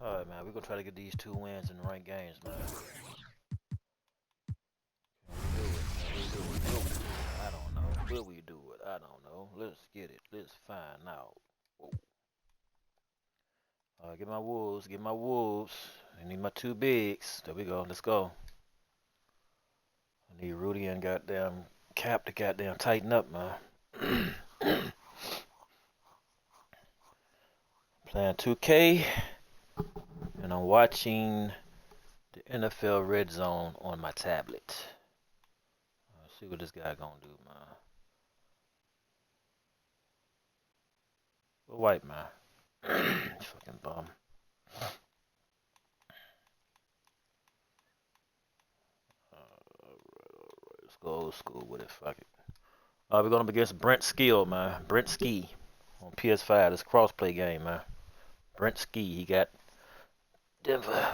All right, man. We're gonna try to get these 2 wins in the right games, man. Can we do it? Will we do it? I don't know. Will we do it? I don't know. Let's get it. Let's find out. Whoa. Get my wolves. Get my wolves. I need my 2 bigs. There we go. Let's go. I need Rudy and goddamn Cap to goddamn tighten up, man. Playing 2K, and I'm watching the NFL Red Zone on my tablet. Let's see what this guy gonna do, man. Go white, man. Fucking bum. Alright. Let's go old school with it. Fuck it. We're going up against Brent Skill, man. Brent Ski on PS5. This crossplay game, man. Brent Ski. He got Denver.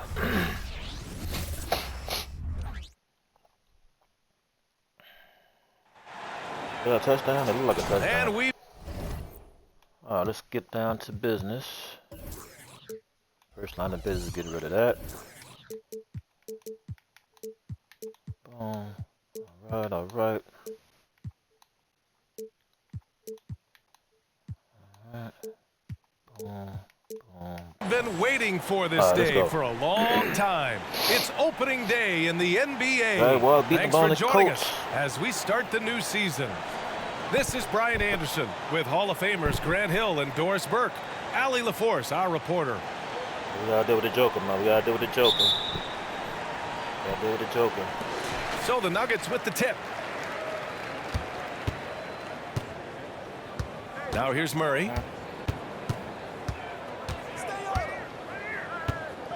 Got a touchdown? It looked like a touchdown. And we. Let's get down to business. First line of business, get rid of that. Boom. Alright, alright. Alright. Boom. Boom. Been waiting for this day for a long time. It's opening day in the NBA. Right, well, Thanks for joining us as we start the new season. This is Brian Anderson with Hall of Famers Grant Hill and Doris Burke. Allie LaForce, our reporter. We gotta deal with the Joker, man. We gotta deal with the Joker. Gotta deal with the Joker. So the Nuggets with the tip. Now here's Murray.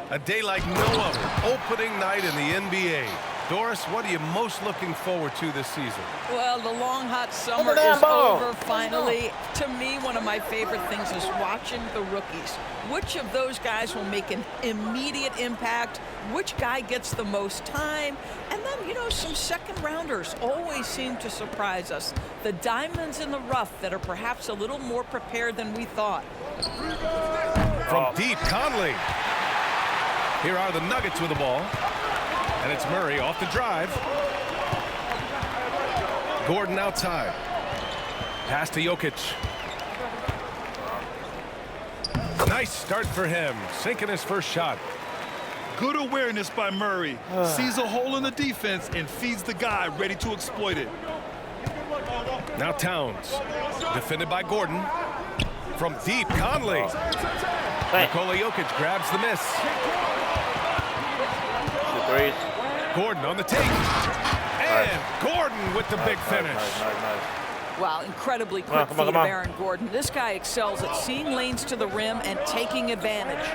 A day like no other. Opening night in the NBA. Doris, what are you most looking forward to this season? Well, the long, hot summer is over finally. To me, one of my favorite things is watching the rookies. Which of those guys will make an immediate impact? Which guy gets the most time? And then, you know, some second-rounders always seem to surprise us. The diamonds in the rough that are perhaps a little more prepared than we thought. From deep, Conley. Here are the Nuggets with the ball. And it's Murray off the drive. Gordon outside. Pass to Jokic. Nice start for him. Sinking his first shot. Good awareness by Murray. Sees a hole in the defense and feeds the guy ready to exploit it. Now Towns. Defended by Gordon. From deep, Conley. Nikola Jokic grabs the miss. Threes. Gordon on the take. And Gordon with the big finish. Nice. Wow, incredibly quick feet of Aaron Gordon. This guy excels at seeing lanes to the rim and taking advantage.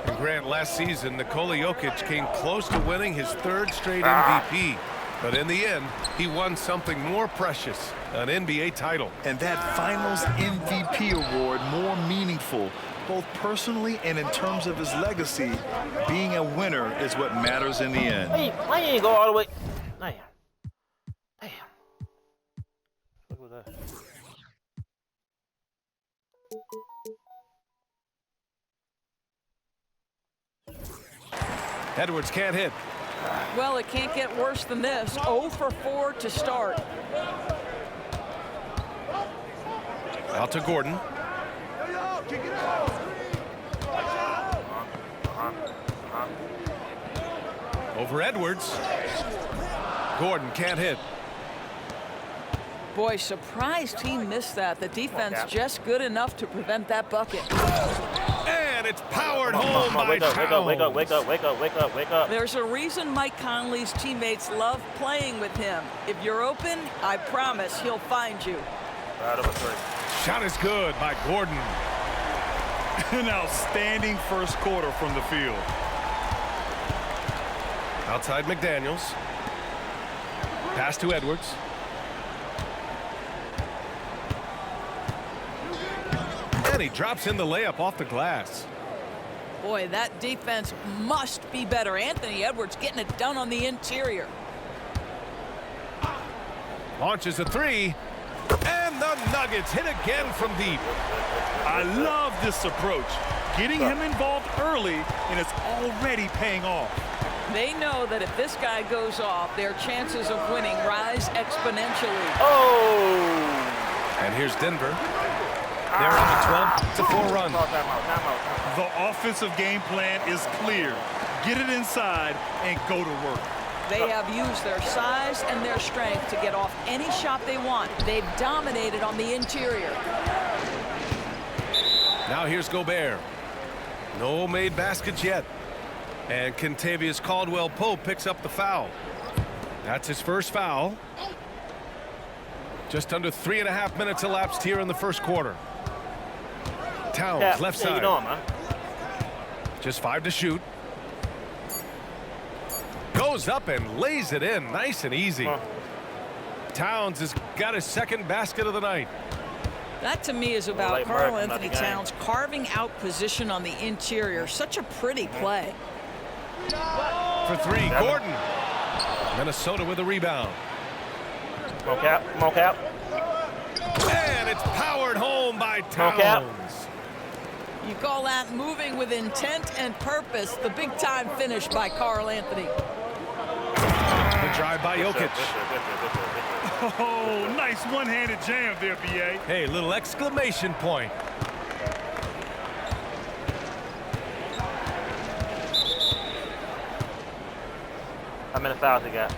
And Grant, last season, Nikola Jokic came close to winning his 3rd straight MVP. But in the end, he won something more precious, an NBA title. And that Finals MVP award more meaningful, both personally and in terms of his legacy. Being a winner is what matters in the end. Why you ain't go all the way? Damn. Damn. What was that? Edwards can't hit. Well, it can't get worse than this. 0 for 4 to start. Out to Gordon. Over Edwards. Gordon can't hit. Boy, surprised he missed that. The defense just good enough to prevent that bucket. And it's powered home by Wake up, Towns. wake up, wake up, wake up, wake up, wake up. There's a reason Mike Conley's teammates love playing with him. If you're open, I promise he'll find you. Right over 3. Shot is good by Gordon. An outstanding first quarter from the field. Outside McDaniels. Pass to Edwards. And he drops in the layup off the glass. Boy, that defense must be better. Anthony Edwards getting it done on the interior. Launches a 3. And the Nuggets hit again from deep. I love this approach. Getting him involved early, and it's already paying off. They know that if this guy goes off, their chances of winning rise exponentially. Oh! And here's Denver. They're on a 12-4 run. The offensive game plan is clear. Get it inside and go to work. They have used their size and their strength to get off any shot they want. They've dominated on the interior. Now here's Gobert. No made baskets yet. And Kentavious Caldwell-Pope picks up the foul. That's his first foul. Just under 3.5 minutes elapsed here in the first quarter. Towns, left side. You know, man. Just 5 to shoot. Goes up and lays it in. Nice and easy. Towns has got his second basket of the night. That to me is about Karl Anthony Towns carving out position on the interior. Such a pretty play. For three, Gordon. Minnesota with a rebound. Come on, Cap. Come on, Cap. And it's powered home by Towns. You call that moving with intent and purpose. The big-time finish by Karl Anthony. The drive by Jokic. Oh, nice one-handed jam there, B.A. Hey, little exclamation point. How many fouls he got?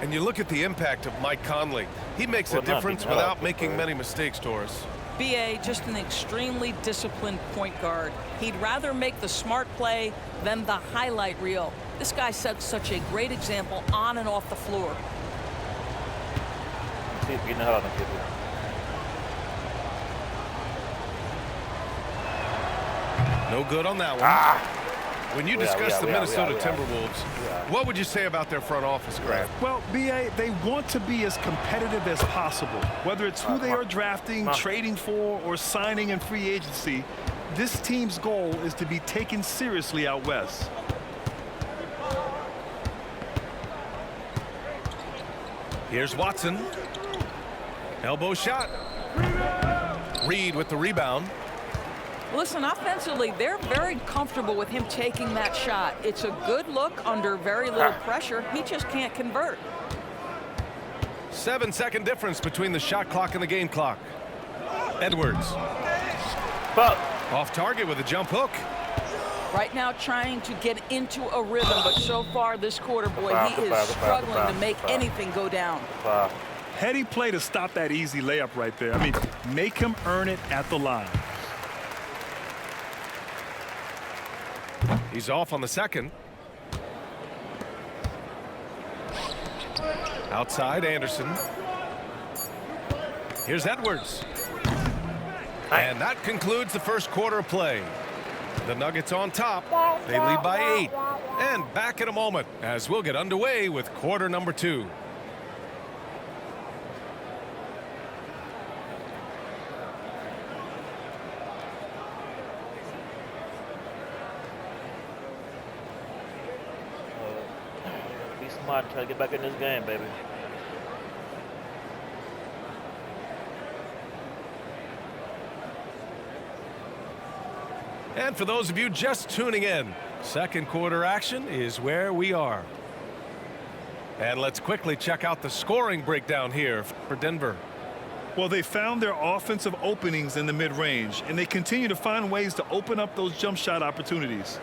And you look at the impact of Mike Conley. He makes a difference without making many mistakes, Doris. B.A. just an extremely disciplined point guard. He'd rather make the smart play than the highlight reel. This guy sets such a great example on and off the floor. See if you know how to get it. No good on that one. When you discuss the Minnesota Timberwolves, what would you say about their front office, Grant? Well, B.A., they want to be as competitive as possible. Whether it's who they are drafting, trading for, or signing in free agency, this team's goal is to be taken seriously out west. Here's Watson. Elbow shot. Reed with the rebound. Listen, offensively, they're very comfortable with him taking that shot. It's a good look under very little pressure. He just can't convert. 7-second difference between the shot clock and the game clock. Edwards. Off target with a jump hook. Right now trying to get into a rhythm, but so far this quarter, boy, he is struggling to make anything go down. Heady play to stop that easy layup right there. I mean, make him earn it at the line. He's off on the second. Outside, Anderson. Here's Edwards. And that concludes the first quarter of play. The Nuggets on top. They lead by 8. And back in a moment as we'll get underway with quarter number 2. Be smart and try to get back in this game, baby. And for those of you just tuning in, second quarter action is where we are. And let's quickly check out the scoring breakdown here for Denver. Well, they found their offensive openings in the mid-range, and they continue to find ways to open up those jump shot opportunities.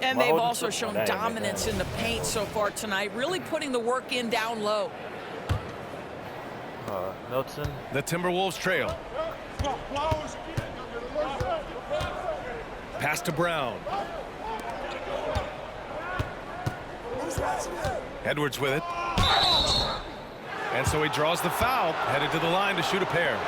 And they've also shown dominance in the paint so far tonight, really putting the work in down low. Milton. The Timberwolves trail. Pass to Brown. Edwards with it. And so he draws the foul, headed to the line to shoot a pair.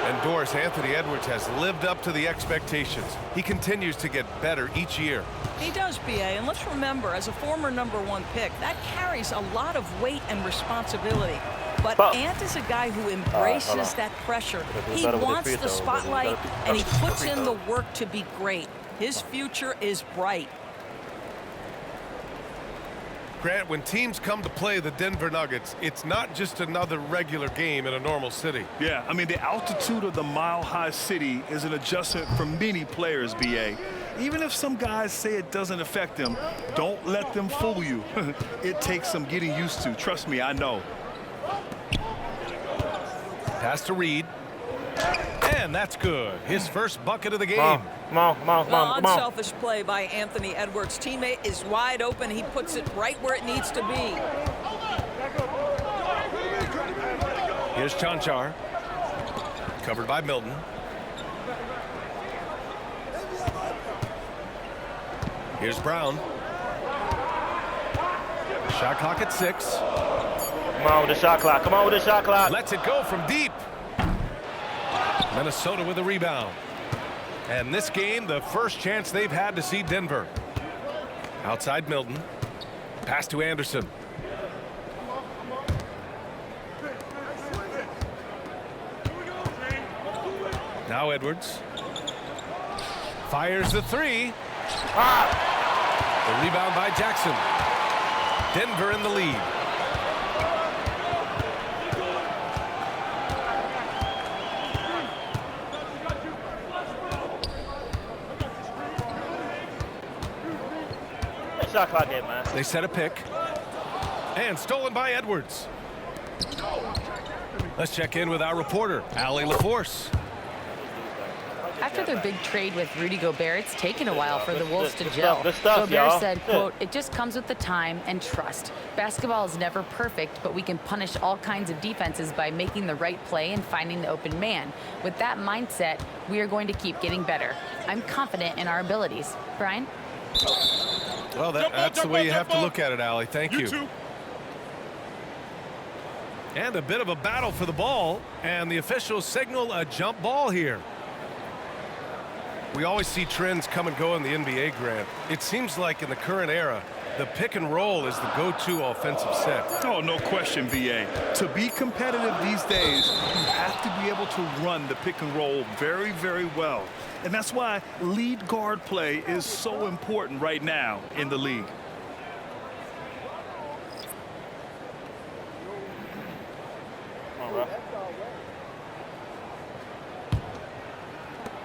And Doris, Anthony Edwards has lived up to the expectations. He continues to get better each year. He does, B.A., and let's remember, as a former #1 pick, that carries a lot of weight and responsibility. But Ant is a guy who embraces that pressure. He wants the spotlight, and he puts in the work to be great. His future is bright. Grant, when teams come to play the Denver Nuggets, it's not just another regular game in a normal city. Yeah, I mean, the altitude of the mile-high city is an adjustment for many players, B.A. Even if some guys say it doesn't affect them, don't let them fool you. It takes some getting used to. Trust me, I know. Pass to Reed. And that's good. His first bucket of the game. Come on. Unselfish play by Anthony Edwards. Teammate is wide open. He puts it right where it needs to be. Here's Chanchar. Covered by Milton. Here's Brown. Shot clock at 6. Come on with the shot clock. Come on with the shot clock. Lets it go from deep. Minnesota with a rebound. And this game, the first chance they've had to see Denver. Outside Milton. Pass to Anderson. Now Edwards. Fires the 3. The rebound by Jackson. Denver in the lead. Shot clock in, man. They set a pick. And stolen by Edwards. Let's check in with our reporter, Allie LaForce. After their big trade with Rudy Gobert, it's taken a while for the Wolves to gel. Good stuff, Gobert said, quote, "It just comes with the time and trust. Basketball is never perfect, but we can punish all kinds of defenses by making the right play and finding the open man. With that mindset, we are going to keep getting better. I'm confident in our abilities." Brian? Well, that's the way you have to look at it, Allie. Thank you. And a bit of a battle for the ball, and the officials signal a jump ball here. We always see trends come and go in the NBA, Grant. It seems like in the current era, the pick and roll is the go-to offensive set. Oh, no question, B.A. To be competitive these days, you have to be able to run the pick and roll very, very well. And that's why lead guard play is so important right now in the league.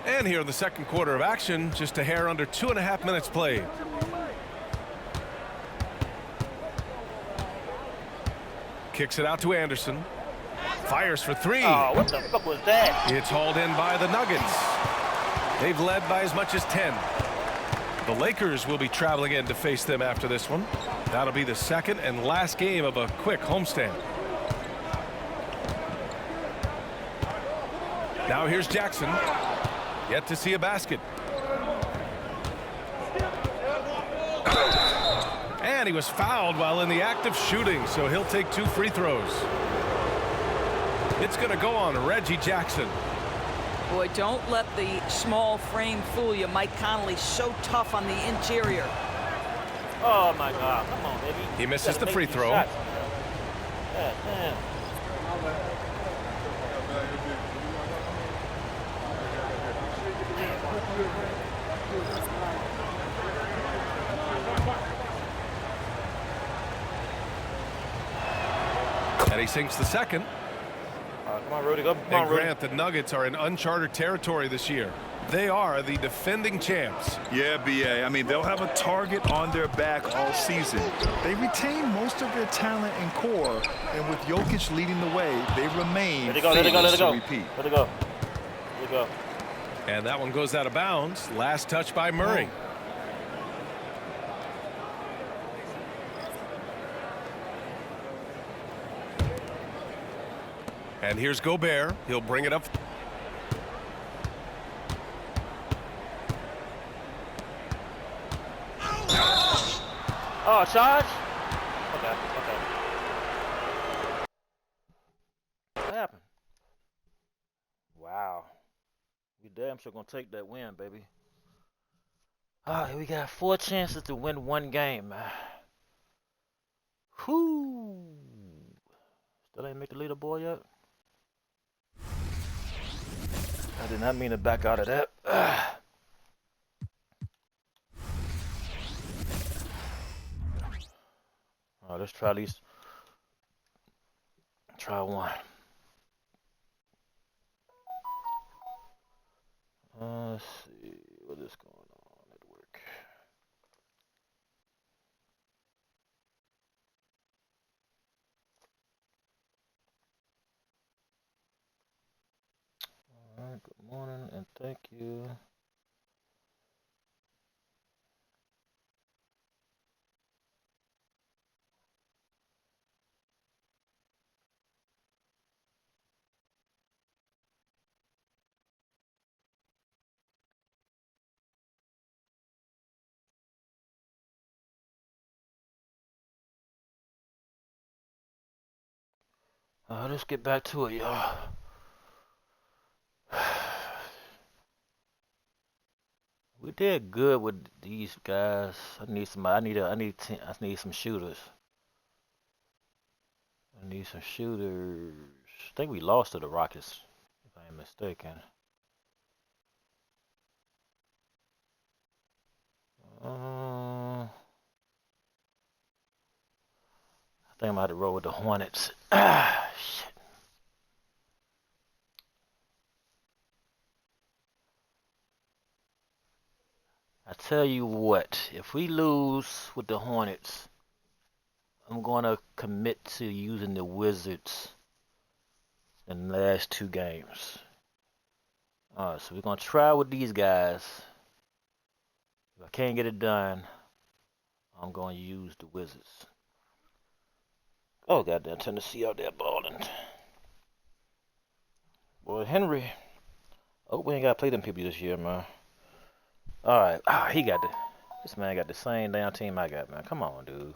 And here in the second quarter of action, just a hair under 2.5 minutes played. Kicks it out to Anderson. Fires for 3. Oh, what the fuck was that? It's hauled in by the Nuggets. They've led by as much as 10. The Lakers will be traveling in to face them after this one. That'll be the second and last game of a quick homestand. Now here's Jackson. Yet to see a basket. And he was fouled while in the act of shooting, so he'll take 2 free throws. It's going to go on Reggie Jackson. Boy, don't let the small frame fool you. Mike Conley's so tough on the interior. Oh, my God. Come on, baby. He misses the free throw. Yeah, damn. And he sinks the second. Come on, Rudy. Come And on, Rudy. Grant, the Nuggets are in uncharted territory this year. They are the defending champs. Yeah, B.A. I mean, they'll have a target on their back all season. They retain most of their talent and core, and with Jokic leading the way, they remain Let it go, let it go, let it go. to repeat. Let it go. Let it go. And that one goes out of bounds. Last touch by Murray. And here's Gobert. He'll bring it up. Oh, charge? Okay, okay. What happened? Wow. We damn sure gonna take that win, baby. Ah, we got 4 chances to win 1 game, man. Whoo! Still ain't make the leaderboard yet. I did not mean to back out of that. Let's try these. Try one. Let's see what is going on at work. All right, good morning and thank you. Let's get back to it, y'all. We did good with these guys. I need somebody. I need some shooters. I need some shooters. I think we lost to the Rockets, if I am mistaken. I think I'm about to roll with the Hornets. Shit. I tell you what, if we lose with the Hornets, I'm going to commit to using the Wizards in the last 2 games. Alright, so we're going to try with these guys. If I can't get it done, I'm going to use the Wizards. Oh, goddamn, Tennessee out there balling. Boy, Henry. Oh, we ain't got to play them people this year, man. Alright, this man got the same damn team I got, man. Come on, dude.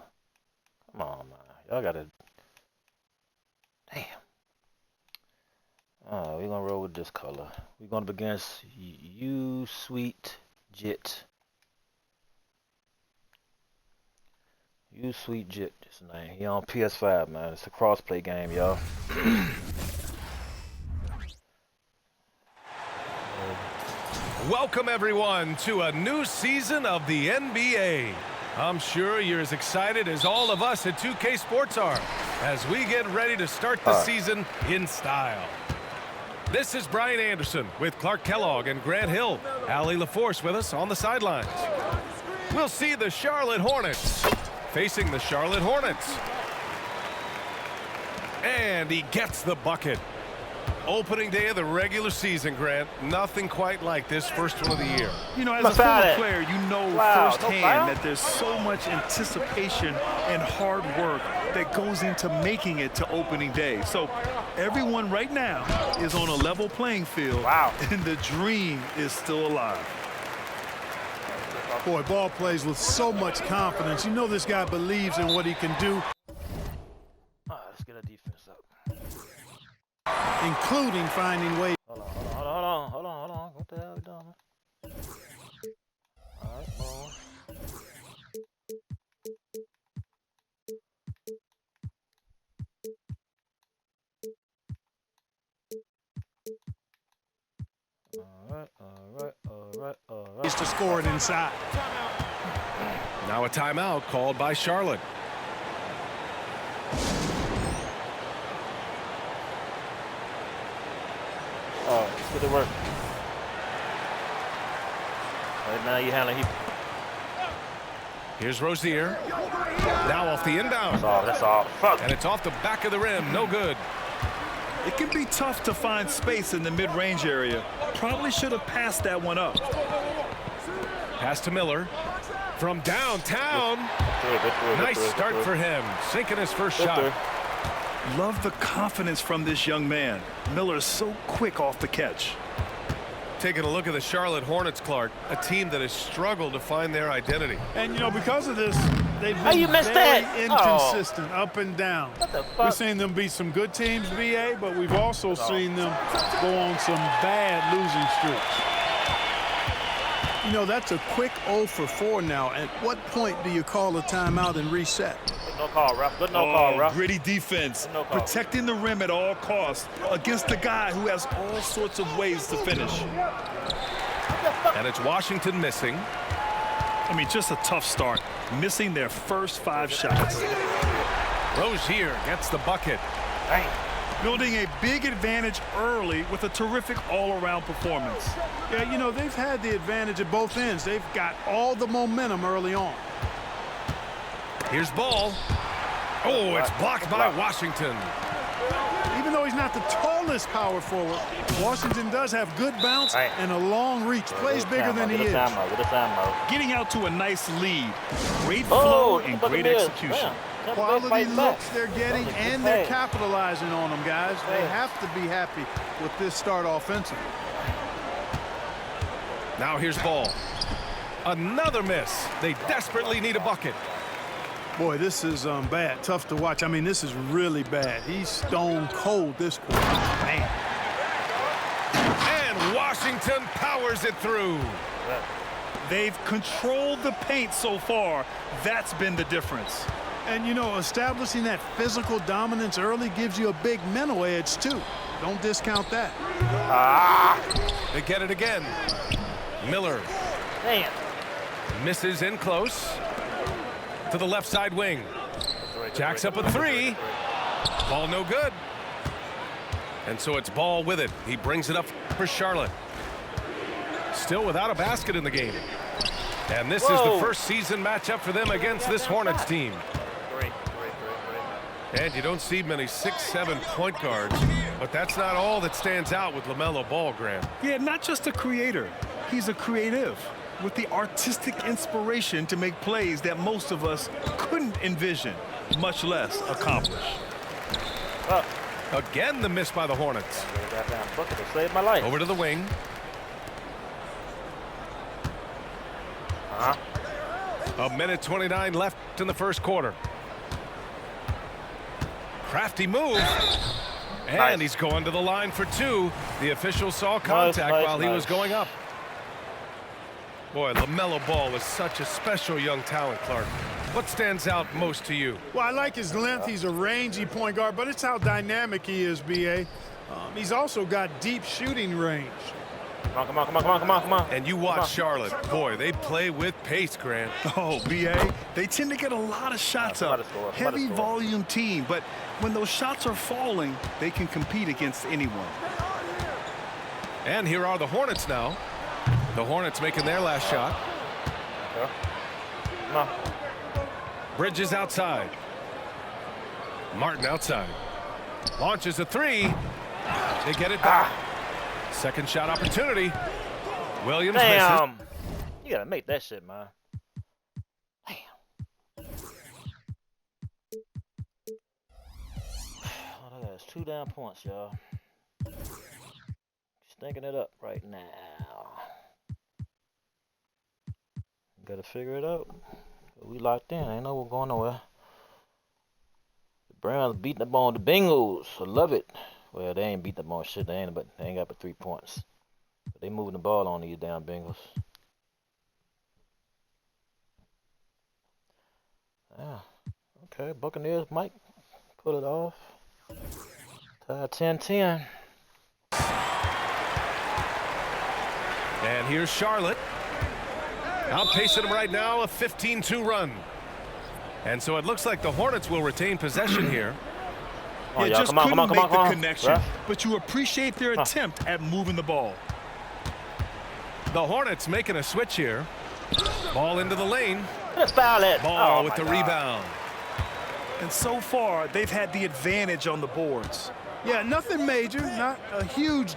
Come on, man. Y'all got to. Damn. Alright, we're going to roll with this color. We're going to be against You Sweet Jit. You Sweet Jit, this name. He on PS5, man. It's a crossplay game, y'all. Welcome, everyone, to a new season of the NBA. I'm sure you're as excited as all of us at 2K Sports are as we get ready to start the season in style. This is Brian Anderson with Clark Kellogg and Grant Hill. Allie LaForce with us on the sidelines. We'll see the Charlotte Hornets facing the Charlotte Hornets. And he gets the bucket. Opening day of the regular season, Grant. Nothing quite like this first one of the year. You know, as a former player, you know firsthand that there's so much anticipation and hard work that goes into making it to opening day. So everyone right now is on a level playing field. Wow. And the dream is still alive. Boy, ball plays with so much confidence. You know this guy believes in what he can do. Let's get our defense up. Including finding ways. Hold on. What the hell are we doing, man? Alright, hold on. Alright. He's to score it inside. Now a timeout called by Charlotte. Let's get to work. Right now you handle it. Here's Rozier. Now off the inbound. That's all. Fuck. And it's off the back of the rim. No good. It can be tough to find space in the mid-range area. Probably should have passed that one up. Pass to Miller. From downtown. Nice start for him. Sinking his first shot. Love the confidence from this young man. Miller is so quick off the catch. Taking a look at the Charlotte Hornets, Clark, a team that has struggled to find their identity. And, you know, because of this, they've been very inconsistent, up and down. We've seen them beat some good teams, BA, but we've also seen them go on some bad losing streaks. You know, that's a quick 0 for 4 now. At what point do you call a timeout and reset? No call, Ralph. Good no call, Ralph. Gritty defense. No call. Protecting the rim at all costs against a guy who has all sorts of ways to finish. And it's Washington missing. I mean, just a tough start. Missing their first 5 shots. Rozier gets the bucket. Dang. Building a big advantage early with a terrific all-around performance. Yeah, you know, they've had the advantage at both ends. They've got all the momentum early on. Here's Ball. Oh, it's blocked by Washington. Even though he's not the tallest power forward, Washington does have good bounce and a long reach. Plays bigger than he is. Getting out to a nice lead. Great flow and great execution. Quality looks they're getting, and they're capitalizing on them, guys. They have to be happy with this start offensively. Now here's Ball. Another miss. They desperately need a bucket. Boy, this is bad. Tough to watch. I mean, this is really bad. He's stone cold this quarter. Man. And Washington powers it through. They've controlled the paint so far. That's been the difference. And, you know, establishing that physical dominance early gives you a big mental edge, too. Don't discount that. They get it again. Miller. Damn. Misses in close. To the left side wing. Jacks up a three. Ball no good. And so it's Ball with it. He brings it up for Charlotte. Still without a basket in the game. And this is the first season matchup for them against this Hornets team. And you don't see many 6'7" point guards, but that's not all that stands out with LaMelo Ball, Graham. Yeah, not just a creator. He's a creative with the artistic inspiration to make plays that most of us couldn't envision, much less accomplish. Again, the miss by the Hornets. Bucket to save my life. Over to the wing. A minute 29 left in the first quarter. Crafty move. And he's going to the line for two. The official saw contact while he was going up. Boy, LaMelo Ball is such a special young talent, Clark. What stands out most to you? Well, I like his length. He's a rangy point guard, but it's how dynamic he is, B.A. He's also got deep shooting range. Come on. And you watch Charlotte. Boy, they play with pace, Grant. Oh, B.A., they tend to get a lot of shots up. Heavy volume team, but when those shots are falling, they can compete against anyone. And here are the Hornets now. The Hornets making their last shot. Bridges outside. Martin outside. Launches a three. They get it back. Second shot opportunity. Williams misses. You gotta make that shit, man. Damn. All I got is 2 down points, y'all. Stinking it up right now. Gotta figure it out. We locked in. Ain't no going nowhere. The Browns beating up on the Bengals. I love it. Well, they ain't beating up on shit. They ain't got but 3 points. But they moving the ball on these damn Bengals. Yeah. Okay, Buccaneers might pull it off. Tied 10-10. And here's Charlotte. Outpacing them right now, a 15-2 run. And so it looks like the Hornets will retain possession here. You just couldn't make the connection, but you appreciate their attempt at moving the ball. The Hornets making a switch here. Ball into the lane. Let's foul it. Ball with the rebound. And so far, they've had the advantage on the boards. Yeah, nothing major, not a huge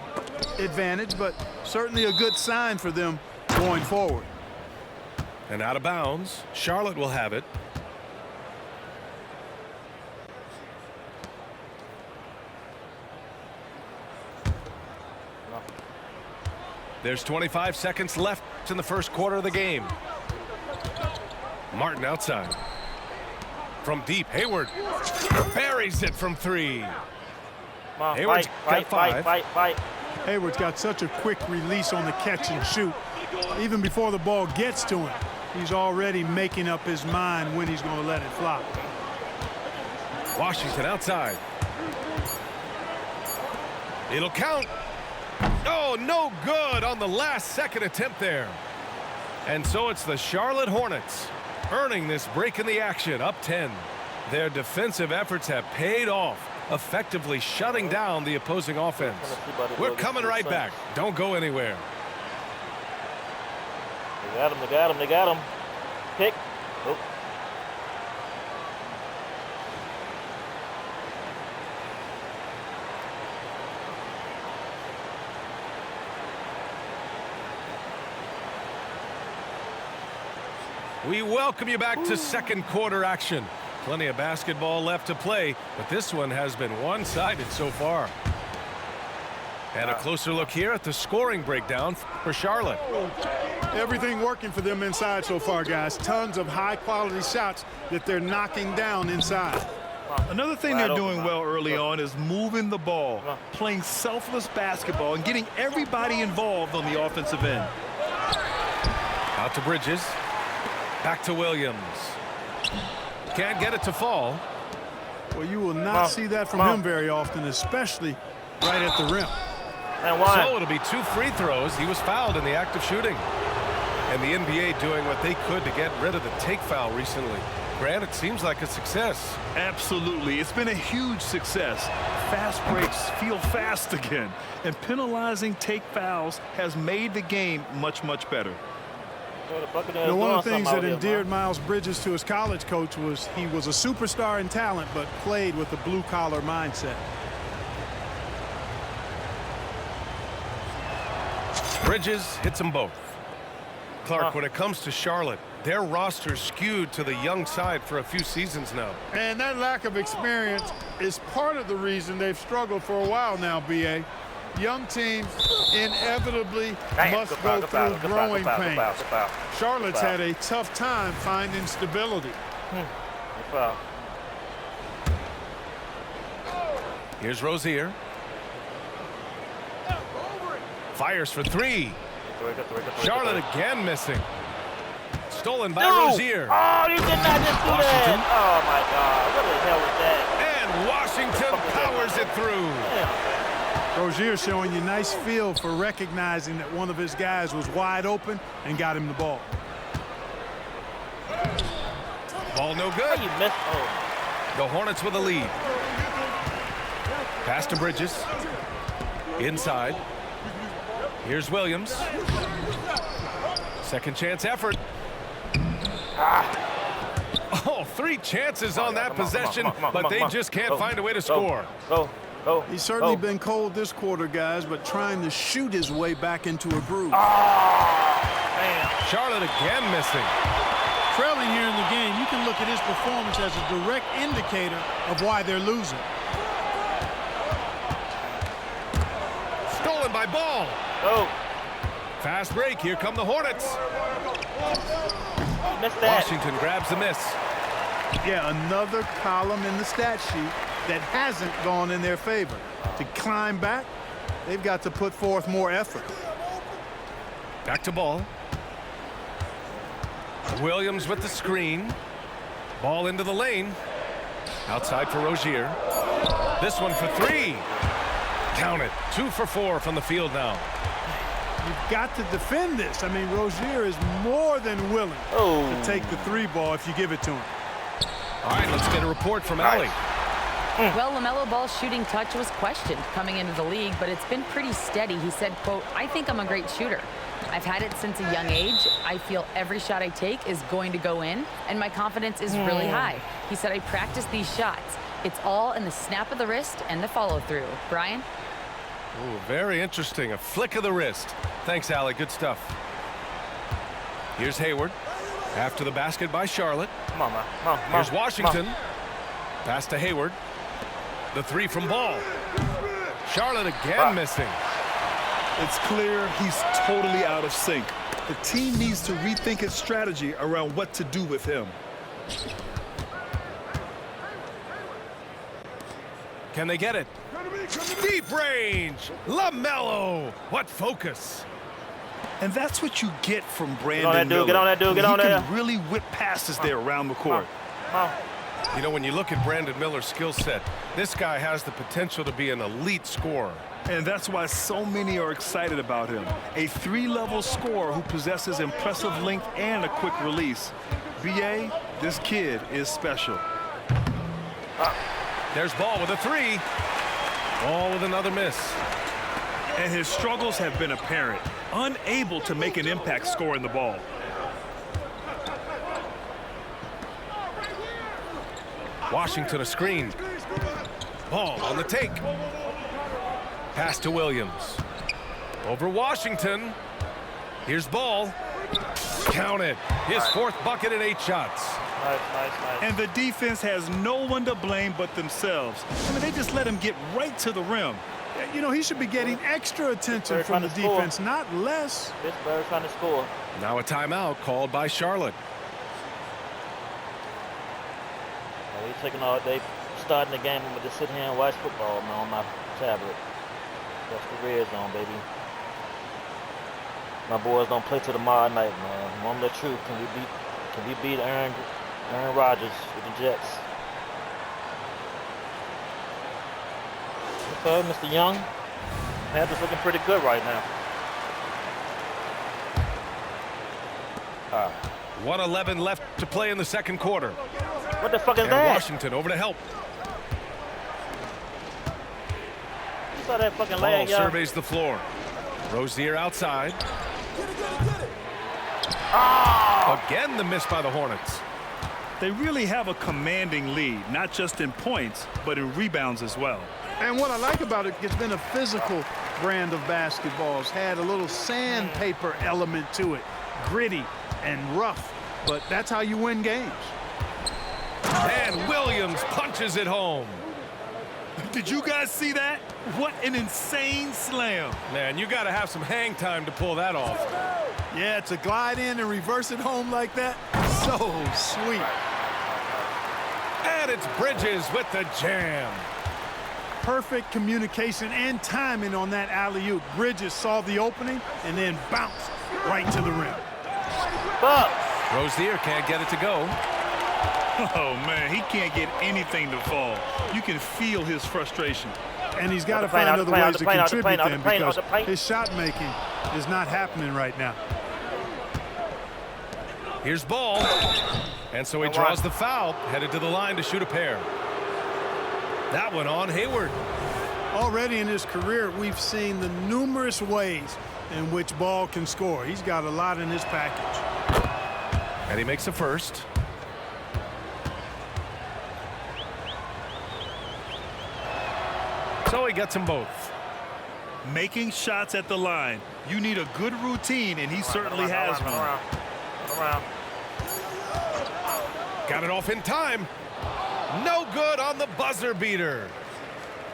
advantage, but certainly a good sign for them going forward. And out of bounds. Charlotte will have it. There's 25 seconds left in the first quarter of the game. Martin outside. From deep, Hayward buries it from 3. Hayward's got 5. Hayward's got such a quick release on the catch and shoot. Even before the ball gets to him, he's already making up his mind when he's going to let it fly. Washington outside. It'll count. Oh, no good on the last second attempt there. And so it's the Charlotte Hornets earning this break in the action, up 10. Their defensive efforts have paid off, effectively shutting down the opposing offense. We're coming right back. Don't go anywhere. They got him, they got him, they got him. Pick. Oh. We welcome you back to second quarter action. Plenty of basketball left to play, but this one has been one-sided so far. And a closer look here at the scoring breakdown for Charlotte. Everything working for them inside so far, guys. Tons of high-quality shots that they're knocking down inside. Another thing they're doing well early on is moving the ball, playing selfless basketball, and getting everybody involved on the offensive end. Out to Bridges. Back to Williams. Can't get it to fall. Well, you will not see that from him very often, especially right at the rim. So it'll be 2 free throws. He was fouled in the act of shooting. And the NBA doing what they could to get rid of the take foul recently. Grant, it seems like a success. Absolutely. It's been a huge success. Fast breaks feel fast again. And penalizing take fouls has made the game much, much better. One of the things that endeared Miles Bridges to his college coach was he was a superstar in talent, but played with a blue-collar mindset. Bridges hits them both. Clark, when it comes to Charlotte, their roster's skewed to the young side for a few seasons now. And that lack of experience is part of the reason they've struggled for a while now, B.A. Young teams inevitably must go through growing pains. Charlotte's had a tough time finding stability. Here's Rozier. Fires for 3. Charlotte again missing. Stolen by Rozier. Oh, you did not just do that. Oh, my God. What the hell was that? And Washington powers it through. Yeah. Rozier showing you nice feel for recognizing that one of his guys was wide open and got him the ball. Ball no good. You missed. Oh. The Hornets with a lead. Pass to Bridges. Inside. Here's Williams. Second chance effort. Oh, 3 chances on that possession, but they just can't find a way to score. He's certainly been cold this quarter, guys, but trying to shoot his way back into a groove. Charlotte again missing. Trailing here in the game, you can look at his performance as a direct indicator of why they're losing. Stolen by Ball. Fast break. Here come the Hornets. Washington grabs the miss. Yeah, another column in the stat sheet that hasn't gone in their favor. To climb back, they've got to put forth more effort. Back to Ball. Williams with the screen. Ball into the lane. Outside for Rozier. This one for 3. Count it. 2 for 4 from the field now. You've got to defend this. I mean, Rozier is more than willing to take the 3 ball if you give it to him. All right, let's get a report from Allie. Well, LaMelo Ball's shooting touch was questioned coming into the league, but it's been pretty steady. He said, quote, "I think I'm a great shooter. I've had it since a young age. I feel every shot I take is going to go in, and my confidence is really high." He said, "I practice these shots. It's all in the snap of the wrist and the follow-through." Brian? Ooh, very interesting. A flick of the wrist. Thanks, Allie. Good stuff. Here's Hayward. After the basket by Charlotte. Here's Washington. Pass to Hayward. The 3 from Ball. Charlotte again missing. It's clear he's totally out of sync. The team needs to rethink its strategy around what to do with him. Can they get it? Deep range. LaMelo. What focus. And that's what you get from Brandon Miller. Get on that dude. Get on there. He can really whip passes there around the court. You know, when you look at Brandon Miller's skill set, this guy has the potential to be an elite scorer. And that's why so many are excited about him. A 3-level scorer who possesses impressive length and a quick release. BA, this kid is special. There's Ball with a 3. Ball with another miss. And his struggles have been apparent. Unable to make an impact scoring the ball. Washington a screen. Ball on the take. Pass to Williams. Over Washington. Here's Ball. Counted. His 4th bucket in 8 shots. Nice. And the defense has no one to blame but themselves. I mean, they just let him get right to the rim. You know, he should be getting extra attention from the defense, not less. Pittsburgh trying to score. Now a timeout called by Charlotte. He's taking all day, starting the game. I'm gonna just sit here and watch football, man, on my tablet. That's the red zone, baby. My boys don't play till tomorrow night, man. Moment of truth. Can we beat Aaron Rodgers with the Jets? Okay, Mr. Young. Panthers looking pretty good right now. 1:11 left to play in the second quarter. What the fuck is And that? Washington over to help. You saw that fucking Ball leg, y'all? surveys the floor. Rozier outside. Again the miss by the Hornets. They really have a commanding lead, not just in points, but in rebounds as well. And what I like about it, it's been a physical brand of basketball. It's had a little sandpaper element to it. Gritty and rough, but that's how you win games. And Williams punches it home. Did you guys see that? What an insane slam. Man, you got to have some hang time to pull that off. Yeah, to glide in and reverse it home like that, so sweet. And it's Bridges with the jam. Perfect communication and timing on that alley-oop. Bridges saw the opening and then bounced right to the rim. Fuck. Rozier can't get it to go. Oh, man, he can't get anything to fall. You can feel his frustration. And he's got to find other ways to contribute then because his shot making is not happening right now. Here's Ball. And so he draws the foul, headed to the line to shoot a pair. That one on Hayward. Already in his career, we've seen the numerous ways in which Ball can score. He's got a lot in his package. And he makes a first. So he gets them both. Making shots at the line. You need a good routine, and he certainly has one. Got it off in time. No good on the buzzer beater.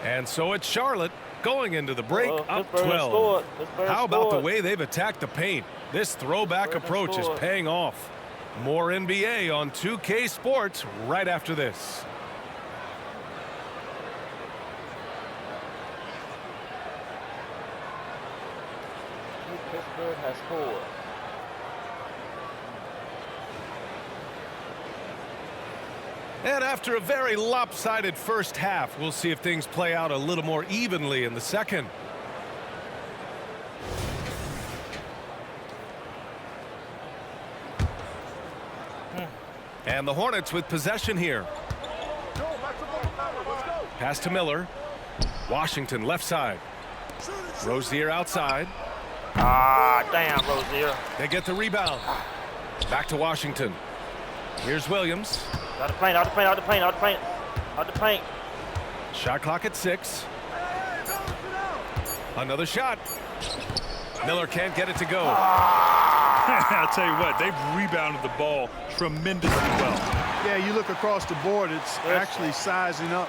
And so it's Charlotte going into the break up 12. How about the way they've attacked the paint? This throwback approach is paying off. More NBA on 2K Sports right after this. Pittsburgh has scored. And after a very lopsided first half, we'll see if things play out a little more evenly in the second. And the Hornets with possession here. Pass to Miller. Washington left side. Rozier outside. Ah, damn, Rozier. They get the rebound. Back to Washington. Here's Williams. Out the paint, out the paint, out the paint, out the paint, out the paint. Shot clock at 6. Another shot. Miller can't get it to go. I'll tell you what, they've rebounded the ball tremendously well. Yeah, you look across the board, it's actually sizing up,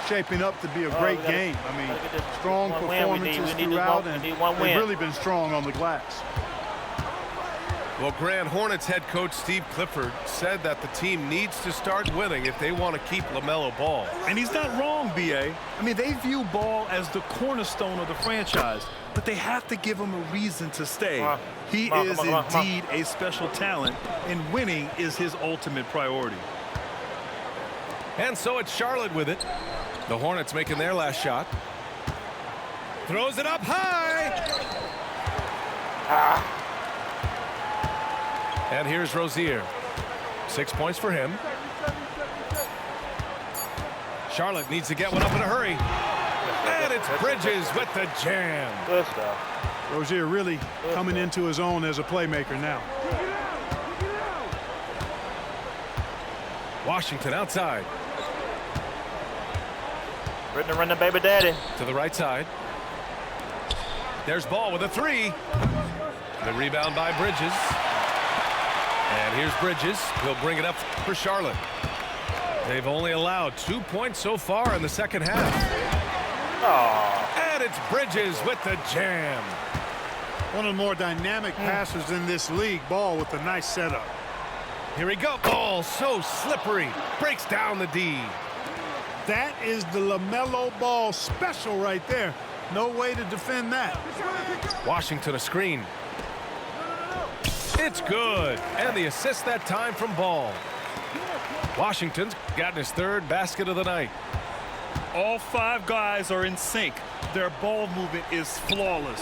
shaping up to be a great game. I mean, strong performances throughout, and they've really been strong on the glass. Well, Grand Hornets head coach Steve Clifford said that the team needs to start winning if they want to keep LaMelo Ball. And he's not wrong, B.A. I mean, they view Ball as the cornerstone of the franchise, but they have to give him a reason to stay. He is indeed a special talent, and winning is his ultimate priority. And so it's Charlotte with it. The Hornets making their last shot. Throws it up high. And here's Rozier. 6 points for him. Charlotte needs to get one up in a hurry. And it's Bridges with the jam. Good stuff. Rozier really coming into his own as a playmaker now. Washington outside. Brittany running baby daddy. To the right side. There's Ball with a three. The rebound by Bridges. And here's Bridges. He'll bring it up for Charlotte. They've only allowed 2 points so far in the second half. And it's Bridges with the jam. One of the more dynamic passers in this league. Ball with a nice setup. Here we go. Ball so slippery. Breaks down the D. That is the LaMelo Ball special right there. No way to defend that. Washington a screen. It's good. And the assist that time from Ball. Washington's gotten his third basket of the night. All 5 guys are in sync. Their ball movement is flawless.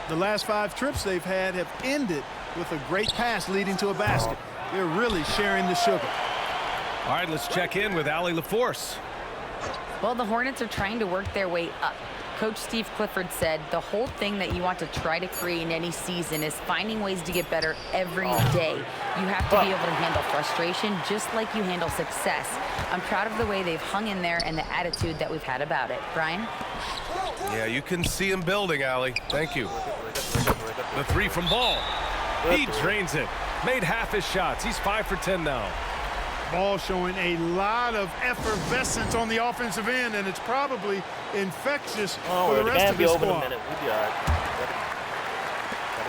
The last 5 trips they've had have ended with a great pass leading to a basket. They're really sharing the sugar. All right, let's check in with Allie LaForce. Well, the Hornets are trying to work their way up. Coach Steve Clifford said the whole thing that you want to try to create in any season is finding ways to get better every day. You have to be able to handle frustration just like you handle success. I'm proud of the way they've hung in there and the attitude that we've had about it. Brian? Yeah, you can see him building, Allie. Thank you. The three from Ball. He drains it. Made half his shots. He's 5 for 10 now. Ball showing a lot of effervescence on the offensive end, and it's probably infectious for the rest of the squad.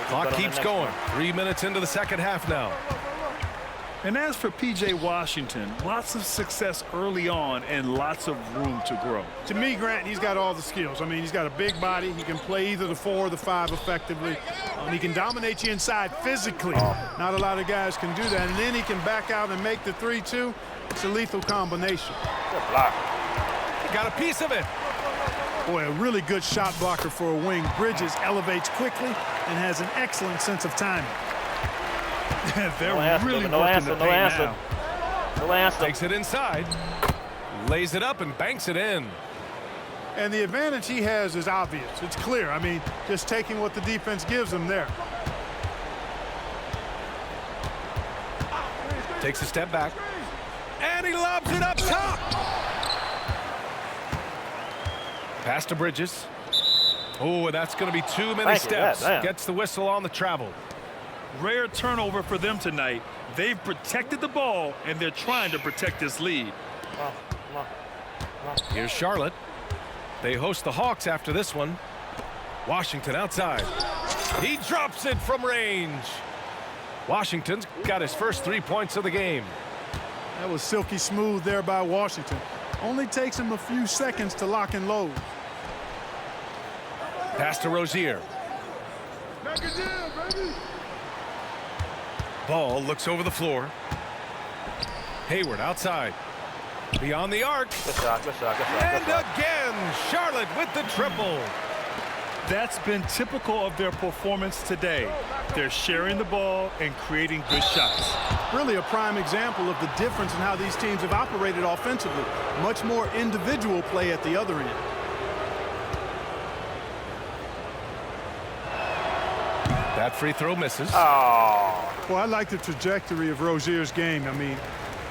Clock keeps going. 3 minutes into the second half now. And as for P.J. Washington, lots of success early on and lots of room to grow. To me, Grant, he's got all the skills. I mean, he's got a big body. He can play either the 4 or the 5 effectively. He can dominate you inside physically. Not a lot of guys can do that. And then he can back out and make the 3, too. It's a lethal combination. Good block. Got a piece of it. Boy, a really good shot blocker for a wing. Bridges elevates quickly and has an excellent sense of timing. They're really working the paint now. No answer. Takes it inside. Lays it up and banks it in. And the advantage he has is obvious. It's clear. I mean, just taking what the defense gives him there. Takes a step back. And he lobs it up top. Pass to Bridges. Oh, and that's going to be too many steps. Gets the whistle on the travel. Rare turnover for them tonight. They've protected the ball, and they're trying to protect this lead. Here's Charlotte. They host the Hawks after this one. Washington outside. He drops it from range. Washington's got his first 3 points of the game. That was silky smooth there by Washington. Only takes him a few seconds to lock and load. Pass to Rozier. Ball looks over the floor. Hayward outside. Beyond the arc. Good shot, good shot, good shot. And again, Charlotte with the triple. That's been typical of their performance today. They're sharing the ball and creating good shots. Really a prime example of the difference in how these teams have operated offensively. Much more individual play at the other end. That free throw misses. Well, I like the trajectory of Rozier's game. I mean,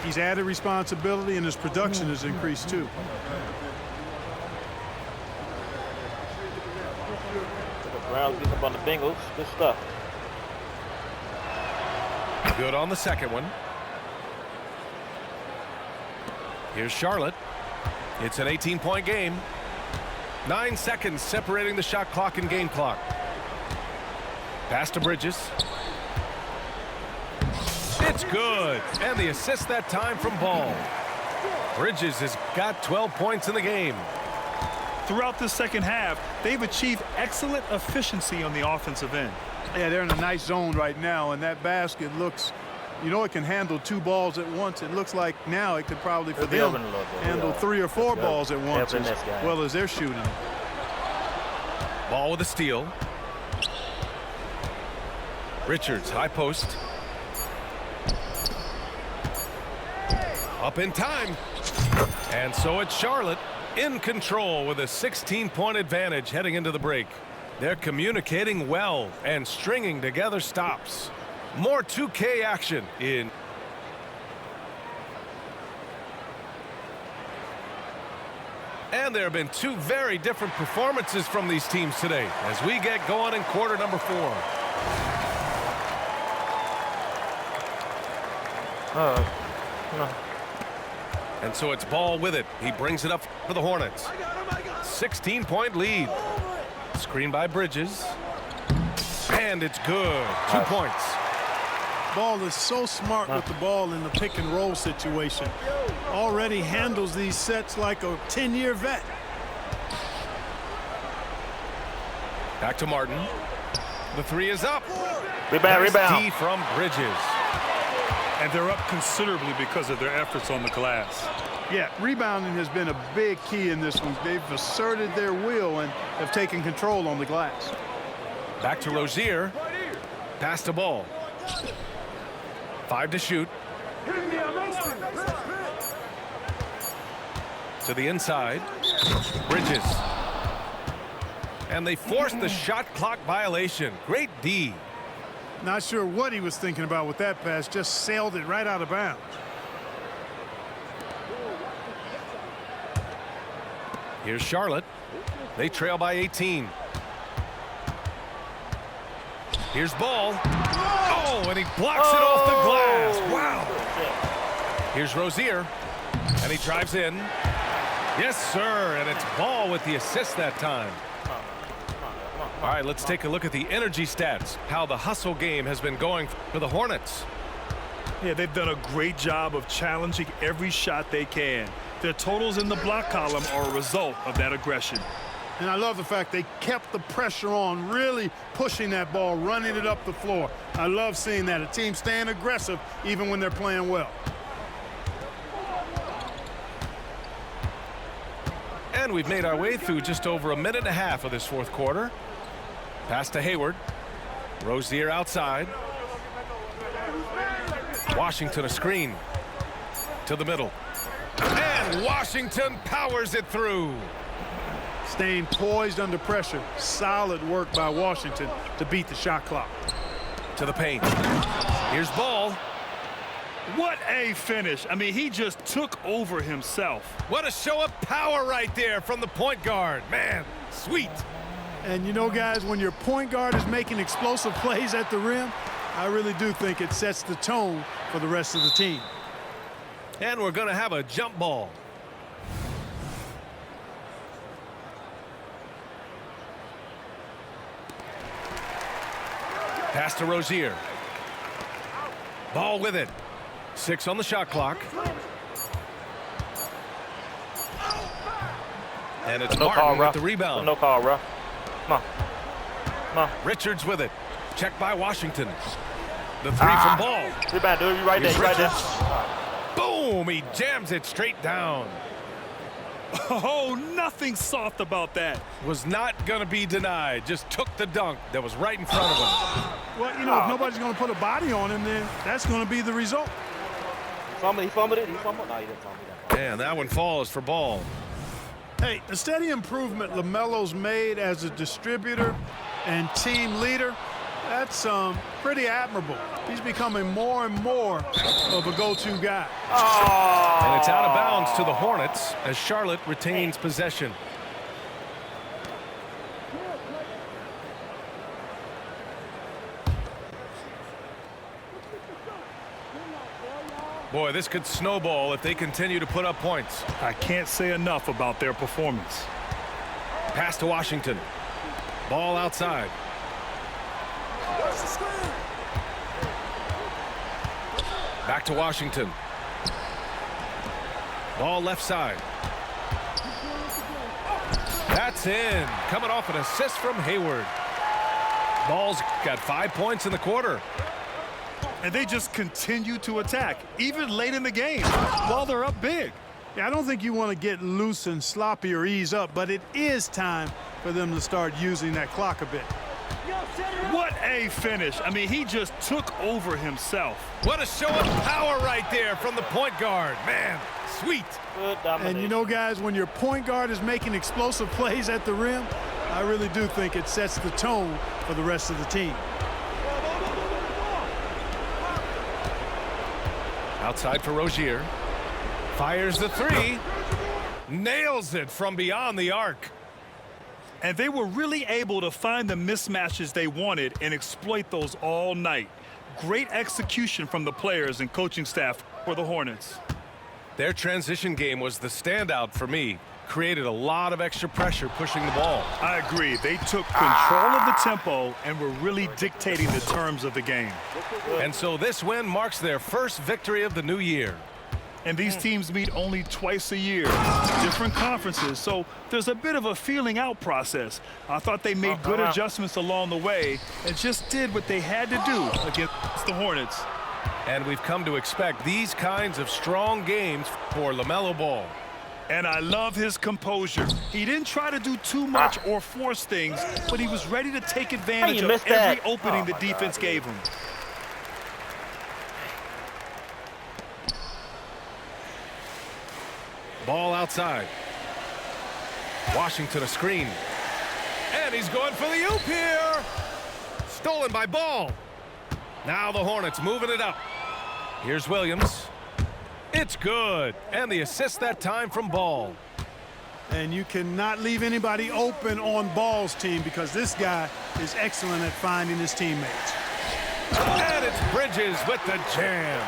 he's added responsibility and his production has increased too. Browns getting up on the Bengals. Good stuff. Good on the second one. Here's Charlotte. It's an 18-point game. 9 seconds separating the shot clock and game clock. Pass to Bridges. It's good. And the assist that time from Ball. Bridges has got 12 points in the game. Throughout the second half, they've achieved excellent efficiency on the offensive end. Yeah, they're in a nice zone right now, and that basket looks, you know, it can handle 2 balls at once. It looks like now it could probably, for them, handle 3 or 4 balls at once as well as they're shooting. Ball with a steal. Richards, high post. Up in time. And so it's Charlotte in control with a 16-point advantage heading into the break. They're communicating well and stringing together stops. More 2K action in. And there have been two very different performances from these teams today as we get going in quarter number 4. And so it's Ball with it. He brings it up for the Hornets. 16-point lead. Screen by Bridges. And it's good. 2 points. Ball is so smart with the ball in the pick and roll situation. Already handles these sets like a 10-year vet. Back to Martin. The 3 is up. Rebound. D from Bridges. And they're up considerably because of their efforts on the glass. Yeah, rebounding has been a big key in this one. They've asserted their will and have taken control on the glass. Back to Rozier. Pass to Ball. 5 to shoot. To the inside. Bridges. And they forced the shot clock violation. Great D. Not sure what he was thinking about with that pass. Just sailed it right out of bounds. Here's Charlotte. They trail by 18. Here's Ball. Oh, and he blocks it off the glass. Wow. Here's Rozier. And he drives in. Yes, sir. And it's Ball with the assist that time. All right, let's take a look at the energy stats, how the hustle game has been going for the Hornets. Yeah, they've done a great job of challenging every shot they can. Their totals in the block column are a result of that aggression. And I love the fact they kept the pressure on, really pushing that ball, running it up the floor. I love seeing that. A team staying aggressive even when they're playing well. And we've made our way through just over a minute and a half of this fourth quarter. Pass to Hayward. Rozier outside. Washington a screen. To the middle. And Washington powers it through. Staying poised under pressure. Solid work by Washington to beat the shot clock. To the paint. Here's Ball. What a finish. I mean, he just took over himself. What a show of power right there from the point guard. Man, sweet. And you know, guys, when your point guard is making explosive plays at the rim, I really do think it sets the tone for the rest of the team. And we're going to have a jump ball. Pass to Rozier. Ball with it. 6 on the shot clock. And it's Martin with the rebound. No call, bro. Come on. Richards with it. Checked by Washington. The 3 from Ball. Rebound, dude. You right there. You right there. Boom. He jams it straight down. Oh, nothing soft about that. Was not going to be denied. Just took the dunk that was right in front of him. Well, you know, if nobody's going to put a body on him, then that's going to be the result. He fumbled it. No, he didn't fumble that. And that one falls for Ball. Hey, the steady improvement LaMelo's made as a distributor and team leader, that's pretty admirable. He's becoming more and more of a go-to guy. And it's out of bounds to the Hornets as Charlotte retains possession. Boy, this could snowball if they continue to put up points. I can't say enough about their performance. Pass to Washington. Ball outside. Back to Washington. Ball left side. That's in. Coming off an assist from Hayward. Ball's got 5 points in the quarter. And they just continue to attack, even late in the game, while they're up big. Yeah, I don't think you want to get loose and sloppy or ease up, but it is time for them to start using that clock a bit. What a finish. I mean, he just took over himself. What a show of power right there from the point guard. Man, sweet. And you know, guys, when your point guard is making explosive plays at the rim, I really do think it sets the tone for the rest of the team. Outside for Rozier. Fires the three. Nails it from beyond the arc. And they were really able to find the mismatches they wanted and exploit those all night. Great execution from the players and coaching staff for the Hornets. Their transition game was the standout for me. Created a lot of extra pressure pushing the ball. I agree. They took control of the tempo and were really dictating the terms of the game. And so this win marks their first victory of the new year. And these teams meet only twice a year, different conferences, so there's a bit of a feeling out process. I thought they made good adjustments along the way and just did what they had to do against the Hornets. And we've come to expect these kinds of strong games for LaMelo Ball. And I love his composure. He didn't try to do too much or force things, but he was ready to take advantage of every opening the defense gave him. Ball outside. Washington a screen. And he's going for the oop here. Stolen by Ball. Now the Hornets moving it up. Here's Williams. It's good. And the assist that time from Ball. And you cannot leave anybody open on Ball's team because this guy is excellent at finding his teammates. And it's Bridges with the jam.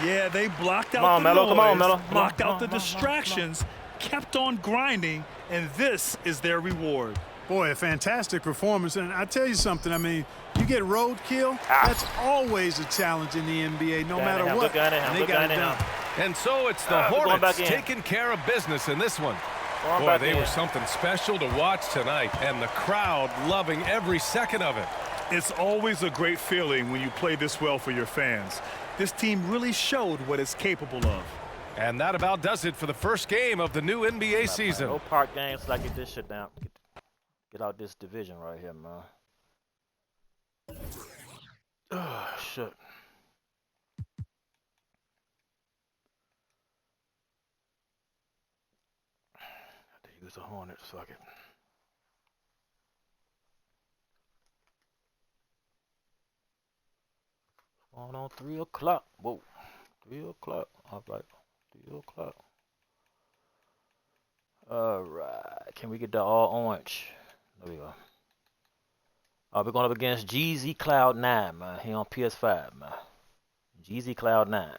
Yeah, they blocked out the noise, blocked out the distractions, kept on grinding, and this is their reward. Boy, a fantastic performance. And I tell you something, I mean, you get roadkill, that's always a challenge in the NBA, no matter what. And they got it done. And so it's the Hornets taking care of business in this one. Boy, they were something special to watch tonight, and the crowd loving every second of it. It's always a great feeling when you play this well for your fans. This team really showed what it's capable of. And that about does it for the first game of the new NBA season. No park games, like get this shit down. Get out this division right here, man. Oh, shit. Have to use the Hornets, fuck it. On 3 o'clock. Whoa. 3 o'clock. All right. 3 o'clock. All right. Can we get the all orange? There we go. We're going up against Jeezy Cloud9, man. He on PS5, man. Jeezy Cloud9.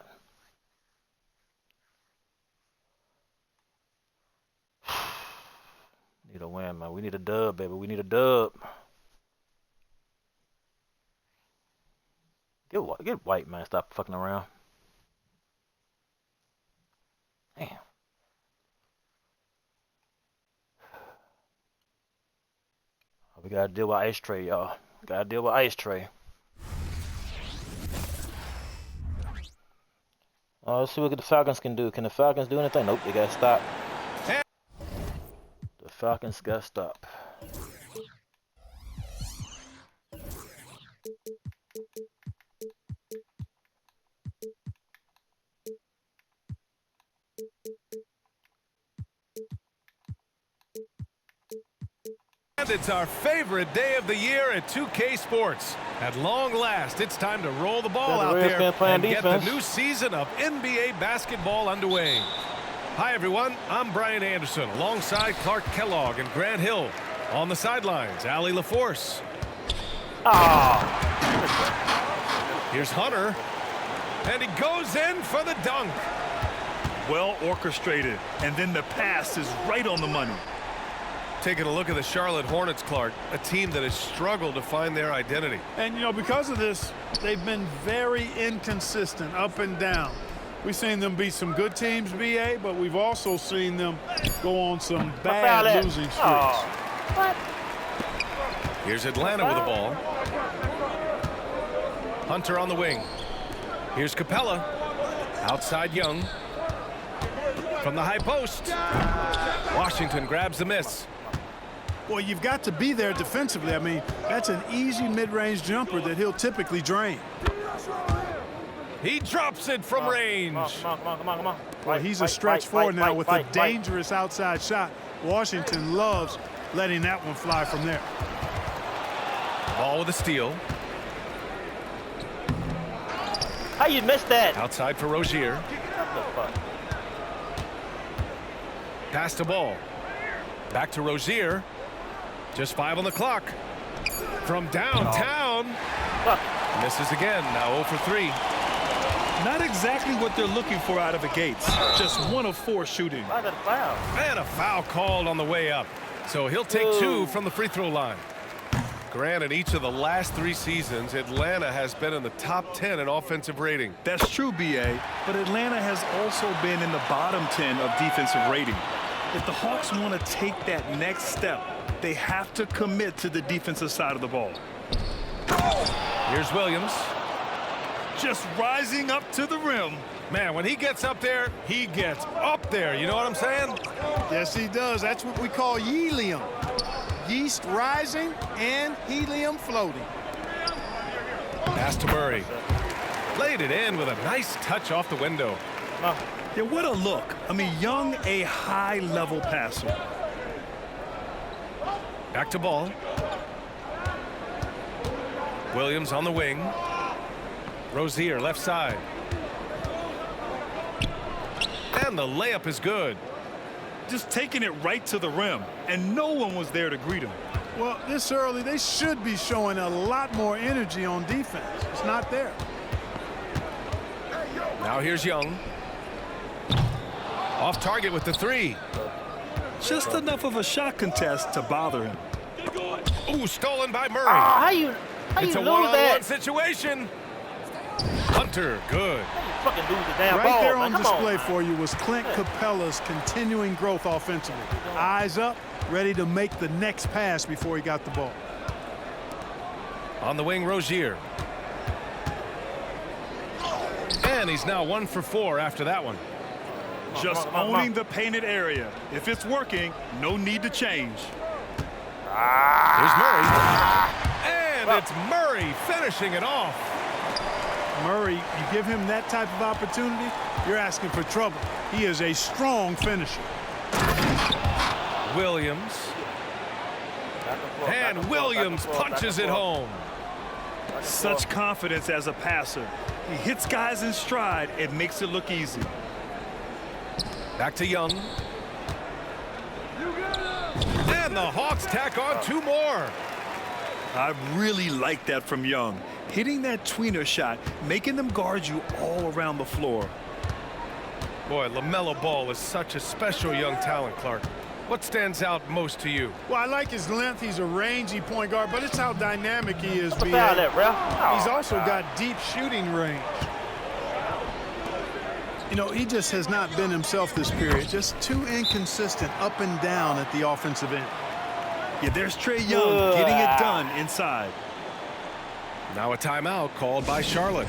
Need a win, man. We need a dub, baby. We need a dub. Get white, man. Stop fucking around. Damn. We gotta deal with Ice Tray, y'all. Gotta deal with Ice Tray. Let's see what the Falcons can do. Can the Falcons do anything? Nope, they gotta stop. The Falcons gotta stop. And it's our favorite day of the year at 2K Sports. At long last, it's time to roll the ball out there and get the new season of NBA basketball underway. Hi, everyone. I'm Brian Anderson alongside Clark Kellogg and Grant Hill. On the sidelines, Allie LaForce. Here's Hunter. And he goes in for the dunk. Well orchestrated. And then the pass is right on the money. Taking a look at the Charlotte Hornets, Clark, a team that has struggled to find their identity. And, you know, because of this, they've been very inconsistent, up and down. We've seen them beat some good teams, BA, but we've also seen them go on some bad losing streaks. Here's Atlanta with the ball. Hunter on the wing. Here's Capella. Outside Young. From the high post. Washington grabs the miss. Well, you've got to be there defensively. I mean, that's an easy mid-range jumper that he'll typically drain. He drops it from range. Come on. Well, he's a stretch forward now with a dangerous outside shot. Washington loves letting that one fly from there. Ball with a steal. How you missed that? Outside for Rozier. Pass the ball. Back to Rozier. Just 5 on the clock. From downtown. Misses again. Now 0 for 3. Not exactly what they're looking for out of the gates. Just 1 of 4 shooting. And a foul called on the way up. So he'll take 2 from the free throw line. Grant, in each of the last 3 seasons, Atlanta has been in the top 10 in offensive rating. That's true, B.A., but Atlanta has also been in the bottom 10 of defensive rating. If the Hawks want to take that next step, they have to commit to the defensive side of the ball. Here's Williams. Just rising up to the rim. Man, when he gets up there, he gets up there. You know what I'm saying? Yes, he does. That's what we call helium. Yeast rising and helium floating. Pass to Murray. Laid it in with a nice touch off the window. Yeah, what a look. I mean, Young, a high-level passer. Back to ball. Williams on the wing. Rozier left side. And the layup is good. Just taking it right to the rim, and no one was there to greet him. Well, this early, they should be showing a lot more energy on defense. It's not there. Now here's Young. Off target with the 3. Just enough of a shot contest to bother him. Ooh, stolen by Murray. How you it's a lose one-on-one that? situation. Hunter, good. Fucking lose the damn Right ball, there man. on Come display for you was Clint Capella's continuing growth offensively. Eyes up, ready to make the next pass before he got the ball. On the wing, Rozier. And he's now 1 for 4 after that one. Just owning the painted area. If it's working, no need to change. Here's Murray. And it's Murray finishing it off. Murray, you give him that type of opportunity, you're asking for trouble. He is a strong finisher. Williams. And Williams punches it home. Such confidence as a passer. He hits guys in stride and makes it look easy. Back to Young. And the Hawks tack on 2 more. I really like that from Young. Hitting that tweener shot, making them guard you all around the floor. Boy, LaMelo Ball is such a special young talent, Clark. What stands out most to you? Well, I like his length. He's a rangy point guard, but it's how dynamic he is. What's that, ref? He's also got deep shooting range. You know, he just has not been himself this period. Just too inconsistent up and down at the offensive end. Yeah, there's Trae Young getting it done inside. Now a timeout called by Charlotte.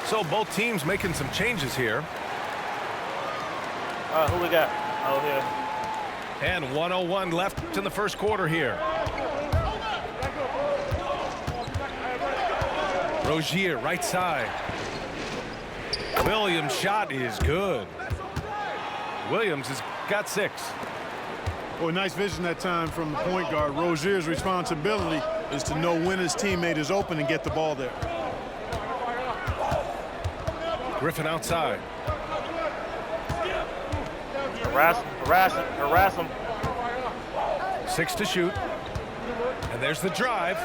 So both teams making some changes here. Who we got? Oh, here. And 1:01 left in the first quarter here. Rozier, right side. Williams' shot is good. Williams has got 6. Boy, nice vision that time from the point guard. Rozier's responsibility is to know when his teammate is open and get the ball there. Griffin outside. Harass him. 6 to shoot. And there's the drive.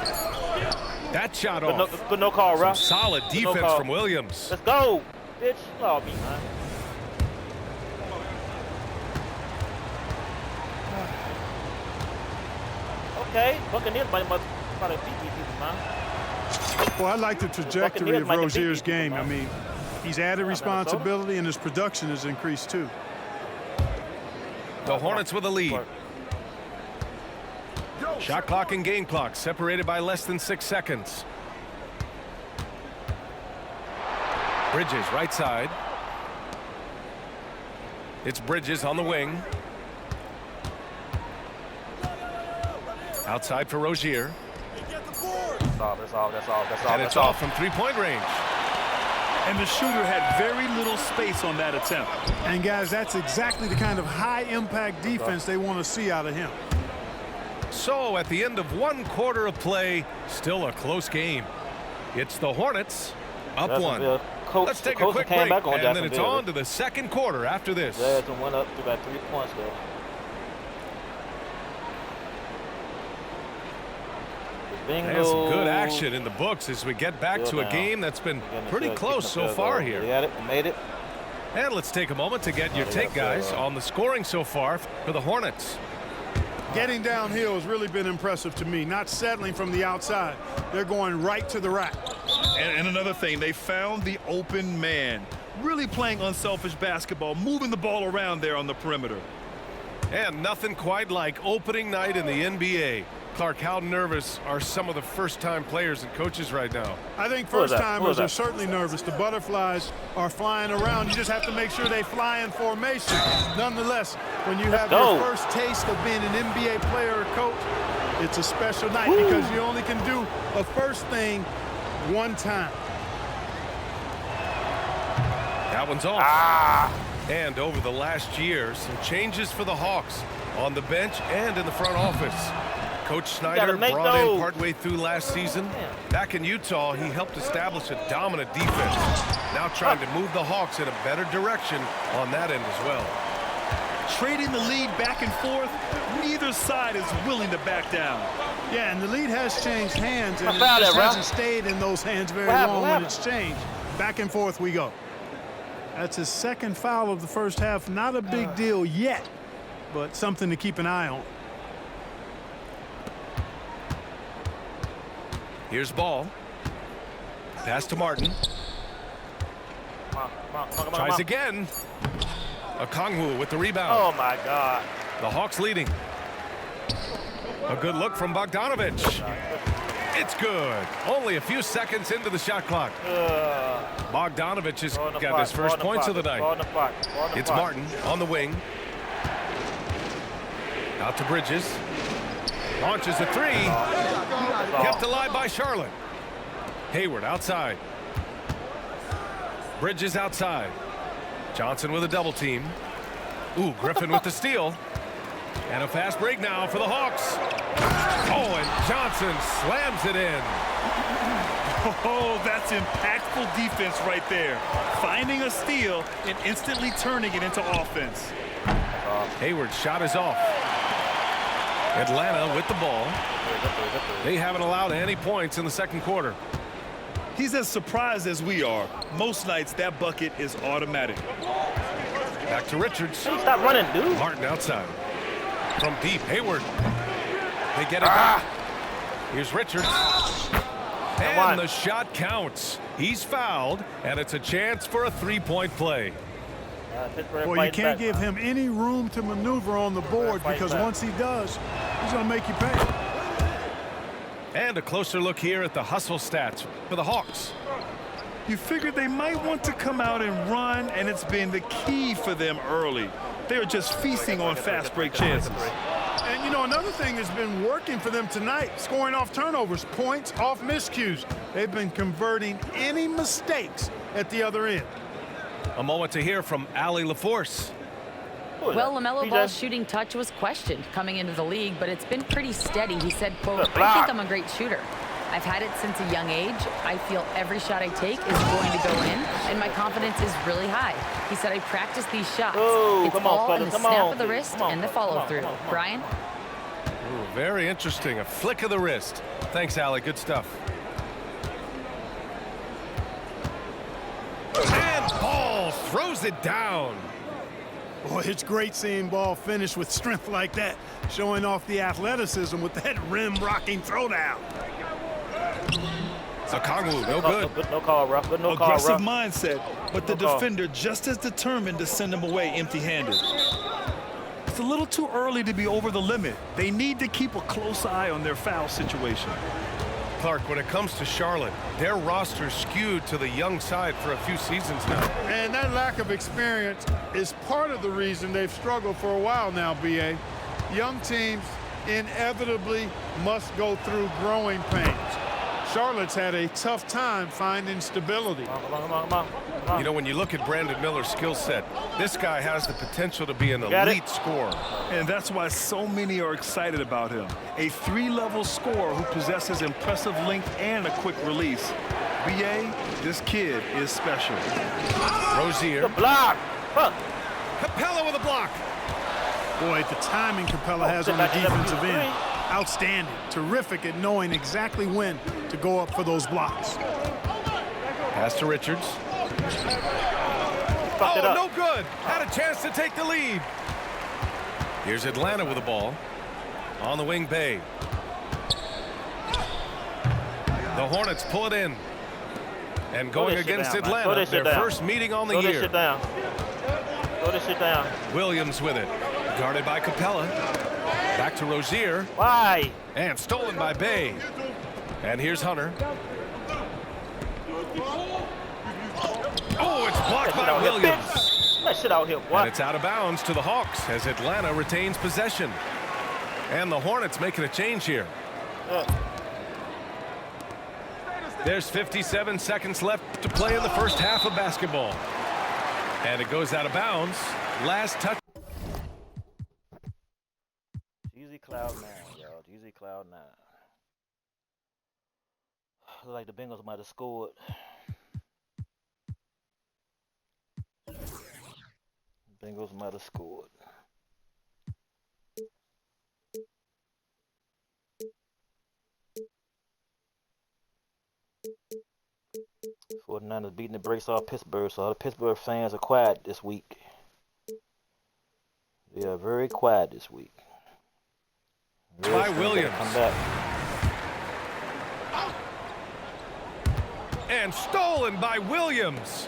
That shot off. Good no call, Ralph. Solid defense from Williams. Let's go, bitch. Oh, me, man. Okay, Buccaneers might beat these people, man. Well, I like the trajectory of Rozier's game. I mean, he's added responsibility and his production has increased too. The Hornets with a lead. Shot clock and game clock separated by less than 6 seconds. Bridges right side. It's Bridges on the wing. Outside for Rozier. That's all. And it's off from three-point range. And the shooter had very little space on that attempt. And guys, that's exactly the kind of high-impact defense they want to see out of him. So at the end of 1 quarter of play, still a close game. It's the Hornets up 1. Let's take a quick break, and then it's on to the second quarter after this. Jackson went up to about 3 points there. And some good action in the books as we get back to a game that's been pretty close so far here. They had it, made it. And let's take a moment to get your take, guys, on the scoring so far for the Hornets. Getting downhill has really been impressive to me. Not settling from the outside. They're going right to the rack. And another thing, they found the open man. Really playing unselfish basketball, moving the ball around there on the perimeter. And nothing quite like opening night in the NBA. Clark, how nervous are some of the first-time players and coaches right now? I think first-timers are certainly nervous. The butterflies are flying around. You just have to make sure they fly in formation. Nonetheless, when you have your first taste of being an NBA player or coach, it's a special night because you only can do a first thing one time. That one's off. And over the last year, some changes for the Hawks on the bench and in the front office. Coach Snyder brought in partway through last season. Back in Utah, he helped establish a dominant defense. Now trying to move the Hawks in a better direction on that end as well. Trading the lead back and forth, neither side is willing to back down. Yeah, and the lead has changed hands, and it just hasn't stayed in those hands very long when it's changed. Back and forth we go. That's his second foul of the first half. Not a big deal yet, but something to keep an eye on. Here's Ball. Pass to Martin. Tries again. Okongwu with the rebound. Oh, my God. The Hawks leading. A good look from Bogdanović. It's good. Only a few seconds into the shot clock. Bogdanović has got his first points of the night. It's Martin on the wing. Out to Bridges. Launches a three. Kept alive by Charlotte. Hayward outside. Bridges outside. Johnson with a double team. Ooh, Griffin with the steal. And a fast break now for the Hawks. Oh, and Johnson slams it in. Oh, that's impactful defense right there. Finding a steal and instantly turning it into offense. Hayward's shot is off. Atlanta with the ball. They haven't allowed any points in the second quarter. He's as surprised as we are. Most nights that bucket is automatic. Back to Richards. Stop running, dude. Martin outside. From deep, Hayward. They get it back. Here's Richards. And the shot counts. He's fouled, and it's a chance for a three-point play. Well, you can't give him any room to maneuver on the board because once he does, he's going to make you pay. And a closer look here at the hustle stats for the Hawks. You figured they might want to come out and run, and it's been the key for them early. They're just feasting on fast break chances. And, you know, another thing that's been working for them tonight, scoring off turnovers, points off miscues. They've been converting any mistakes at the other end. A moment to hear from Allie LaForce. Well, LaMelo Ball's shooting touch was questioned coming into the league, but it's been pretty steady. He said, quote, "I think I'm a great shooter. I've had it since a young age. I feel every shot I take is going to go in, and my confidence is really high." He said, "I practice these shots. It's all in the snap of the wrist and the follow-through." Brian? Ooh, very interesting. A flick of the wrist. Thanks, Allie. Good stuff. And Ball throws it down. Boy, it's great seeing Ball finish with strength like that, showing off the athleticism with that rim-rocking throwdown. Okongwu, no good. Good no call, Ruff. Good no call, Ruff. Aggressive mindset, but the defender just as determined to send him away empty-handed. It's a little too early to be over the limit. They need to keep a close eye on their foul situation. Clark, when it comes to Charlotte, their roster's skewed to the young side for a few seasons now. And that lack of experience is part of the reason they've struggled for a while now, B.A. Young teams inevitably must go through growing pains. Charlotte's had a tough time finding stability. Come on. You know, when you look at Brandon Miller's skill set, this guy has the potential to be an elite scorer. And that's why so many are excited about him. A 3-level scorer who possesses impressive length and a quick release. B.A., this kid is special. Rozier. The block. Huh. Capella with a block. Boy, the timing Capella has on the defensive end. Outstanding. Terrific at knowing exactly when to go up for those blocks. Pass to Richards. Oh, no good. Had a chance to take the lead. Here's Atlanta with the ball. On the wing, Bay. The Hornets pull it in. And going against Atlanta, their first meeting on the year. Go to sit down. Williams with it. Guarded by Capella. Back to Rozier. Why? And stolen by Bay. And here's Hunter. Oh, it's blocked by Williams. That shit out here, what? And it's out of bounds to the Hawks as Atlanta retains possession. And the Hornets making a change here. There's 57 seconds left to play in the first half of basketball. And it goes out of bounds. Last touch. Easy Cloud 9, y'all. Easy Cloud 9. Looks like the Bengals might have scored. Bengals might have scored. '49ers beating the brakes off Pittsburgh, so all the Pittsburgh fans are quiet this week. They are very quiet this week. By Williams. Come back. And stolen by Williams.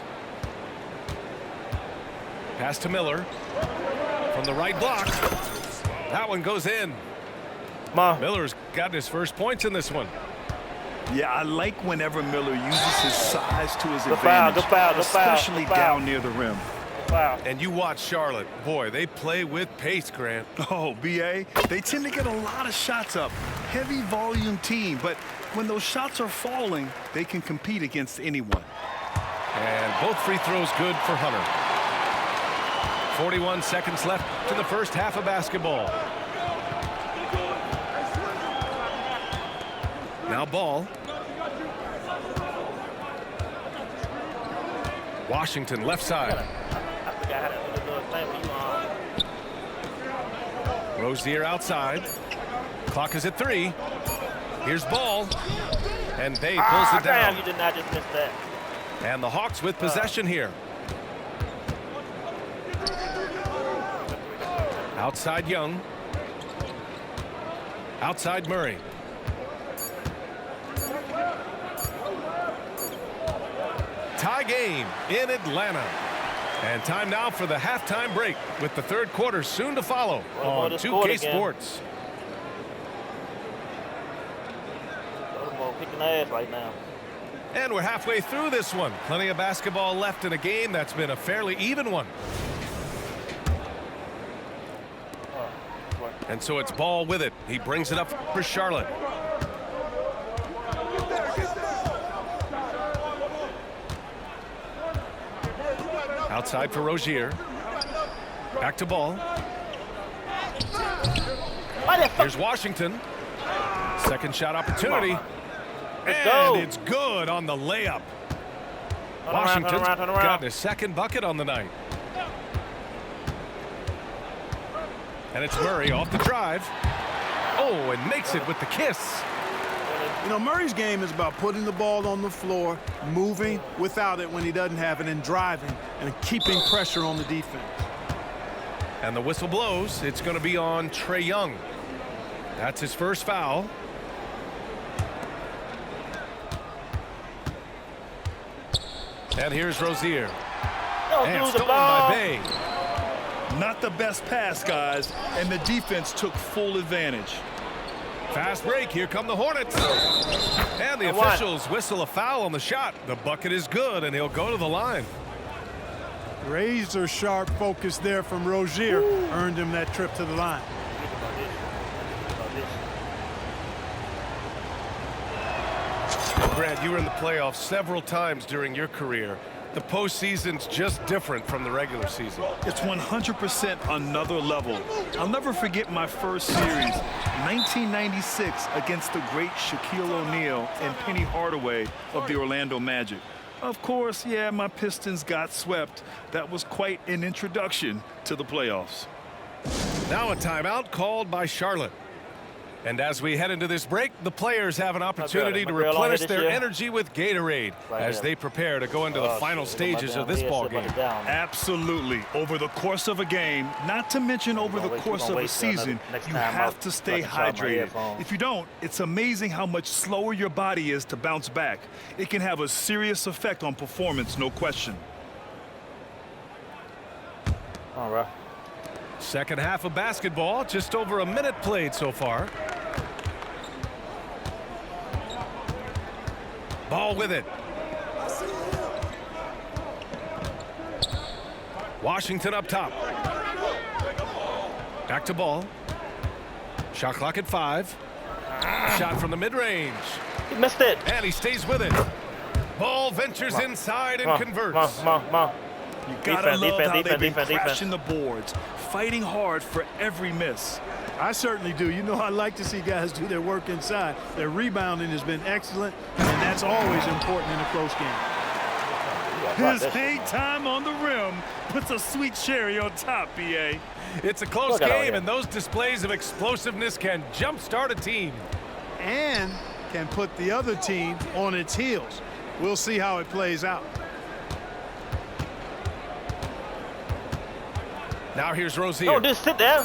Pass to Miller. From the right block. That one goes in. Miller's gotten his first points in this one. Yeah, I like whenever Miller uses his size to his advantage, especially down near the rim. And you watch Charlotte. Boy, they play with pace, Grant. Oh, B.A., they tend to get a lot of shots up. Heavy volume team, but when those shots are falling, they can compete against anyone. And both free throws good for Hunter. 41 seconds left to the first half of basketball. Now Ball. Washington left side. Rozier outside. Clock is at 3. Here's Ball. And Bay pulls it down. Damn, you did not just miss that. And the Hawks with possession here. Outside Young. Outside Murray. Tie game in Atlanta. And time now for the halftime break with the third quarter soon to follow on 2K Sports. Kicking ass right now. And we're halfway through this one. Plenty of basketball left in a game that's been a fairly even one. And so it's Ball with it. He brings it up for Charlotte. Outside for Rozier. Back to Ball. Here's Washington. Second shot opportunity. And it's good on the layup. Washington's got his second bucket on the night. And it's Murray off the drive. Oh, and makes it with the kiss. You know, Murray's game is about putting the ball on the floor, moving without it when he doesn't have it, and driving and keeping pressure on the defense. And the whistle blows. It's going to be on Trae Young. That's his first foul. And here's Rozier. And stolen by Bay. Not the best pass, guys, and the defense took full advantage. Fast break. Here come the Hornets. And the officials whistle a foul on the shot. The bucket is good, and he'll go to the line. Razor sharp focus there from Rozier earned him that trip to the line. Grant, you were in the playoffs several times during your career. The postseason's just different from the regular season. It's 100% another level. I'll never forget my first series, 1996, against the great Shaquille O'Neal and Penny Hardaway of the Orlando Magic. Of course, yeah, my Pistons got swept. That was quite an introduction to the playoffs. Now a timeout called by Charlotte. And as we head into this break, the players have an opportunity to replenish their energy with Gatorade as they prepare to go into the final stages of this ball game. Absolutely. Over the course of a game, not to mention over the course of a season, you have to stay hydrated. If you don't, it's amazing how much slower your body is to bounce back. It can have a serious effect on performance, no question. All right. Second half of basketball, just over a minute played so far. Ball with it. Washington up top. Back to ball. Shot clock at 5. Shot from the mid-range. He missed it. And he stays with it. Ball ventures inside and converts. You gotta love how they've been crashing the boards, fighting hard for every miss. I certainly do. You know, I like to see guys do their work inside. Their rebounding has been excellent, and that's always important in a close game. His hate time on the rim puts a sweet cherry on top, B.A. It's a close game, and those displays of explosiveness can jumpstart a team. And can put the other team on its heels. We'll see how it plays out. Now here's Rozier. Oh, just sit down.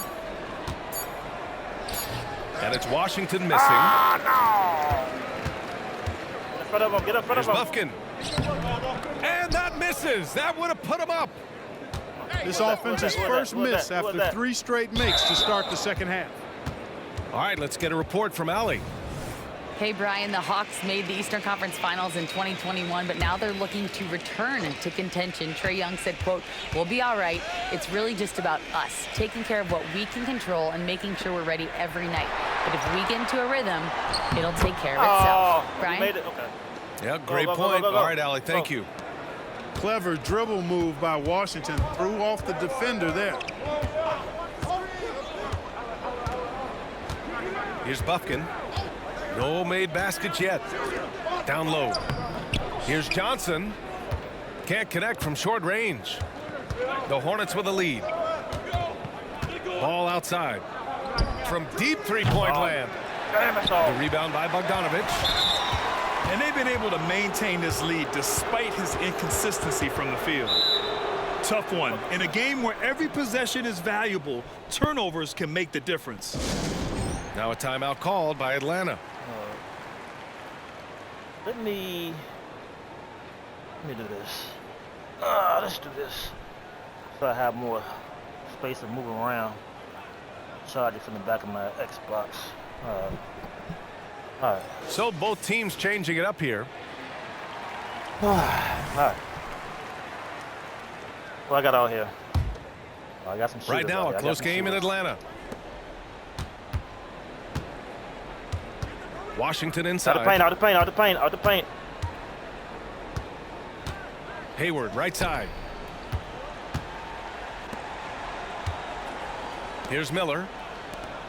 And it's Washington missing. Ah, no. Get in front of him. Get in front of him. Bufkin. And that misses. That would have put him up. This offense's first miss after 3 straight makes to start the second half. All right, let's get a report from Allie. Hey, Brian, the Hawks made the Eastern Conference Finals in 2021, but now they're looking to return to contention. Trae Young said, quote, "We'll be all right. It's really just about us, taking care of what we can control and making sure we're ready every night. But if we get into a rhythm, it'll take care of itself." Brian? Made it. Okay. Yeah, great point. All right, Allie, thank you. Clever dribble move by Washington. Threw off the defender there. Here's Bufkin. No made baskets yet. Down low. Here's Johnson. Can't connect from short range. The Hornets with a lead. Ball outside. From deep three-point land. The rebound by Bogdanovic. And they've been able to maintain this lead despite his inconsistency from the field. Tough one. In a game where every possession is valuable, turnovers can make the difference. Now a timeout called by Atlanta. Let me do this. Let's do this. So I have more space to move around. Charge it from the back of my Xbox. All right. So both teams changing it up here. All right. What I got out here? Oh, I got some right now, a close game in Atlanta. Washington inside. Out the paint. Hayward, right side. Here's Miller.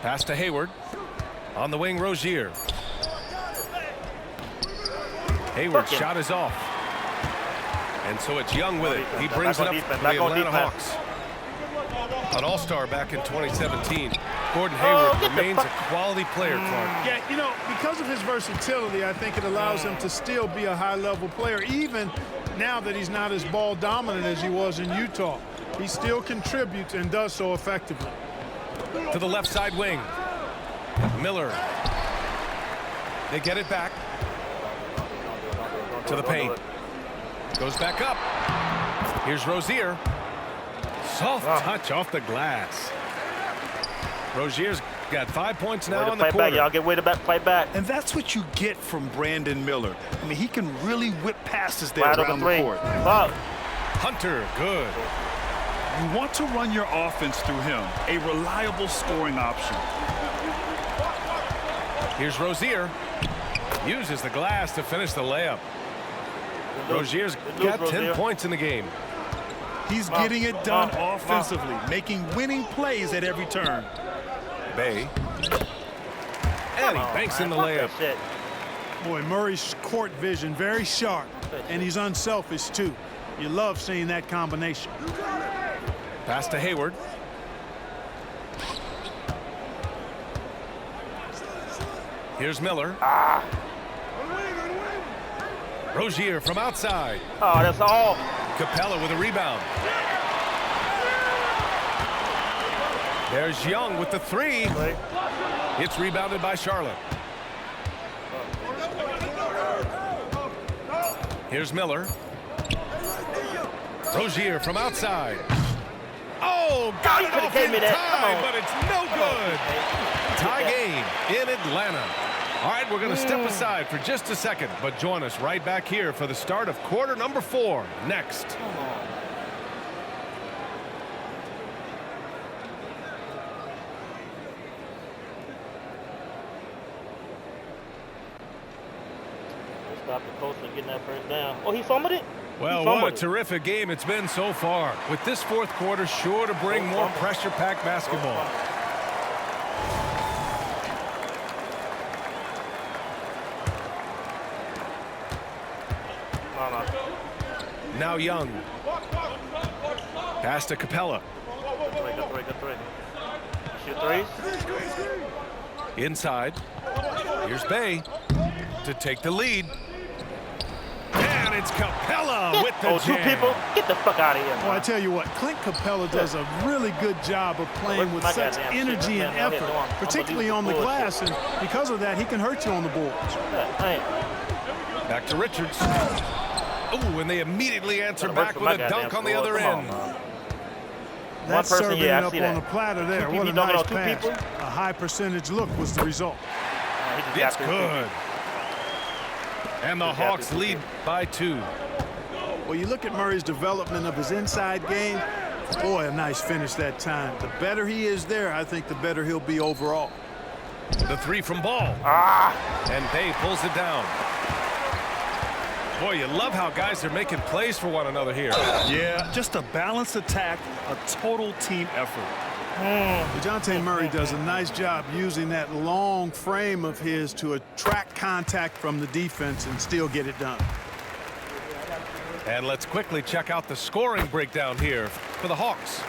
Pass to Hayward. On the wing, Rozier. Hayward's shot is off. And so it's Young with it. He brings it up for the Atlanta Hawks. An all-star back in 2017. Gordon Hayward remains a quality player, Clark. Yeah, you know, because of his versatility, I think it allows him to still be a high-level player, even now that he's not as ball dominant as he was in Utah. He still contributes and does so effectively. To the left side wing. Miller. They get it back. To the paint. Goes back up. Here's Rozier. soft touch off the glass. Rozier's got 5 points now in the quarter. Y'all get way to fight back. And that's what you get from Brandon Miller. I mean, he can really whip passes there around the court. Hunter, good. You want to run your offense through him, a reliable scoring option. Here's Rozier. Uses the glass to finish the layup. Rozier's got 10 points in the game. He's getting it done offensively, making winning plays at every turn. Bay. And he banks in the layup. Boy, Murray's court vision very sharp, and he's unselfish too. You love seeing that combination. Pass to Hayward. Here's Miller. Rozier from outside. Oh, that's all. Capella with a rebound. There's Young with the three. It's rebounded by Charlotte. Here's Miller. Rozier from outside. Oh, got it off in time, but it's no good. Tie game in Atlanta. All right, we're going to step aside for just a second, but join us right back here for the start of quarter number 4 next. Stop the post and getting that first down. Oh, he fumbled it? Well, what a terrific game it's been so far. With this fourth quarter sure to bring more pressure-packed basketball. Now Young. Pass to Capella. Good three. Shoot threes. Inside. Here's Bay to take the lead. And it's Capella with the two people. Get the fuck out of here. Well, I tell you what, Clint Capella does a really good job of playing with such energy and effort, particularly on the glass, and because of that, he can hurt you on the boards. Back to Richards. Oh, and they immediately answer back with a dunk on the other end. That's serving it up on a platter there. What a nice pass. A high percentage look was the result. It's good. And the Hawks lead by 2. Well, you look at Murray's development of his inside game. Boy, a nice finish that time. The better he is there, I think the better he'll be overall. The three from Ball. And Bay pulls it down. Boy, you love how guys are making plays for one another here. Yeah, just a balanced attack, a total team effort. DeJounte Murray does a nice job using that long frame of his to attract contact from the defense and still get it done. And let's quickly check out the scoring breakdown here for the Hawks.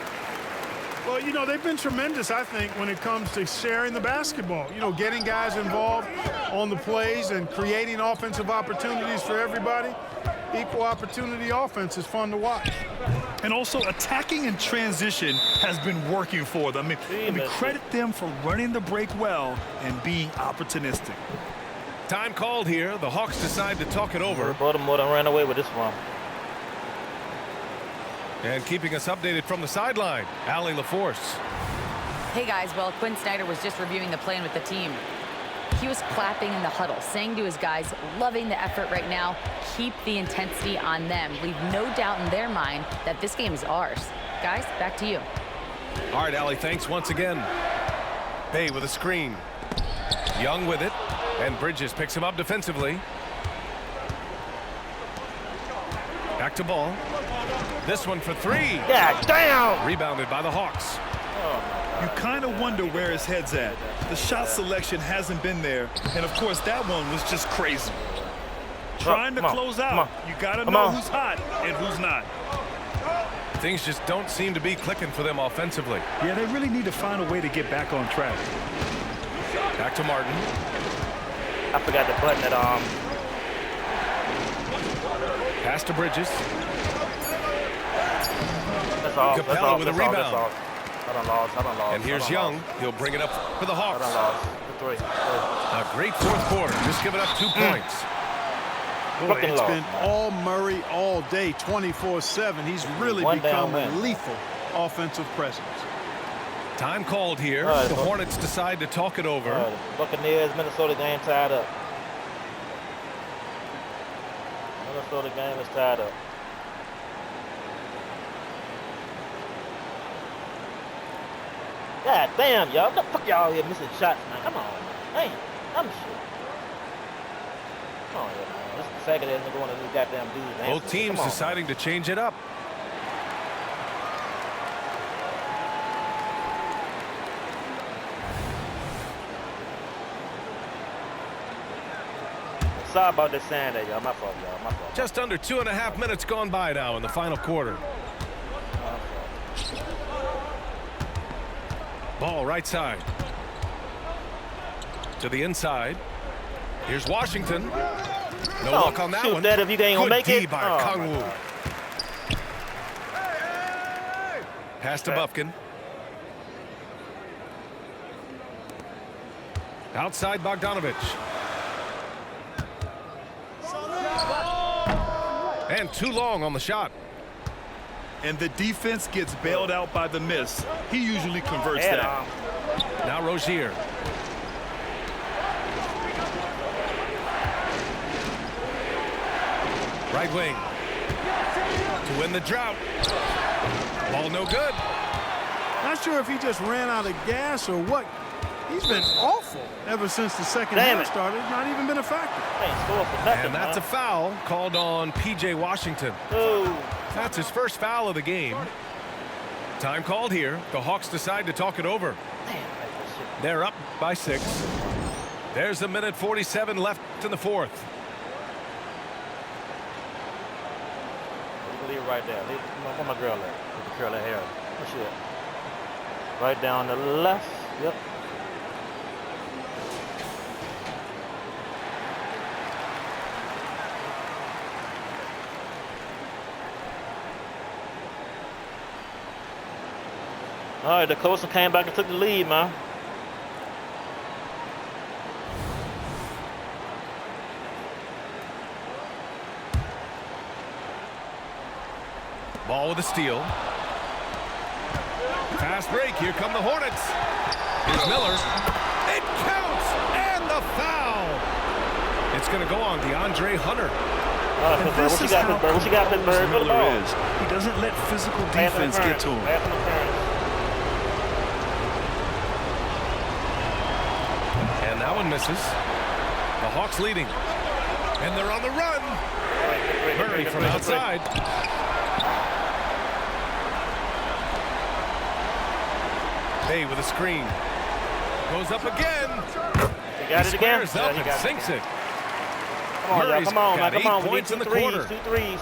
Well, you know, they've been tremendous, I think, when it comes to sharing the basketball. You know, getting guys involved on the plays and creating offensive opportunities for everybody. Equal opportunity offense is fun to watch. And also attacking in transition has been working for them. I mean, credit them for running the break well and being opportunistic. Time called here. The Hawks decide to talk it over. Baltimore done ran away with this one. And keeping us updated from the sideline, Allie LaForce. Hey guys, well, Quinn Snyder was just reviewing the plan with the team. He was clapping in the huddle, saying to his guys, loving the effort right now, keep the intensity on them. Leave no doubt in their mind that this game is ours. Guys, back to you. All right, Allie, thanks once again. Bay with a screen. Young with it, and Bridges picks him up defensively. Back to Ball. This one for 3. Yeah, damn! Rebounded by the Hawks. You kind of wonder where his head's at. The shot selection hasn't been there, and of course that one was just crazy. Trying to close out, you got to know who's hot and who's not. Things just don't seem to be clicking for them offensively. Yeah, they really need to find a way to get back on track. Back to Martin. I forgot the button at Pass to Bridges. That's all. Capella with a rebound. I done lost. And here's Young. He'll bring it up for the Hawks. I done lost. A great fourth quarter. Just giving up 2 points. Boy, it's been all Murray all day, 24/7. He's really become lethal offensive presence. Time called here. The Hornets decide to talk it over. Buccaneers, Minnesota game tied up. Minnesota game is tied up. God damn, y'all. What the fuck y'all here missing shots, man? Come on, man. Damn, I'm shit. Come on, man. This is the second isn't going to this goddamn dude, man. Both teams deciding to change it up. Sorry about this sand there, y'all. My fault, y'all. My fault. Just under 2.5 minutes gone by now in the final quarter. Ball right side. To the inside. Here's Washington. No luck on that one. That if you ain't gonna Good make D it. by Kongwu. Pass to Bufkin. Outside Bogdanovich. And too long on the shot. And the defense gets bailed out by the miss. He usually converts that. Now Rozier. Right wing. To win the drought. Ball no good. Not sure if he just ran out of gas or what. He's been awful ever since the second half started. Not even been a factor. And that's a foul called on P.J. Washington. That's his first foul of the game. Time called here. The Hawks decide to talk it over. They're up by 6. There's a minute 47 left in the fourth. Leave it right there. Where my girl at? With the curly hair. What's she at? Right down the left. Yep. All right, the Coastal came back and took the lead, man. Ball with a steal. Fast break. Here come the Hornets. Here's Miller. It counts. And the foul. It's going to go on DeAndre Hunter. This is how Miller is. He doesn't let physical defense get to him. And that one misses. The Hawks leading. And they're on the run. Murray from outside. Bay with a screen. Goes up again. He got it again. Up and sinks it. Come on, Murray's come on, got man. Come on. 8 points in the quarter. Two threes.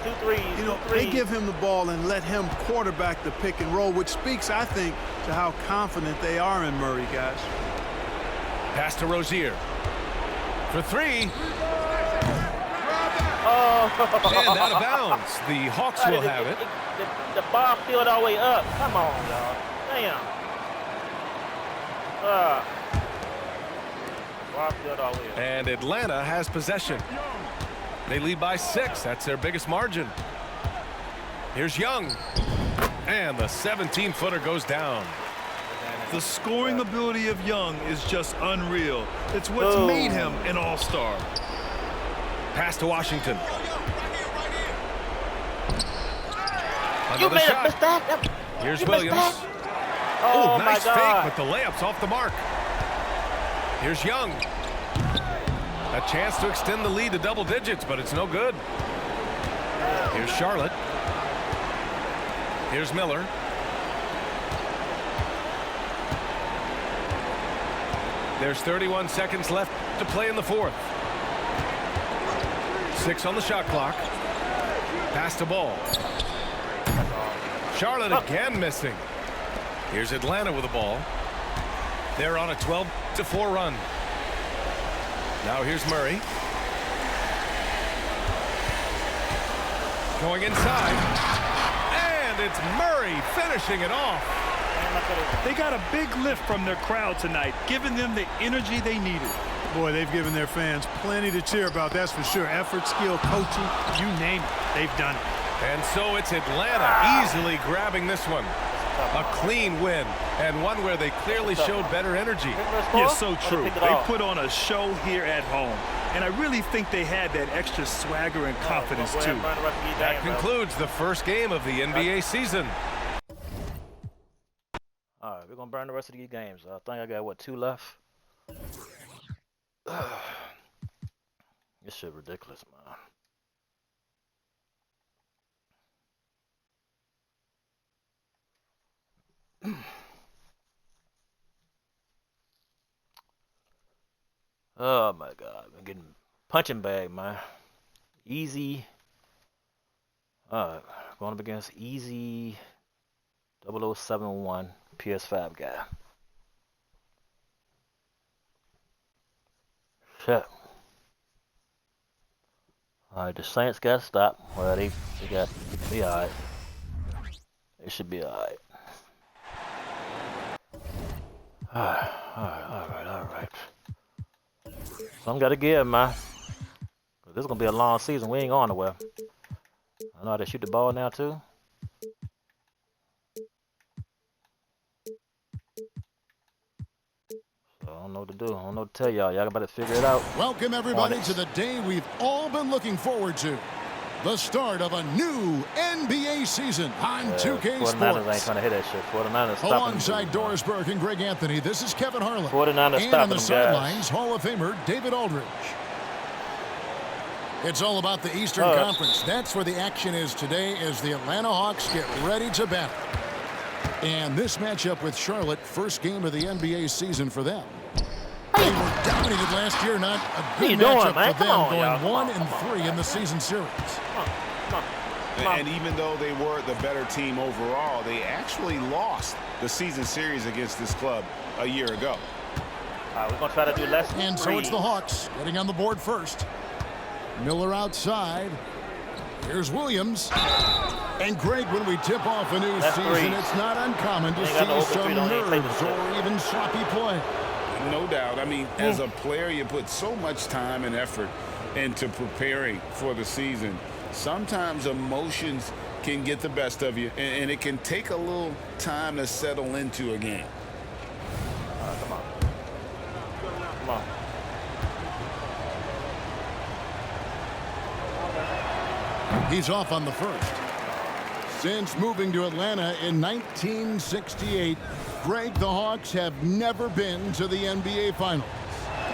You know, they give him the ball and let him quarterback the pick and roll, which speaks, I think, to how confident they are in Murray, guys. Pass to Rozier. For 3. Oh. And out of bounds. The Hawks will have it. The ball filled all the way up. Come on, y'all. Damn. Ball filled all the way up. And Atlanta has possession. They lead by 6. That's their biggest margin. Here's Young. And the 17-footer goes down. The scoring ability of Young is just unreal. It's what's made him an all-star. Pass to Washington. You made a mistake. Here's Williams. Oh, nice my God. fake, but the layup's off the mark. Here's Young. A chance to extend the lead to double digits, but it's no good. Here's Charlotte. Here's Miller. There's 31 seconds left to play in the fourth. 6 on the shot clock. Pass to Ball. Charlotte again missing. Here's Atlanta with the ball. They're on a 12-4 run. Now here's Murray. Going inside. And it's Murray finishing it off. They got a big lift from their crowd tonight, giving them the energy they needed. Boy, they've given their fans plenty to cheer about, that's for sure. Effort, skill, coaching, you name it, they've done it. And so it's Atlanta easily grabbing this one. A clean win, and one where they clearly showed better energy. Yeah, so true. They put on a show here at home, and I really think they had that extra swagger and confidence, too. That concludes the first game of the NBA season. All right, we're going to burn the rest of these games. I think I got, what, 2 left? This shit ridiculous, man. Oh my God, I'm getting punching bag, man. Easy. Going up against Easy 0071 PS5 guy. Shit. Alright, the Saints got stopped. Well, they be alright. They should be alright. Alright. Some gotta give, man. This is gonna be a long season. We ain't going nowhere. I know how to shoot the ball now, too. So I don't know what to do. I don't know what to tell y'all. Y'all better figure it out. Welcome, everybody, to the day we've all been looking forward to. The start of a new NBA season on 2K 49ers Sports. ain't trying to hit that shit. 49ers stopping Alongside Doris Burke and Greg Anthony, this is Kevin Harlan. 49ers and stopping on the them, sidelines, Hall of Famer David Aldridge. It's all about the Eastern Conference. That's where the action is today as the Atlanta Hawks get ready to battle. And this matchup with Charlotte, first game of the NBA season for them. They were dominated last year, not a good matchup for them, going 1-3 in the season series. And even though they were the better team overall, they actually lost the season series against this club a year ago. All right, we're going to try to do less. And so it's the Hawks getting on the board first. Miller outside. Here's Williams. And Greg, when we tip off a new season, it's not uncommon to see some nerves or even sloppy play. No doubt. I mean, as a player, you put so much time and effort into preparing for the season. Sometimes emotions can get the best of you, and it can take a little time to settle into a game. Come on. He's off on the first. Since moving to Atlanta in 1968, Greg, the Hawks have never been to the NBA Finals.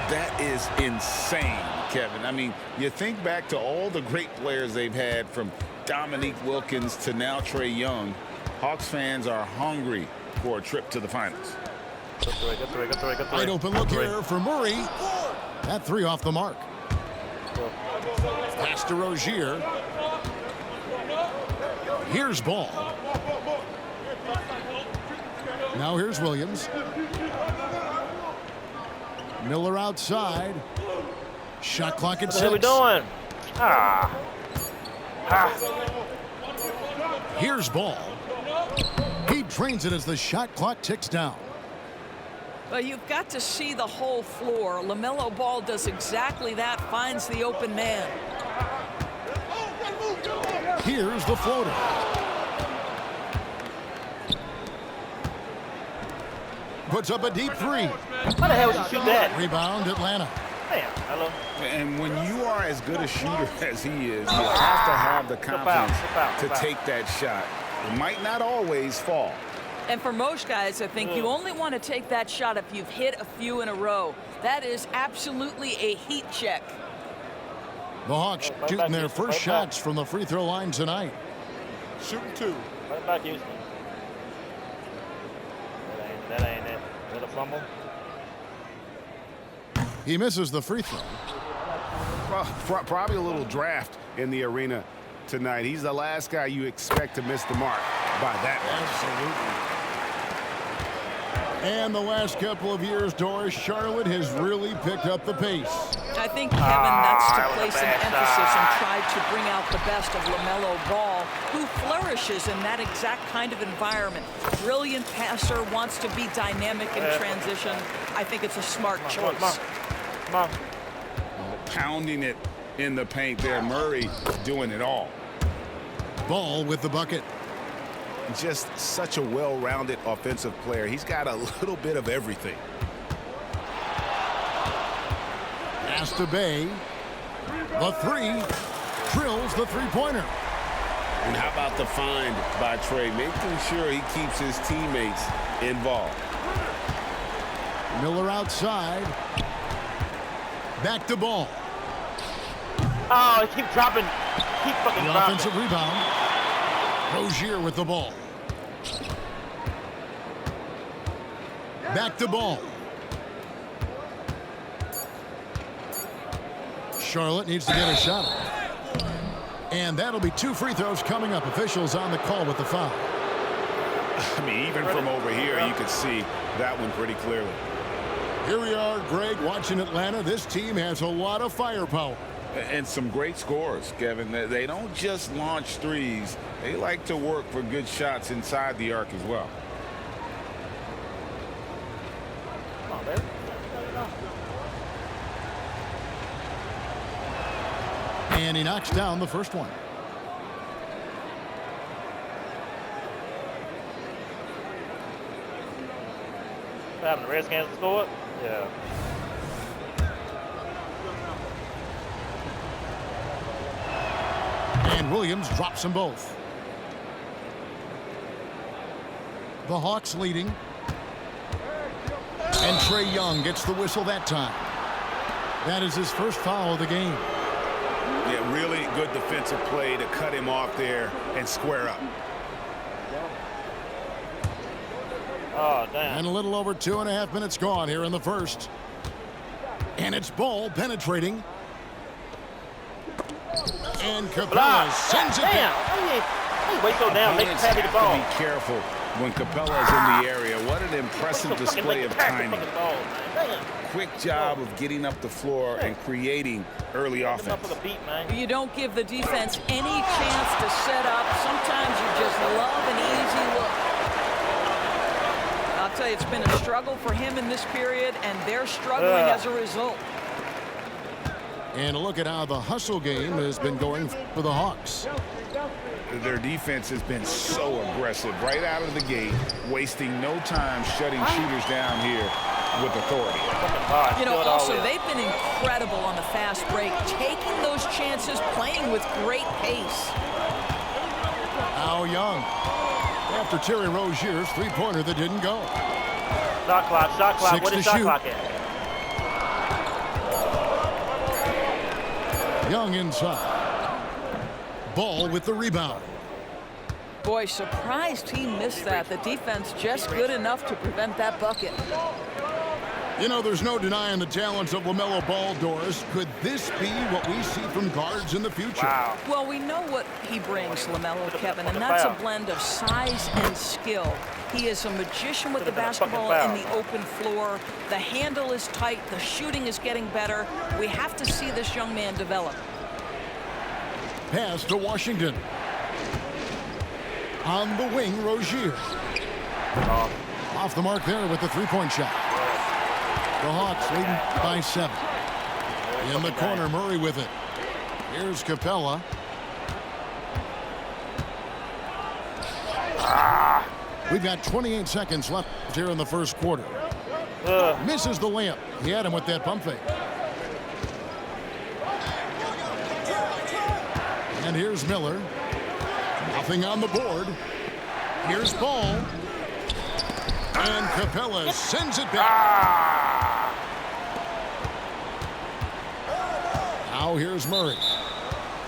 That is insane, Kevin. I mean, you think back to all the great players they've had, from Dominique Wilkins to now Trae Young. Hawks fans are hungry for a trip to the finals. Good three. Wide open look here for Murray. That 3 off the mark. Pass to Rozier. Here's Ball. Now here's Williams. Miller outside. Shot clock at 6. What are we doing? Here's Ball. He drains it as the shot clock ticks down. Well, you've got to see the whole floor. LaMelo Ball does exactly that, finds the open man. Here's the floater. Puts up a deep 3. How the hell did you shoot that? Rebound, Atlanta. Damn, hello. And when you are as good a shooter as he is, you have to have the confidence to take that shot. It might not always fall. And for most guys, I think you only want to take that shot if you've hit a few in a row. That is absolutely a heat check. The Hawks shooting their first shots from the free throw line tonight. Shooting 2. What about Houston? That ain't it. Is that a fumble? He misses the free throw. Probably a little draft in the arena tonight. He's the last guy you expect to miss the mark by that much. Absolutely. And the last couple of years, Doris, Charlotte has really picked up the pace. I think, Kevin, that's to place an emphasis and try to bring out the best of LaMelo Ball, who flourishes in that exact kind of environment. Brilliant passer, wants to be dynamic in transition. I think it's a smart choice. Come on. Pounding it in the paint there. Murray doing it all. Ball with the bucket. just such a well-rounded offensive player. He's got a little bit of everything. Pass to Bay. The three. Drills the three-pointer. And how about the find by Trey, making sure he keeps his teammates involved. Miller outside. Back to Ball. Oh, keep dropping. Keep fucking The dropping. offensive rebound. Rozier with the ball. Back to Ball. Charlotte needs to get a shot. And that'll be 2 free throws coming up. Officials on the call with the foul. I mean, even from over here, you could see that one pretty clearly. Here we are, Greg, watching Atlanta. This team has a lot of firepower. And some great scores, Kevin. They don't just launch threes. They like to work for good shots inside the arc as well. Come on, baby. And he knocks down the first one. What happened? The Redskins scored? Yeah. And Williams drops them both. The Hawks leading. And Trae Young gets the whistle that time. That is his first foul of the game. Yeah, really good defensive play to cut him off there and square up. Oh, damn. And a little over 2.5 minutes gone here in the first. And it's Ball penetrating. And Capella sends it down. Wait so down. Make Patty the ball. Be careful when Capella is in the area. What an impressive display of timing. Quick job of getting up the floor and creating early offense. You don't give the defense any chance to set up. Sometimes you just love an easy look. I'll tell you, it's been a struggle for him in this period, and they're struggling as a result. And look at how the hustle game has been going for the Hawks. Their defense has been so aggressive right out of the gate, wasting no time shutting shooters down here with authority. You know, also, they've been incredible on the fast break, taking those chances, playing with great pace. Now Young. After Terry Rozier's three-pointer that didn't go. Shot clock, shot clock. 6 What to is shot shoot. clock at? Young inside. Ball with the rebound. Boy, surprised he missed that. The defense just good enough to prevent that bucket. You know, there's no denying the talents of LaMelo Ball, Doris. Could this be what we see from guards in the future? Wow. Well, we know what he brings, LaMelo, Kevin, and that's a blend of size and skill. He is a magician with the basketball in the open floor. The handle is tight. The shooting is getting better. We have to see this young man develop. Pass to Washington. On the wing, Rozier. Off the mark there with the three-point shot. The Hawks leading by 7. In the corner, Murray with it. Here's Capella. We've got 28 seconds left here in the first quarter. Misses the layup. He had him with that pump fake. And here's Miller. Nothing on the board. Here's Ball. And Capella sends it back. Now here's Murray.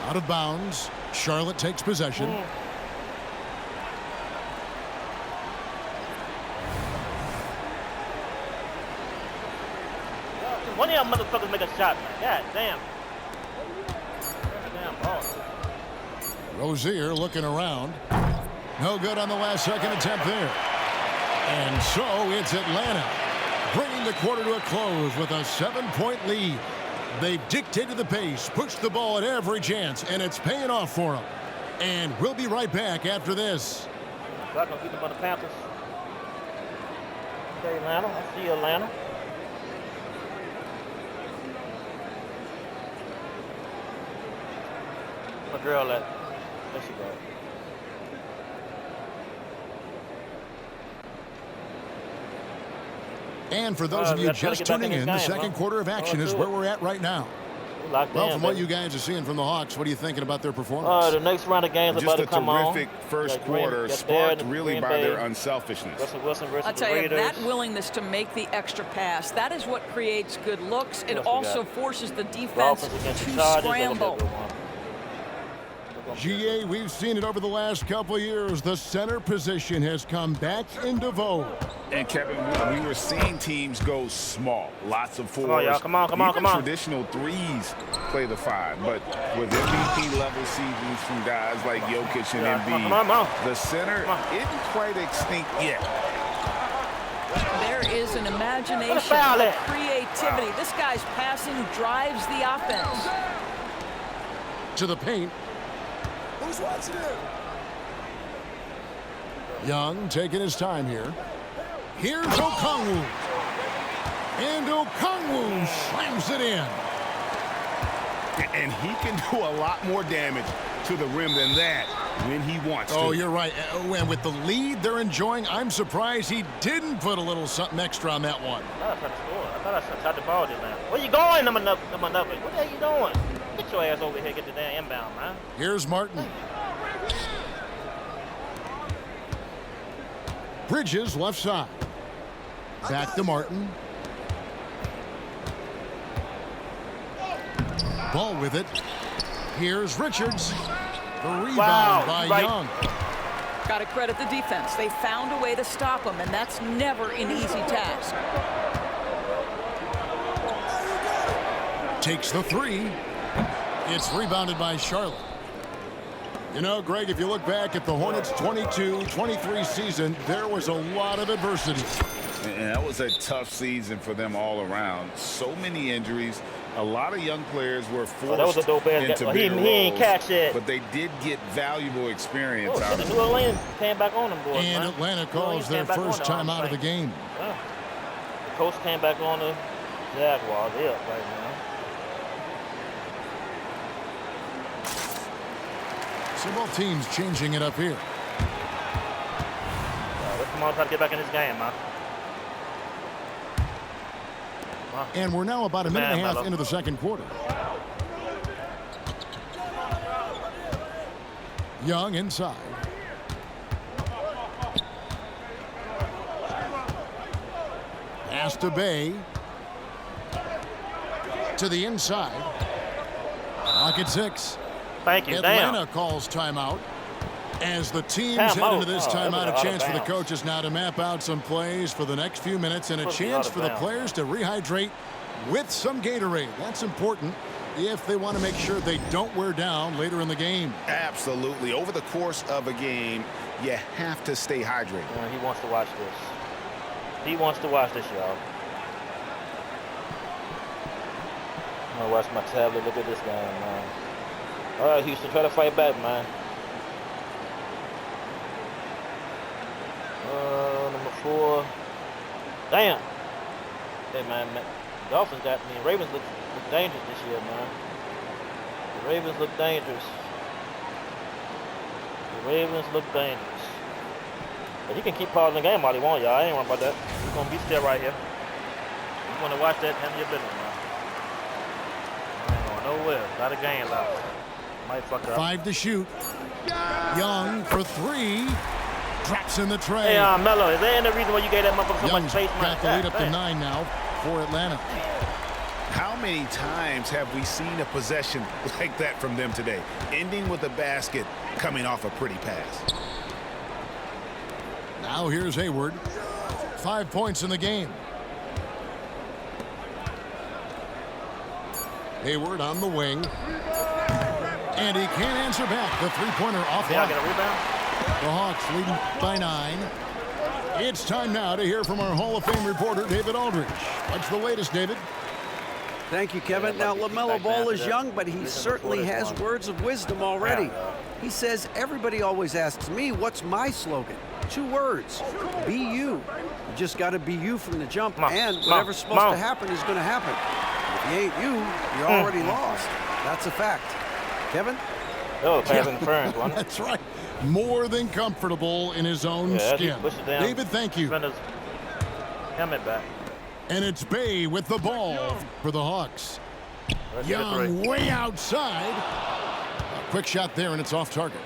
Out of bounds. Charlotte takes possession. One of y'all motherfuckers make a shot, man. God damn. Damn ball. Rozier looking around. No good on the last second attempt there. And so it's Atlanta bringing the quarter to a close with a 7-point lead. They've dictated the pace, pushed the ball at every chance, and it's paying off for them. And we'll be right back after this. Not gonna beat them by the Panthers. Okay, Atlanta. I see you, Atlanta. My girl at. There she goes. And for those of you just tuning in, the second quarter of action is where we're at right now. Well, from what you guys are seeing from the Hawks, what are you thinking about their performance? The next round of games about to come on. Just a terrific first quarter, sparked really by their unselfishness. Russell Wilson versus I'll tell the you, Raiders. that willingness to make the extra pass, that is what creates good looks. It also forces the defense to scramble. GA, we've seen it over the last couple of years. The center position has come back into vogue. And Kevin, we were seeing teams go small, lots of fours. Come on, y'all. Come on, come on, come on. Traditional threes play the five, but with MVP level seasons from guys like Jokic and Embiid, the center isn't quite extinct yet. There is an imagination, and creativity. This guy's passing drives the offense. To the paint. Who's watching it? Young taking his time here. Here's Okongwu. And Okongwu slams it in. And he can do a lot more damage to the rim than that when he wants to. Oh, you're right. And with the lead they're enjoying, I'm surprised he didn't put a little something extra on that one. I thought I shot the ball just now. Where you going, number 9? What the hell you doing? Get your ass over here. Get the damn inbound, man. Here's Martin. Bridges left side. Back to Martin. Ball with it. Here's Richards. The rebound by Young. Got to credit the defense. They found a way to stop him, and that's never an easy task. Takes the three. It's rebounded by Charlotte. You know, Greg, if you look back at the Hornets' 22-23 season, there was a lot of adversity. And that was a tough season for them all around. So many injuries. A lot of young players were forced into big roles, he ain't catch it. but they did get valuable experience out of it. New Orleans came back on them, boys. And Atlanta calls their first time out of the game. Yeah. The coach came back on the Jaguars. They up right now. So both teams changing it up here. Let's come on, try to get back in this game, man. And we're now about a minute and a half into the second quarter. Young inside. Pass to Bay. To the inside. Clock at 6. Thank you. Atlanta calls timeout. As the teams head into this timeout, a chance for the coaches now to map out some plays for the next few minutes and a chance for the players to rehydrate with some Gatorade. That's important if they want to make sure they don't wear down later in the game. Absolutely. Over the course of a game, you have to stay hydrated. He wants to watch this. He wants to watch this, y'all. I'm going to watch my tablet. Look at this game, man. All right, Houston, try to fight back, man. Number 4. Damn. Hey, man. Dolphins got me. Ravens look dangerous this year, man. The Ravens look dangerous. The Ravens look dangerous. But he can keep pausing the game while he wants, y'all. I ain't worried about that. He's going to be still right here. You want to watch that, handle your business, man. I ain't going nowhere. A lot of games out. Might fuck up. 5 to shoot. Young for 3. Drops in the tray. Hey, Melo, is there any reason why you gave that motherfucker so much space? Got the lead up to 9 now for Atlanta. How many times have we seen a possession like that from them today? Ending with a basket, coming off a pretty pass. Now here's Hayward. 5 points in the game. Hayward on the wing. And he can't answer back. The three-pointer off line. Get a rebound. The Hawks leading by 9. It's time now to hear from our Hall of Fame reporter, David Aldridge. What's the latest, David? Thank you, Kevin. Now, LaMelo Ball is young, but he certainly has words of wisdom already. He says, everybody always asks me, what's my slogan? 2 words. Be you. You just got to be you from the jump, and whatever's supposed to happen is going to happen. If you ain't you, you're already lost. That's a fact. Kevin? Oh, pass interference, one. That's right. More than comfortable in his own skin. David, thank you. Helmet back. And it's Bay with the ball for the Hawks. Young way outside. A quick shot there, and it's off target.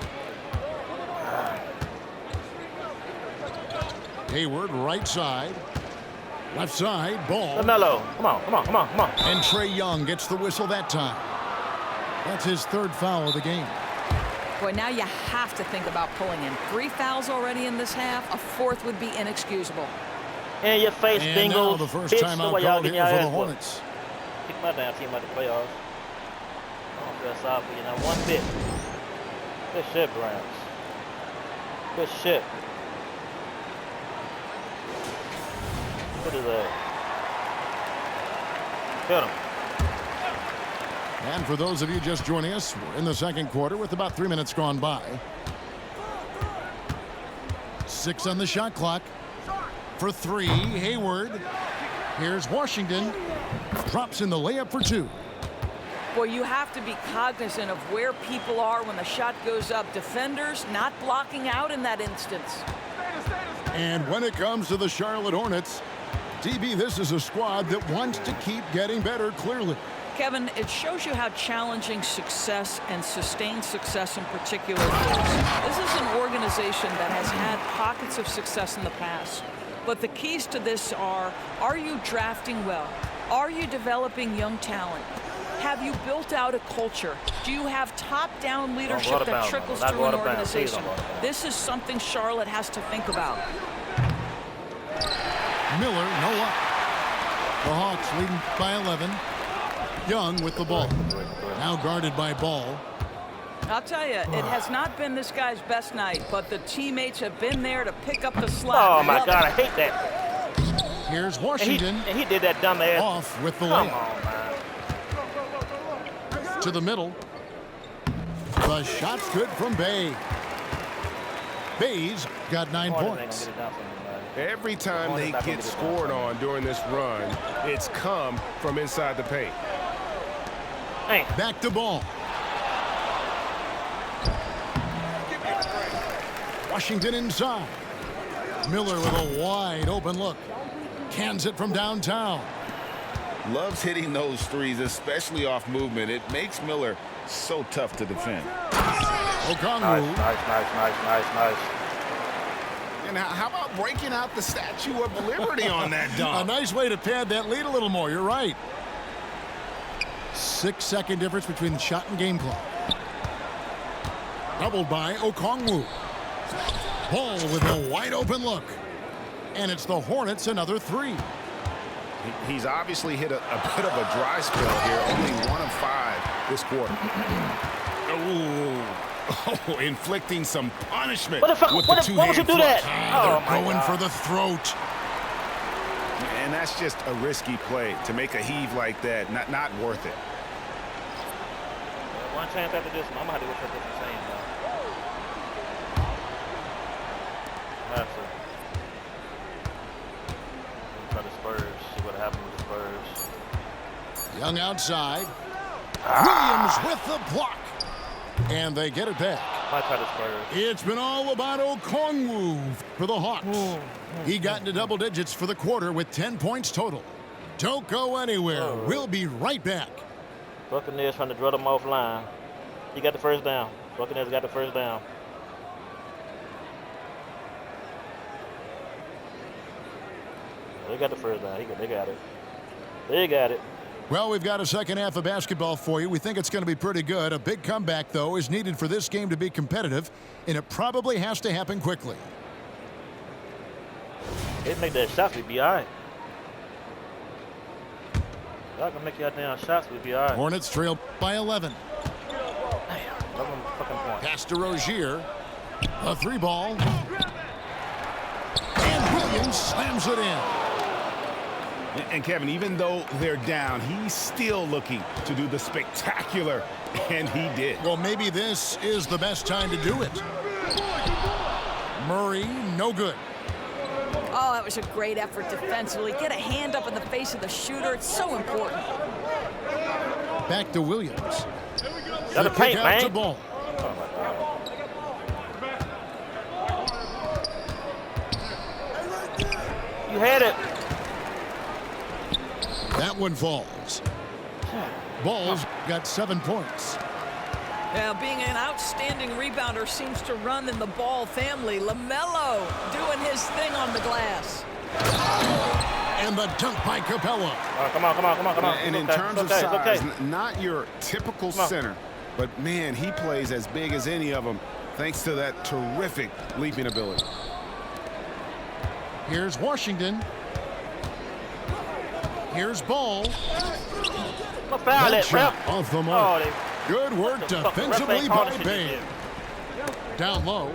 Hayward right side. Left side, ball. LaMelo, come on, come on, come on, come on. And Trae Young gets the whistle that time. That's his third foul of the game. Boy, now you have to think about pulling in. 3 fouls already in this half. A fourth would be inexcusable. In your face, and Dingle. Now the first time out called here for the Hornets. Keep my damn team out the playoffs. I don't feel sorry for you now one bit. Good shit, Browns. Good shit. What is that? Hit him. And for those of you just joining us, we're in the second quarter with about 3 minutes gone by. 6 on the shot clock. For 3, Hayward. Here's Washington. Drops in the layup for 2. Boy, you have to be cognizant of where people are when the shot goes up. Defenders not blocking out in that instance. And when it comes to the Charlotte Hornets, DB, this is a squad that wants to keep getting better, clearly. Kevin, it shows you how challenging success and sustained success in particular is. This is an organization that has had pockets of success in the past. But the keys to this are you drafting well? Are you developing young talent? Have you built out a culture? Do you have top-down leadership that trickles through an organization? This is something Charlotte has to think about. Miller, no up. The Hawks leading by 11. Young with the ball. Now guarded by Ball. I'll tell you, it has not been this guy's best night, but the teammates have been there to pick up the slack. Oh, my God, I hate that. Here's Washington. And he did that dumb ass. Off with the layup. To the middle. The shot's good from Bay. Bay's got 9 points. Every time they get scored on during this run, it's come from inside the paint. Back to Ball. Washington inside. Miller with a wide open look. Cans it from downtown. Loves hitting those threes, especially off movement. It makes Miller so tough to defend. Okongwu. Nice. And how about breaking out the Statue of Liberty on that dunk? A nice way to pad that lead a little more. You're right. 6-second difference between the shot and game clock. Doubled by Okongwu. Ball with a wide open look. And it's the Hornets another 3. He's obviously hit a bit of a dry spell here. Only 1 of 5 this quarter. Oh, inflicting some punishment. What the fuck? With Why the would you do that? They're going for the throat. And that's just a risky play. To make a heave like that, not worth it. One chance after this one, I'm going to have to go for this insane, though. Have to. Try the Spurs, see what happened with the Spurs. Young outside. Williams with the block. And they get it back. It's been all about Okongwu for the Hawks. He got into double digits for the quarter with 10 points total. Don't go anywhere. We'll be right back. Buccaneers trying to draw them offline. He got the first down. Buccaneers got the first down. They got the first down. They got it. They got it. Well, we've got a second half of basketball for you. We think it's going to be pretty good. A big comeback, though, is needed for this game to be competitive, and it probably has to happen quickly. They make that shot, we'd be all right. Y'all can make y'all damn shots, we'd be all right. Hornets trail by 11. Damn, 11 fucking points. Pass to Rozier. A 3-ball. And Williams slams it in. And Kevin, even though they're down, he's still looking to do the spectacular, and he did. Well, maybe this is the best time to do it. Murray, no good. Oh, that was a great effort defensively. Get a hand up in the face of the shooter. It's so important. Back to Williams. Got a paint, man. To Ball. Oh, my God. You had it. That one falls. Ball's got 7 points. Now, being an outstanding rebounder seems to run in the Ball family. LaMelo doing his thing on the glass. And the dunk by Capella. Come on. And in terms of size, not your typical center, but man, he plays as big as any of them thanks to that terrific leaping ability. Here's Washington. Here's Ball. That shot off the mark. Good work defensively by Bane. Down low.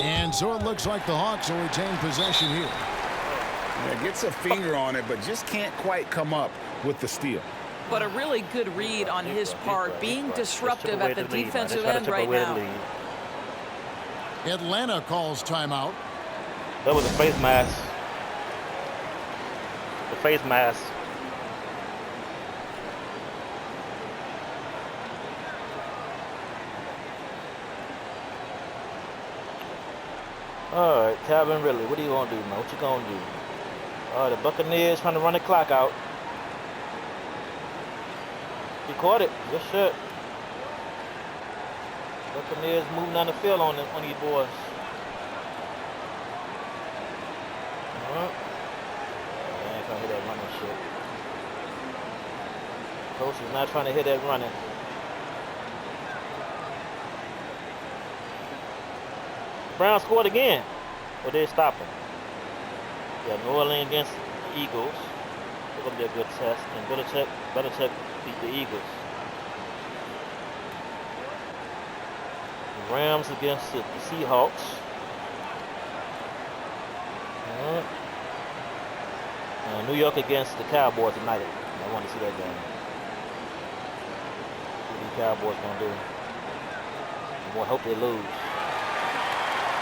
And so it looks like the Hawks will retain possession here. Yeah, gets a finger on it, but just can't quite come up with the steal. But a really good read on his part, being disruptive at the defensive end right now. Atlanta calls timeout. That was a face mask. The face mask. All right, Calvin Ridley, what are you gonna do, man? What you gonna do? The Buccaneers trying to run the clock out. He caught it. Good shit. Buccaneers moving down the field on these boys. They ain't trying to hit that running shit. Coach is not trying to hit that running. Brown scored again. Or they stop him. Yeah, New Orleans against the Eagles. It's going to be a good test. And Belichick beat the Eagles. The Rams against the Seahawks. New York against the Cowboys tonight. I want to see that game. What the Cowboys going to do? Boy, hope they lose.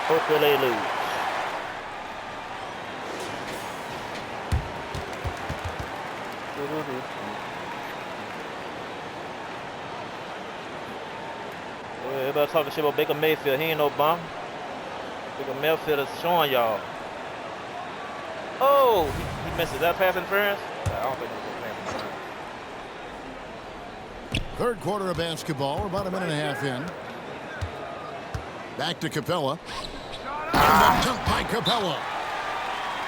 Hope they lose. Everybody talking shit about Baker Mayfield. He ain't no bum. Baker Mayfield is showing y'all. Oh, he misses. That pass interference? I don't think it was pass interference. Third quarter of basketball. We're about a minute and a half in. Back to Capella. And the dunk by Capella.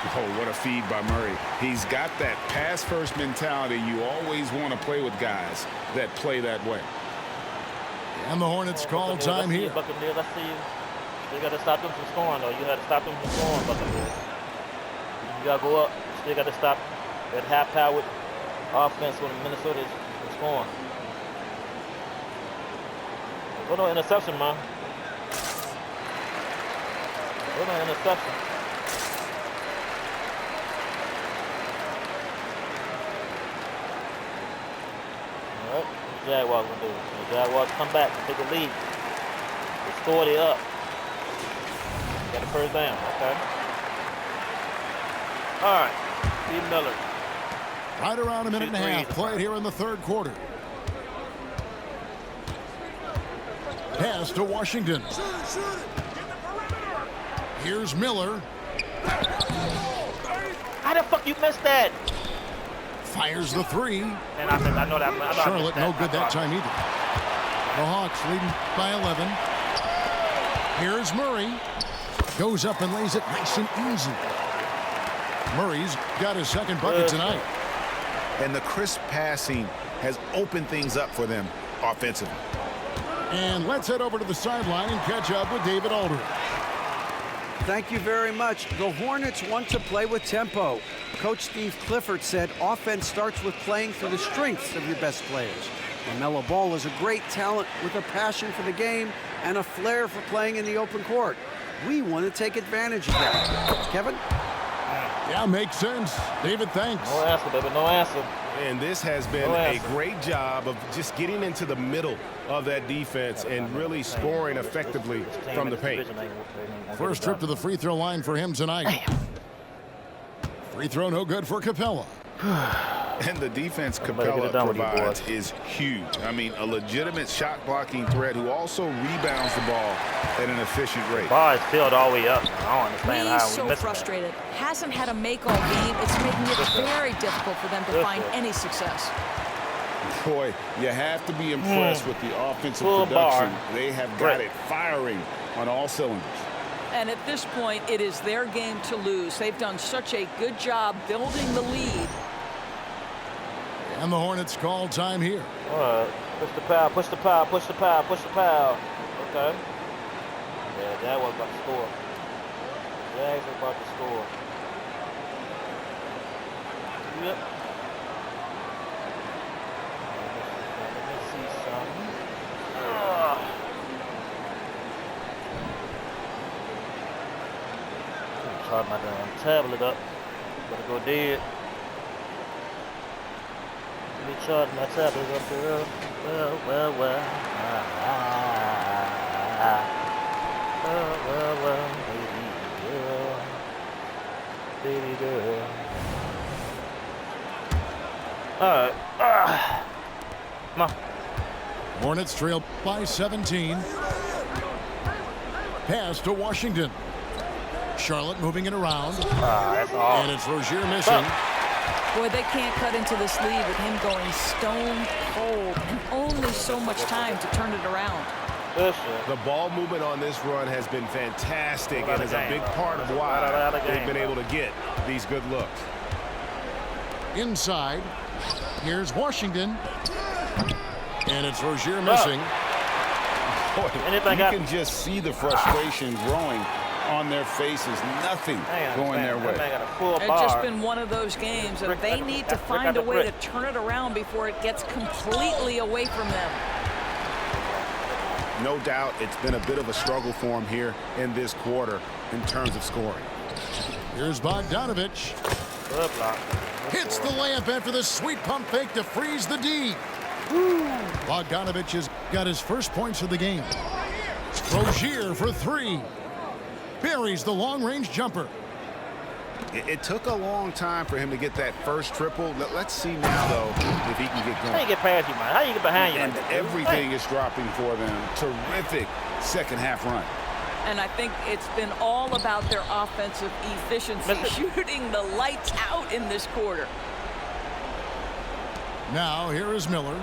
Oh, what a feed by Murray. He's got that pass-first mentality. You always want to play with guys that play that way. And the Hornets call time here. Buccaneers, I see you. You got to stop them from scoring, though. You got to stop them from scoring, Buccaneers. You got to go up. Still got to stop that high-powered offense when Minnesota is scoring. Go to interception, man. Go to interception. All right. What the Jaguars going to do? The Jaguars come back and take a lead. They scored it up. Got a first down. Okay. All right. Steve Miller. Right around a minute and a half played here in the third quarter. Pass to Washington. Here's Miller. How the fuck you missed that? Fires the three. And I know that. Charlotte no good that time either. The Hawks leading by 11. Here's Murray. Goes up and lays it nice and easy. Murray's got his second bucket tonight. And the crisp passing has opened things up for them offensively. And let's head over to the sideline and catch up with David Aldridge. Thank you very much. The Hornets want to play with tempo. Coach Steve Clifford said offense starts with playing through the strengths of your best players. LaMelo Ball is a great talent with a passion for the game and a flair for playing in the open court. We want to take advantage of that. Kevin? Yeah, makes sense. David, thanks. No answer, baby. No answer. And this has been a great job of just getting into the middle of that defense and really scoring effectively from the paint. First trip to the free throw line for him tonight. Free throw no good for Capella. And the defense Capella provides is huge. I mean, a legitimate shot blocking threat who also rebounds the ball at an efficient rate. Ball is filled all the way up. I don't understand how we missed so frustrated. Hasn't had a make all game. It's making it very difficult for them to find any success. Boy, you have to be impressed with the offensive production. They have got it firing on all cylinders. And at this point, it is their game to lose. They've done such a good job building the lead. And the Hornets call time here. All right. Push the power, push the power, push the power, push the power. Okay. Yeah, that was about to score. Jags was about to score. Yep. Let me see something. Charge my damn tablet up. Better go dead. Let me charge my tablet up there. Well. Well, baby girl. All right. Come on. Hornets trail by 17. Pass to Washington. Charlotte moving it around. That's all. And it's Rozier missing. Boy, they can't cut into this lead with him going stone cold and only so much time to turn it around. The ball movement on this run has been fantastic and is a big part of why they've been able to get these good looks. Inside. Here's Washington. And it's Rozier missing. Boy, you can just see the frustration growing on their faces. Nothing going their way. It's just been one of those games, and they need to find a way to turn it around before it gets completely away from them. No doubt it's been a bit of a struggle for him here in this quarter in terms of scoring. Here's Bogdanovich. Hits the layup after the sweet pump fake to freeze the D. Bogdanovich has got his first points of the game. Rozier for three. Buries the long-range jumper. It took a long time for him to get that first triple. Let's see now, though, if he can get going. How you get past you, man? How you get behind you? And everything is dropping for them. Terrific second-half run. And I think it's been all about their offensive efficiency, shooting the lights out in this quarter. Now, here is Miller.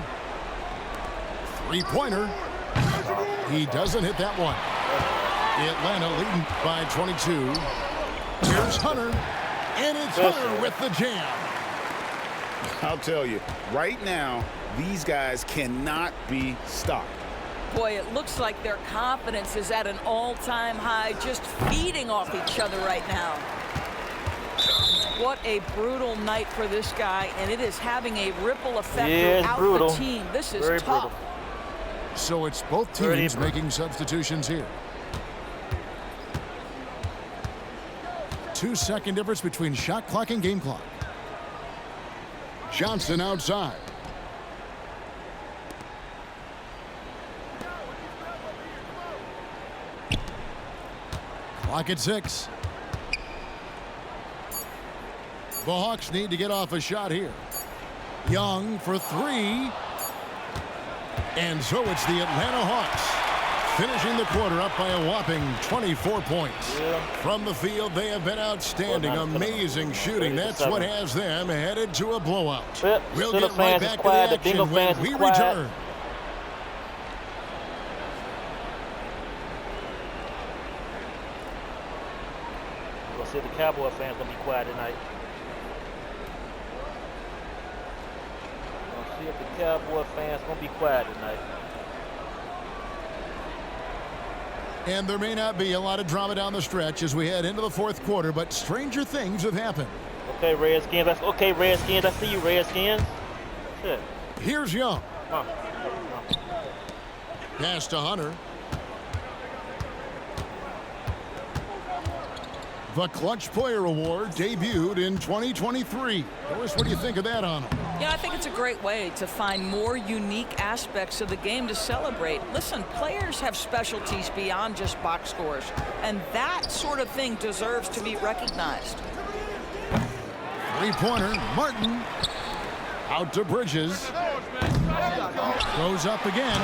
Three-pointer. He doesn't hit that one. Atlanta leading by 22. Here's Hunter. And it's Hunter with the jam. I'll tell you, right now, these guys cannot be stopped. Boy, it looks like their confidence is at an all-time high, just feeding off each other right now. What a brutal night for this guy, and it is having a ripple effect throughout the team. This is tough. So it's both teams making substitutions here. 2-second difference between shot clock and game clock. Johnson outside. Clock at 6. The Hawks need to get off a shot here. Young for three. And so it's the Atlanta Hawks finishing the quarter up by a whopping 24 points. From the field, they have been outstanding. Amazing shooting. That's what has them headed to a blowout. We'll get right back to the action when we return. We'll see the Cowboy fans gonna be quiet tonight. We'll see if the Cowboy fans gonna be quiet tonight. And there may not be a lot of drama down the stretch as we head into the fourth quarter, but stranger things have happened. Okay, Redskins. That's okay, Redskins. I see you, Redskins. Shit. Here's Young. Pass to Hunter. The Clutch Player Award debuted in 2023. Doris, what do you think of that honor? Yeah, I think it's a great way to find more unique aspects of the game to celebrate. Listen, players have specialties beyond just box scores, and that sort of thing deserves to be recognized. Three-pointer, Martin. Out to Bridges. Goes up again.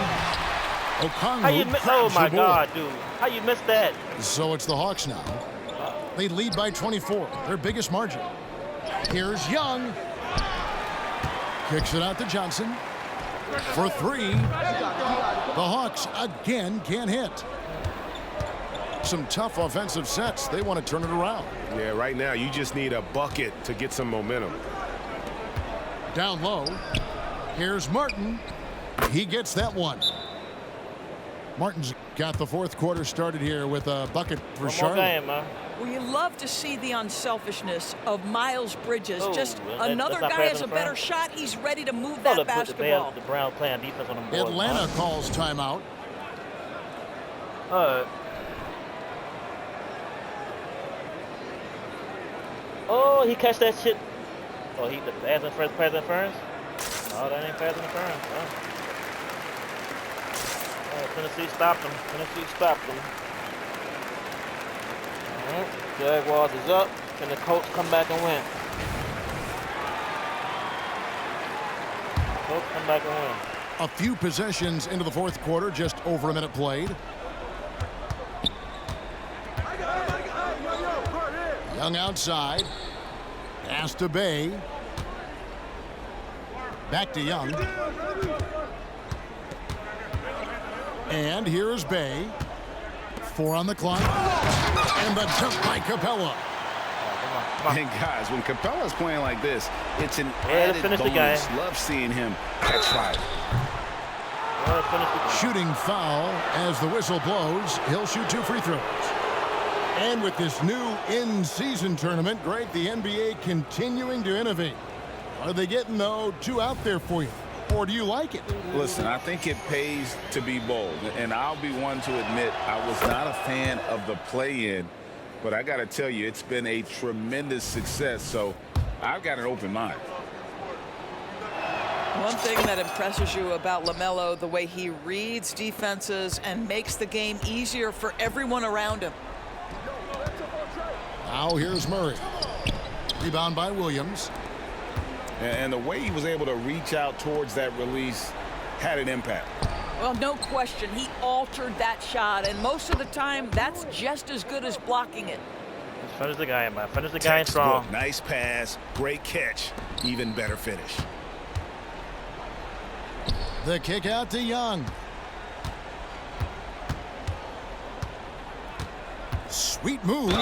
Okongwu. Oh my God, dude. How you missed that? So it's the Hawks now. They lead by 24, their biggest margin. Here's Young. Kicks it out to Johnson. For three. The Hawks again can't hit. Some tough offensive sets. They want to turn it around. Yeah, right now you just need a bucket to get some momentum. Down low. Here's Martin. He gets that one. Martin's got the fourth quarter started here with a bucket for Charlotte. Well, you love to see the unselfishness of Miles Bridges. Just another guy has a better shot. He's ready to move that basketball. The Browns playing defense on the board. Atlanta calls timeout. Oh, he catch that shit. Oh, he the pass interference. Oh, that ain't pass interference. Oh, Tennessee stopped him. All right, Jaguars is up. Can the Colts come back and win? Colts come back and win. A few possessions into the fourth quarter, just over a minute played. Young outside. Pass to Bay. Back to Young. And here's Bay. 4 on the clock. And the jump by Capella. And guys, when Capella's playing like this, it's an added bonus. Love seeing him catch fire. Shooting foul as the whistle blows. He'll shoot 2 free throws. And with this new in-season tournament, Greg, the NBA continuing to innovate. Are they getting, though, 2 out there for you? Or do you like it? Listen, I think it pays to be bold. And I'll be one to admit I was not a fan of the play-in. But I got to tell you, it's been a tremendous success. So I've got an open mind. One thing that impresses you about LaMelo, the way he reads defenses and makes the game easier for everyone around him. Now here's Murray. Rebound by Williams. And the way he was able to reach out towards that release had an impact. Well, no question. He altered that shot, and most of the time, that's just as good as blocking it. Finish the guy, man. Finish the guy strong. Nice pass, great catch, even better finish. The kick out to Young. Sweet move.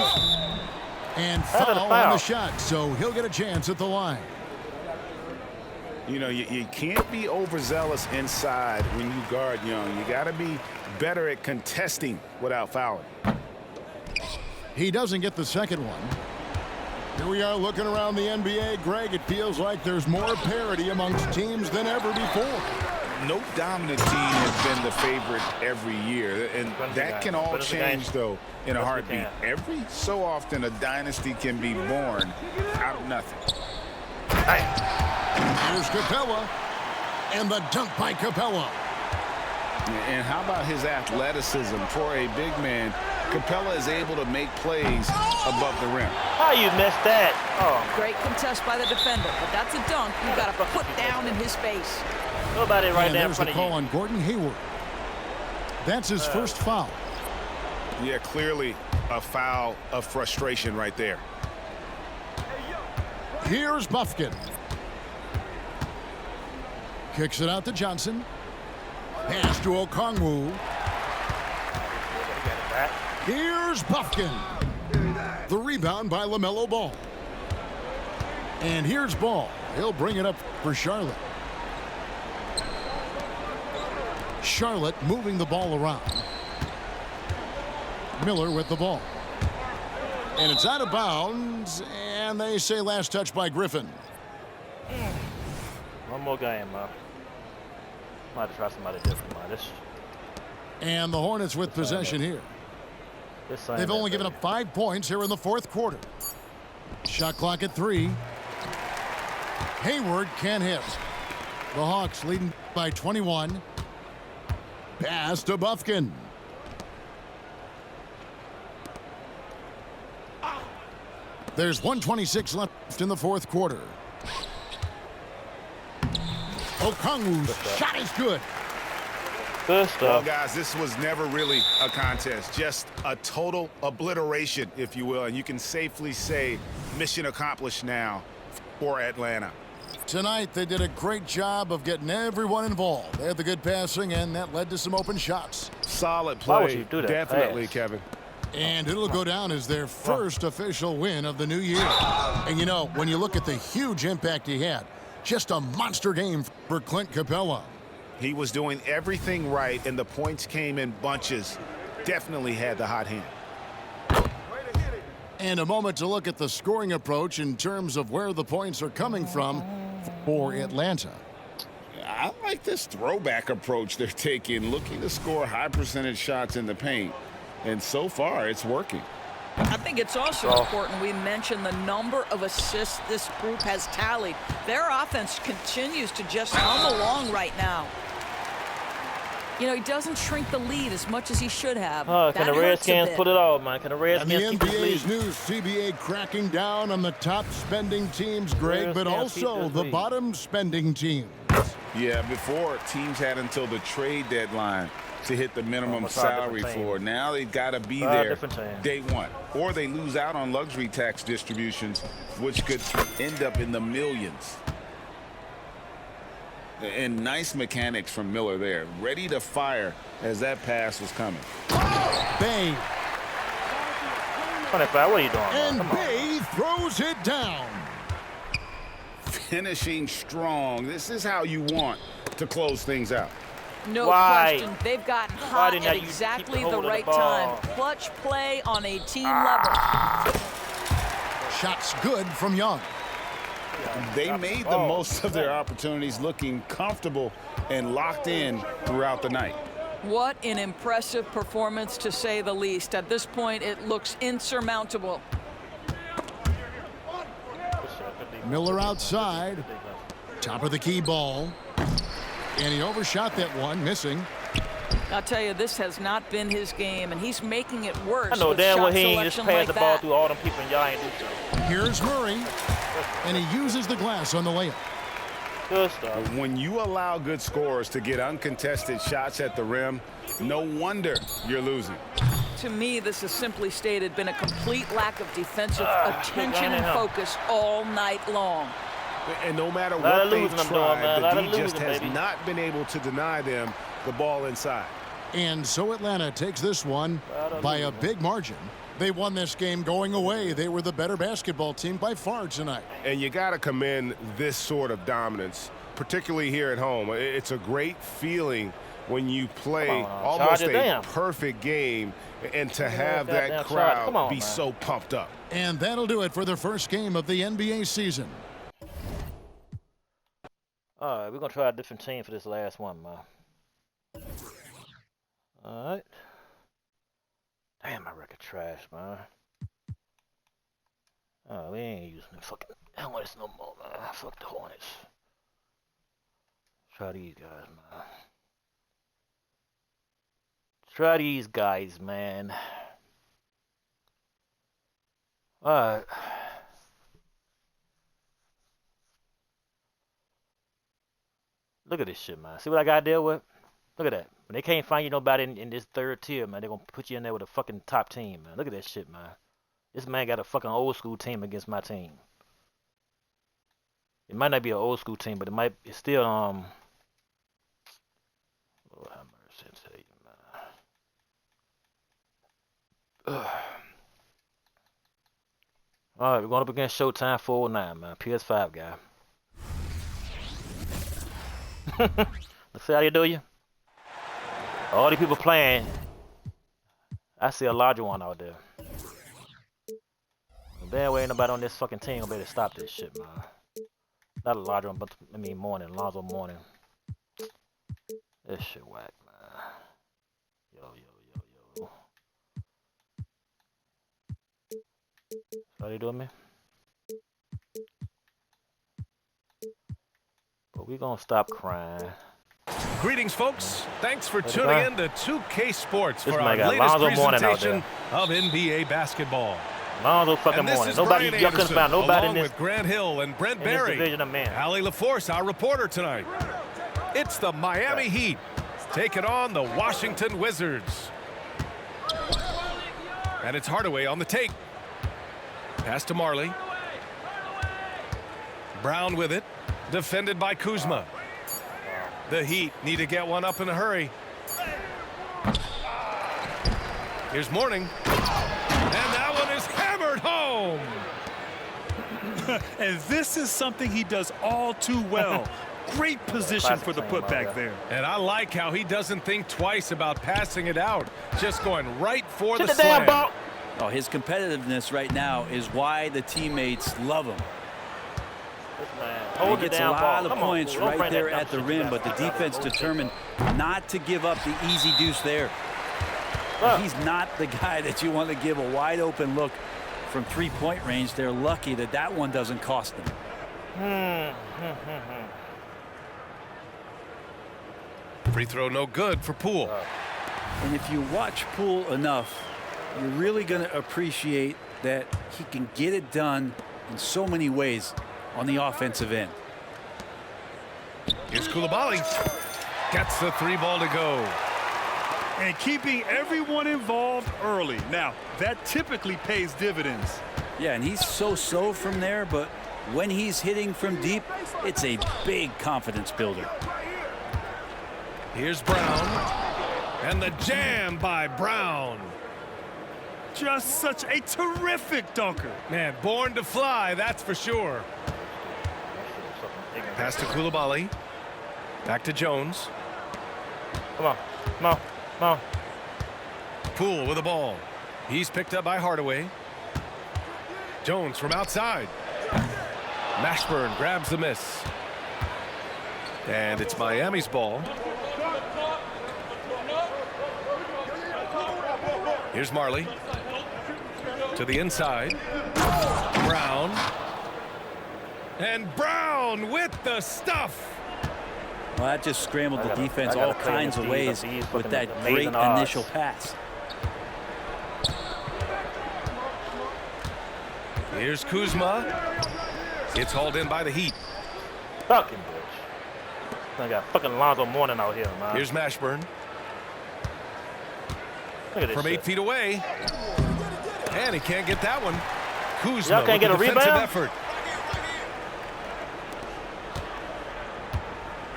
And foul on the shot, so he'll get a chance at the line. You know, you can't be overzealous inside when you guard Young. You got to be better at contesting without fouling. He doesn't get the second one. Here we are looking around the NBA. Greg, it feels like there's more parity amongst teams than ever before. No dominant team has been the favorite every year, and that can all change, though, in a heartbeat. Every so often, a dynasty can be born out of nothing. Here's Capella, and the dunk by Capella. And how about his athleticism for a big man? Capella is able to make plays above the rim. How you missed that? Oh. Great contest by the defender, but that's a dunk you got to put down in his face. Nobody right there in front of you. There's the call on Gordon Hayward. That's his first foul. Yeah, clearly a foul of frustration right there. Here's Bufkin. Kicks it out to Johnson. Pass to Okongwu. Here's Bufkin. The rebound by LaMelo Ball. And here's Ball. He'll bring it up for Charlotte. Charlotte moving the ball around. Miller with the ball. And it's out of bounds. And they say last touch by Griffin. One more game, man. I might try somebody different, man. And the Hornets with possession here. They've only given up 5 points here in the fourth quarter. Shot clock at 3. Hayward can't hit. The Hawks leading by 21. Pass to Bufkin. There's 1:26 left in the fourth quarter. Okongwu's shot is good. Good stuff. Well, guys, this was never really a contest, just a total obliteration, if you will, and you can safely say mission accomplished now for Atlanta. Tonight, they did a great job of getting everyone involved. They had the good passing, and that led to some open shots. Solid Why would play. you do that Definitely, fast? Kevin. And it'll go down as their first official win of the new year. And, you know, when you look at the huge impact he had, just a monster game for Clint Capella. He was doing everything right, and the points came in bunches. Definitely had the hot hand. And a moment to look at the scoring approach in terms of where the points are coming from for Atlanta. I like this throwback approach they're taking, looking to score high percentage shots in the paint. And so far, it's working. I think it's also important we mention the number of assists this group has tallied. Their offense continues to just hum along right now. You know, he doesn't shrink the lead as much as he should have. Can the Redskins put it all, man? Can the Redskins And the keep the NBA's lead? new CBA cracking down on the top spending teams, Greg, but also the bottom spending teams. Yeah, before, teams had until the trade deadline to hit the minimum salary floor. Now they've got to be there day one, or they lose out on luxury tax distributions, which could end up in the millions. And nice mechanics from Miller there, ready to fire as that pass was coming. Bay. What are you doing? And Bay throws it down. Finishing strong. This is how you want to close things out. No question. They've gotten hot at exactly the right time. Clutch play on a team level. Shots good from Young. They made the most of their opportunities, looking comfortable and locked in throughout the night. What an impressive performance, to say the least. At this point, it looks insurmountable. Miller outside. Top of the key ball. And he overshot that one, missing. I'll tell you, this has not been his game, and he's making it worse. I know damn well he ain't just pass the ball through all them people and y'all ain't do something. Here's Murray, and he uses the glass on the layup. Good stuff. When you allow good scorers to get uncontested shots at the rim, no wonder you're losing. To me, this has simply stated been a complete lack of defensive attention and focus all night long. And no matter what they've tried, the D just has not been able to deny them the ball inside. And so Atlanta takes this one by a big margin. They won this game going away. They were the better basketball team by far tonight. And you got to commend this sort of dominance, particularly here at home. It's a great feeling when you play almost a perfect game and to have that crowd be so pumped up. And that'll do it for the first game of the NBA season. All right, we're going to try a different team for this last one, man. All right. Damn, my record trash, man. Oh, we ain't using the fucking Hornets no more, man. Fuck the Hornets. Try these guys, man. Try these guys, man. All right. Look at this shit, man. See what I got to deal with? Look at that. When they can't find you nobody in this third tier, man, they're going to put you in there with a fucking top team, man. Look at that shit, man. This man got a fucking old school team against my team. It might not be an old school team, but it's still, Lord have mercy, I tell you, man. All right, we're going up against Showtime 409, man. PS5 guy. Let's see how you do you. All these people playing. I see a larger one out there. Damn way ain't nobody on this fucking team gonna be able to stop this shit, man. Not a larger one, but I mean Mourning, Lonzo Mourning. This shit whack, man. Yo. How you doing, man? But we gonna stop crying. Greetings, folks. Thanks for tuning in to 2K Sports for our latest Lonzo presentation of NBA basketball. Lonzo fucking Mourning. Nobody Anderson, nobody along with Grant Hill and Brent Berry. Division of men. Allie LaForce, our reporter tonight. It's the Miami Heat taking on the Washington Wizards. And it's Hardaway on the take. Pass to Marley. Brown with it. Defended by Kuzma. The Heat need to get one up in a hurry. Here's Mourning. And that one is hammered home. And this is something he does all too well. Great position for the putback there. And I like how he doesn't think twice about passing it out. Just going right for the slam. Ball. Oh, his competitiveness right now is why the teammates love him. He gets a lot of points right there at the rim, but the defense determined not to give up the easy deuce there. He's not the guy that you want to give a wide open look from three-point range. They're lucky that that one doesn't cost them. Free throw no good for Poole. And if you watch Poole enough, you're really going to appreciate that he can get it done in so many ways on the offensive end. Here's Coulibaly. Gets the three ball to go. And keeping everyone involved early. Now, that typically pays dividends. Yeah, and he's so-so from there, but when he's hitting from deep, it's a big confidence builder. Here's Brown. And the jam by Brown. Just such a terrific dunker. Man, born to fly, that's for sure. Pass to Coulibaly. Back to Jones. Come on. Come on. Come on. Poole with the ball. He's picked up by Hardaway. Jones from outside. Mashburn grabs the miss. And it's Miami's ball. Here's Marley. To the inside. Brown. And Brown with the stuff. Well, that just scrambled the defense all kinds of ways with that great initial pass. Here's Kuzma. It's hauled in by the Heat. Fucking bitch. I got fucking Lonzo Mourning out here, man. Here's Mashburn. Look at this from 8 feet away. And he can't get that one. Kuzma y'all can't get a rebound? Effort.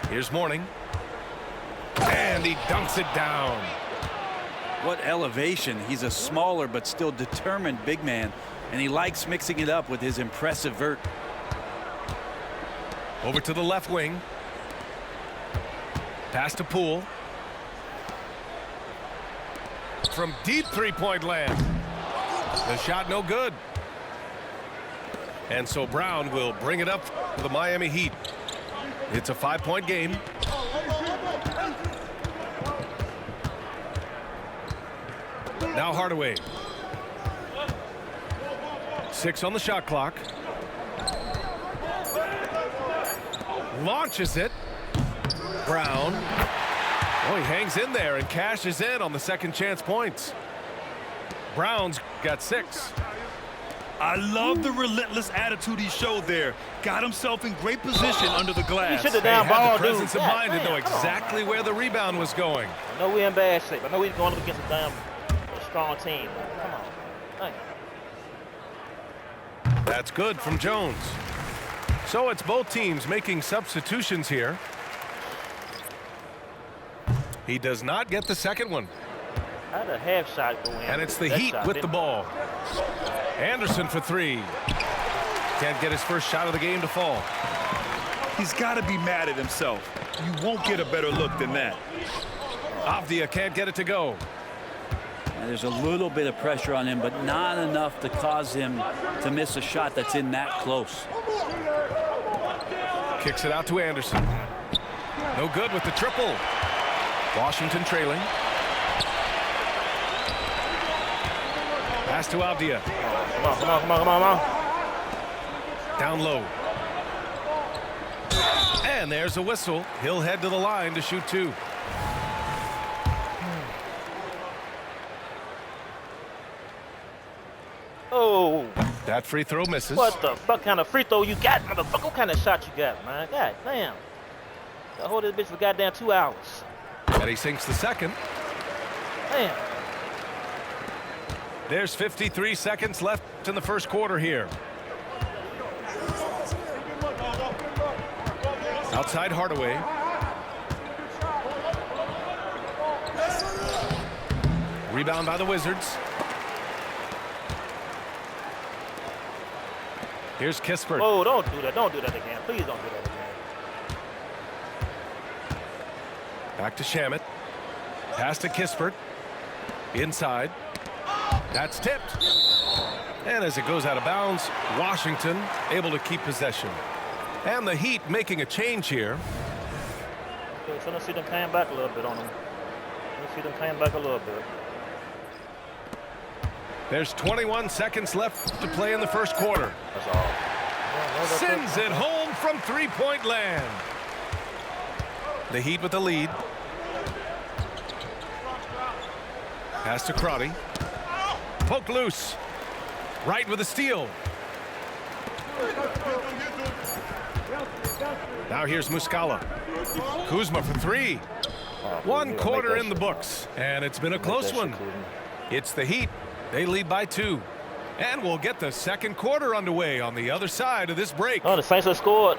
Here's Mourning. And he dunks it down. What elevation. He's a smaller but still determined big man. And he likes mixing it up with his impressive vert. Over to the left wing. Pass to Poole. From deep three-point land. The shot no good. And so Brown will bring it up for the Miami Heat. It's a 5-point game. Now Hardaway. 6 on the shot clock. Launches it. Brown. Oh, he hangs in there and cashes in on the second chance points. Brown's got 6. I love the relentless attitude he showed there. Got himself in great position under the glass. He should have down ball, the presence of mind to know exactly where the rebound was going. I know we're in bad shape. I know we're going up against a damn strong team. Come on. Thank you. That's good from Jones. So it's both teams making substitutions here. He does not get the second one. I had a half shot go in. And it's the Heat with the ball. Anderson for 3. Can't get his first shot of the game to fall. He's got to be mad at himself. You won't get a better look than that. Avdia can't get it to go. And there's a little bit of pressure on him, but not enough to cause him to miss a shot that's in that close. Kicks it out to Anderson. No good with the triple. Washington trailing. Pass to Avdia. Come on, come on, come on, come on, come on. Down low. And there's a whistle. He'll head to the line to shoot 2. Oh. That free throw misses. What the fuck kind of free throw you got, motherfucker? What kind of shot you got, man? God damn. I hold this bitch for goddamn 2 hours. And he sinks the second. Damn. There's 53 seconds left in the first quarter here. Outside Hardaway. Rebound by the Wizards. Here's Kispert. Oh, don't do that. Don't do that again. Please don't do that again. Back to Shamet. Pass to Kispert. Inside. That's tipped. And as it goes out of bounds, Washington able to keep possession. And the Heat making a change here. Okay, so let's see them paying back a little bit on them. Let's see them paying back a little bit. There's 21 seconds left to play in the first quarter. That's all. Yeah, Sends it home from three-point land. The Heat with the lead. Pass to Crotty. Poked loose. Right with a steal. Now here's Muscala. Kuzma for three. One quarter in the books, and it's been a close one. It's the Heat. They lead by 2. And we'll get the second quarter underway on the other side of this break. Oh, the Saints have scored.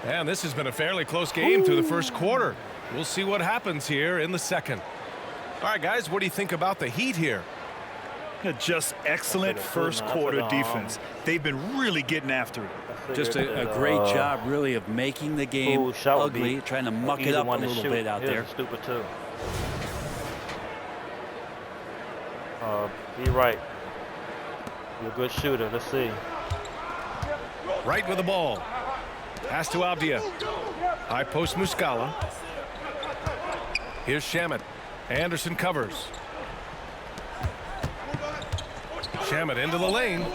And this has been a fairly close game through the first quarter. We'll see what happens here in the second. All right, guys, what do you think about the Heat here? Just excellent first quarter defense. They've been really getting after it. Just a great job, really, of making the game ugly, trying to muck it up a little bit out there. Stupid, too. Be right. You're a good shooter. Let's see. Right with the ball. Pass to Avdia. High post Muscala. Here's Shamet. Anderson covers. Shamet into the lane. No!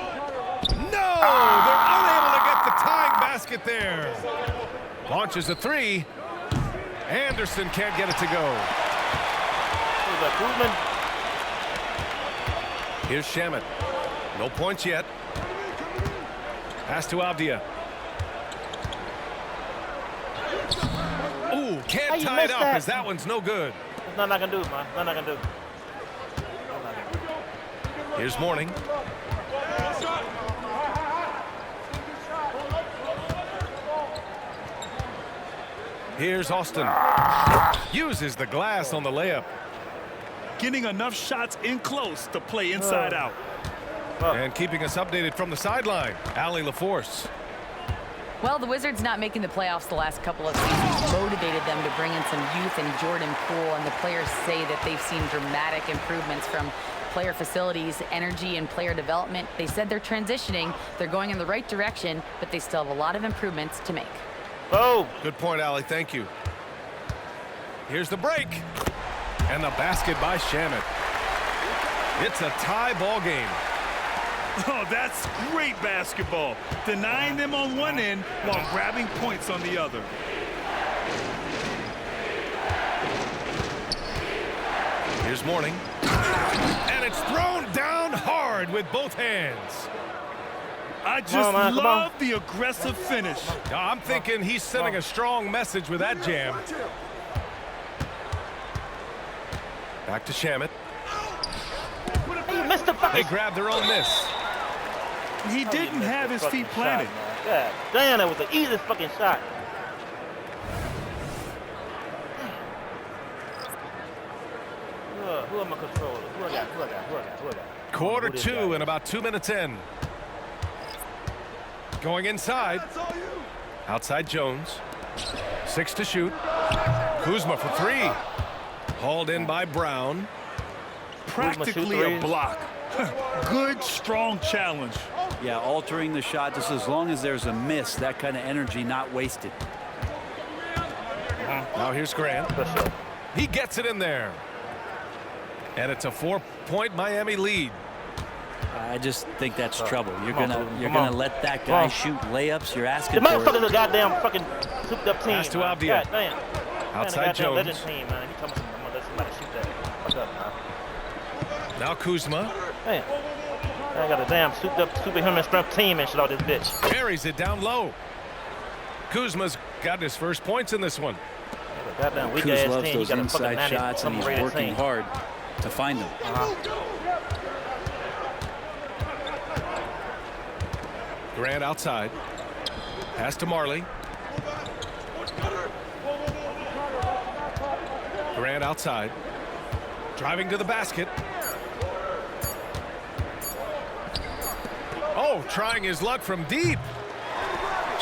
They're unable to get the tying basket there. Launches a three. Anderson can't get it to go. Here's Shamet. No points yet. Pass to Avdia. Ooh, can't tie it up because that one's no good. There's nothing I can do, man. Nothing I can do. Here's Mourning. Here's Austin. Uses the glass on the layup. Getting enough shots in close to play inside out. And keeping us updated from the sideline, Allie LaForce. Well, the Wizards not making the playoffs the last couple of seasons motivated them to bring in some youth and Jordan Poole, and the players say that they've seen dramatic improvements from player facilities, energy, and player development. They said they're transitioning, they're going in the right direction, but they still have a lot of improvements to make. Oh, good point, Allie. Thank you. Here's the break. And the basket by Shamet. It's a tie ball game. Oh, that's great basketball. Denying them on one end while grabbing points on the other. Here's Mourning. And it's thrown down hard with both hands. I just love the aggressive finish. I'm thinking he's sending a strong message with that jam. Back to Shamet. They grabbed their own miss. He didn't have his feet planted. God damn, that was the easiest fucking shot. Who am I controlling? Who I got? Quarter two and about 2 minutes in. Going inside. Outside Jones. 6 to shoot. Kuzma for 3. Hauled in by Brown. Practically a block. Good, strong challenge. Yeah, altering the shot just as long as there's a miss. That kind of energy not wasted. Now here's Grant. He gets it in there. And it's a 4-point Miami lead. I just think that's trouble. You're gonna let that guy shoot layups. You're asking the for motherfucker's a goddamn fucking souped up team. Pass to Avdia. God, outside Jones. Team, man. He told me I'm gonna let somebody shoot that. What's up, man? Now Kuzma. Man, I got a damn superhuman strength team and shit out this bitch. Carries it down low. Kuzma's got his first points in this one. Kuz loves those inside shots, and he's working hard to find them. Grant outside. Pass to Marley. Grant outside. Driving to the basket. Oh, trying his luck from deep.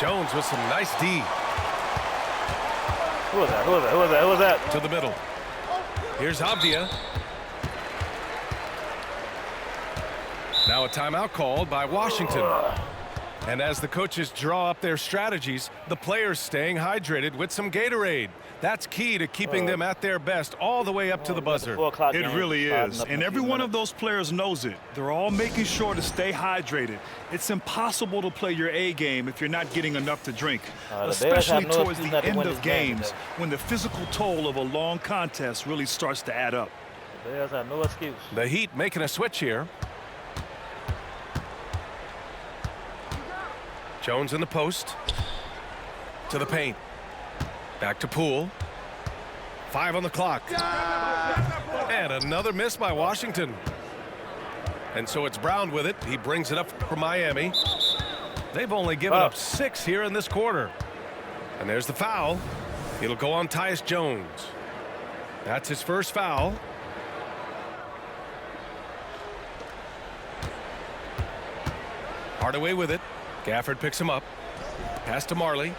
Jones with some nice D. Who was that? Who was that? Who was that? Who was that? To the middle. Here's Avdia. Now a timeout called by Washington. And as the coaches draw up their strategies, the players staying hydrated with some Gatorade. That's key to keeping them at their best all the way up to the buzzer. It really is. And every one of those players knows it. They're all making sure to stay hydrated. It's impossible to play your A game if you're not getting enough to drink, especially towards the end of games when the physical toll of a long contest really starts to add up. The Bears have no excuse. The Heat making a switch here. Jones in the post. To the paint. Back to Poole. 5 on the clock. And another miss by Washington. And so it's Brown with it. He brings it up for Miami. They've only given up 6 here in this quarter. And there's the foul. It'll go on Tyus Jones. That's his first foul. Hardaway with it. Gafford picks him up. Pass to Marley.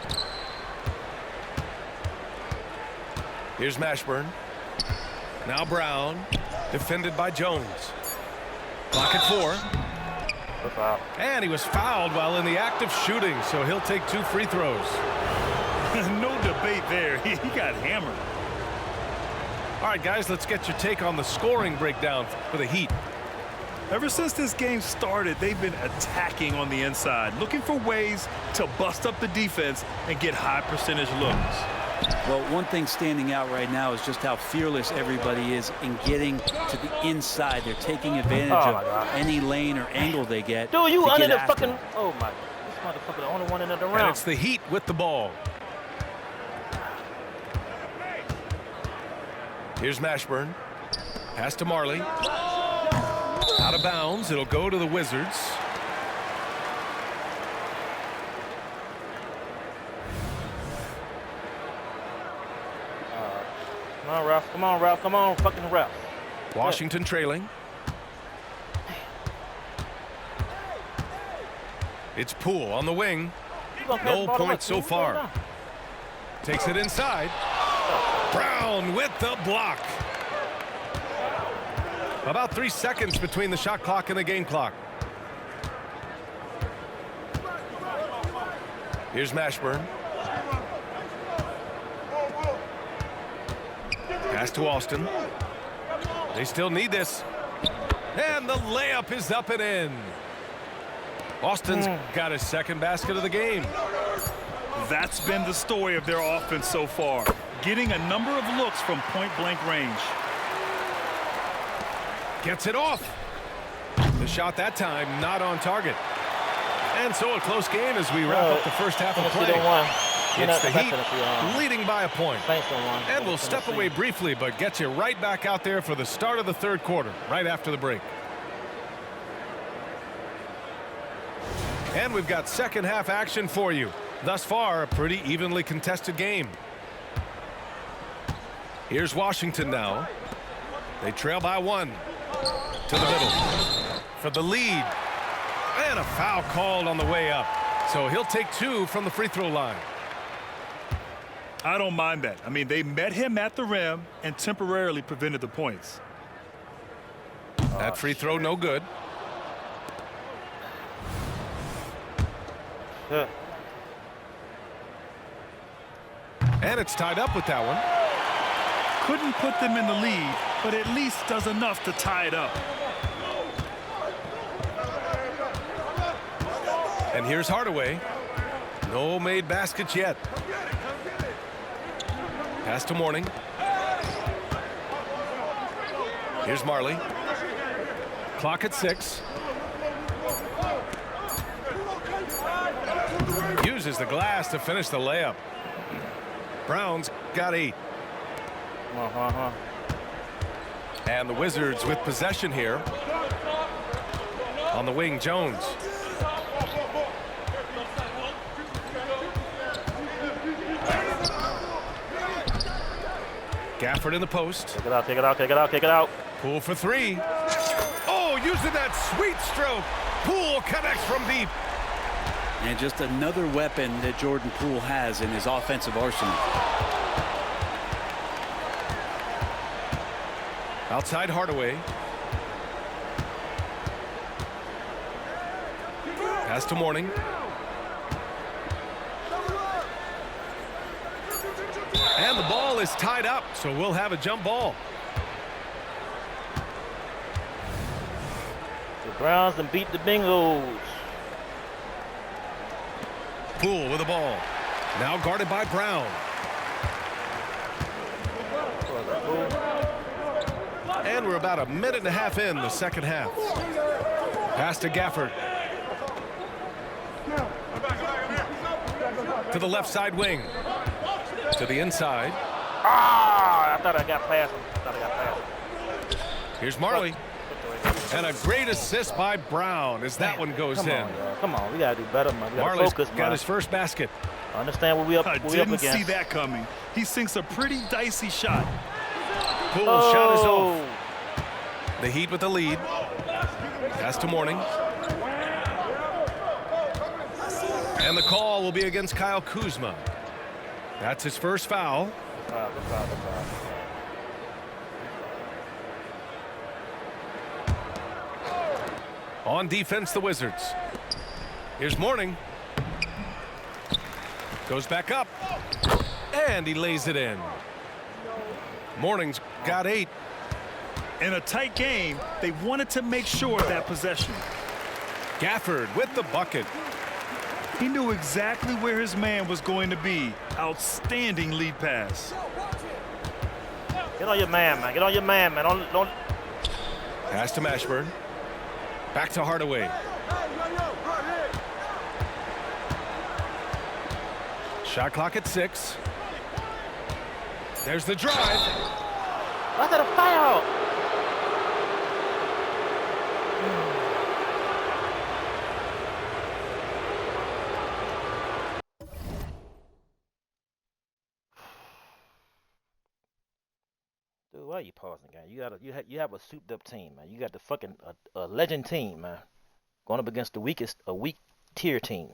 Here's Mashburn. Now Brown. Defended by Jones. Clock at 4. And he was fouled while in the act of shooting, so he'll take 2 free throws. No debate there. He got hammered. All right, guys, let's get your take on the scoring breakdown for the Heat. Ever since this game started, they've been attacking on the inside, looking for ways to bust up the defense and get high percentage looks. Well, one thing standing out right now is just how fearless everybody is in getting to the inside. They're taking advantage of any lane or angle they get. Dude, you under the fucking... Oh, my... This motherfucker, the only one in the round. And it's the Heat with the ball. Here's Mashburn. Pass to Marley. Out of bounds. It'll go to the Wizards. Come on, Ralph. Come on, Ralph. Come on, fucking Ralph. Washington trailing. It's Poole on the wing. No points so far. Takes it inside. Brown with the block. About 3 seconds between the shot clock and the game clock. Here's Mashburn. Pass to Austin. They still need this. And the layup is up and in. Austin's got his second basket of the game. That's been the story of their offense so far. Getting a number of looks from point-blank range. Gets it off. The shot that time not on target. And so a close game as we wrap up the first half of play. It's the Heat leading by a point. And we'll step away briefly, but get you right back out there for the start of the third quarter, right after the break. And we've got second half action for you. Thus far, a pretty evenly contested game. Here's Washington now. They trail by 1. To the middle for the lead. And a foul called on the way up. So he'll take 2 from the free throw line. I don't mind that. I mean, they met him at the rim and temporarily prevented the points. That free throw no good. And it's tied up with that one. Couldn't put them in the lead, but at least does enough to tie it up. And here's Hardaway. No made baskets yet. Pass to Mourning. Here's Marley. Clock at 6. Uses the glass to finish the layup. Brown's got 8. And the Wizards with possession here. On the wing, Jones. Gafford in the post. Kick it out, kick it out, kick it out, kick it out. Poole for 3. Oh, using that sweet stroke. Poole connects from deep. And just another weapon that Jordan Poole has in his offensive arsenal. Outside Hardaway. Pass to Mourning. And the ball is tied up, so we'll have a jump ball. The Browns can beat the Bengals. Poole with the ball. Now guarded by Brown. And we're about a minute and a half in the second half. Pass to Gafford. To the left side wing. To the inside. Ah! I thought I got past him. Here's Marley. And a great assist by Brown as that one goes in. Come on, we got to do better, man. Marley's focus, got his first basket. I understand what we up against. I didn't see that coming. He sinks a pretty dicey shot. Poole shot is off. The Heat with the lead. Pass to Mourning. And the call will be against Kyle Kuzma. That's his first foul. On defense, the Wizards. Here's Mourning. Goes back up. And he lays it in. Mourning's got 8. In a tight game, they wanted to make sure of that possession. Gafford with the bucket. He knew exactly where his man was going to be. Outstanding lead pass. Get on your man, man. Get on your man, man. Don't. Pass to Mashburn. Back to Hardaway. Shot clock at 6. There's the drive. What's that a foul? Dude, why are you pausing, guy? You have a souped up team, man. You got the fucking a legend team, man. Going up against a weak tier team.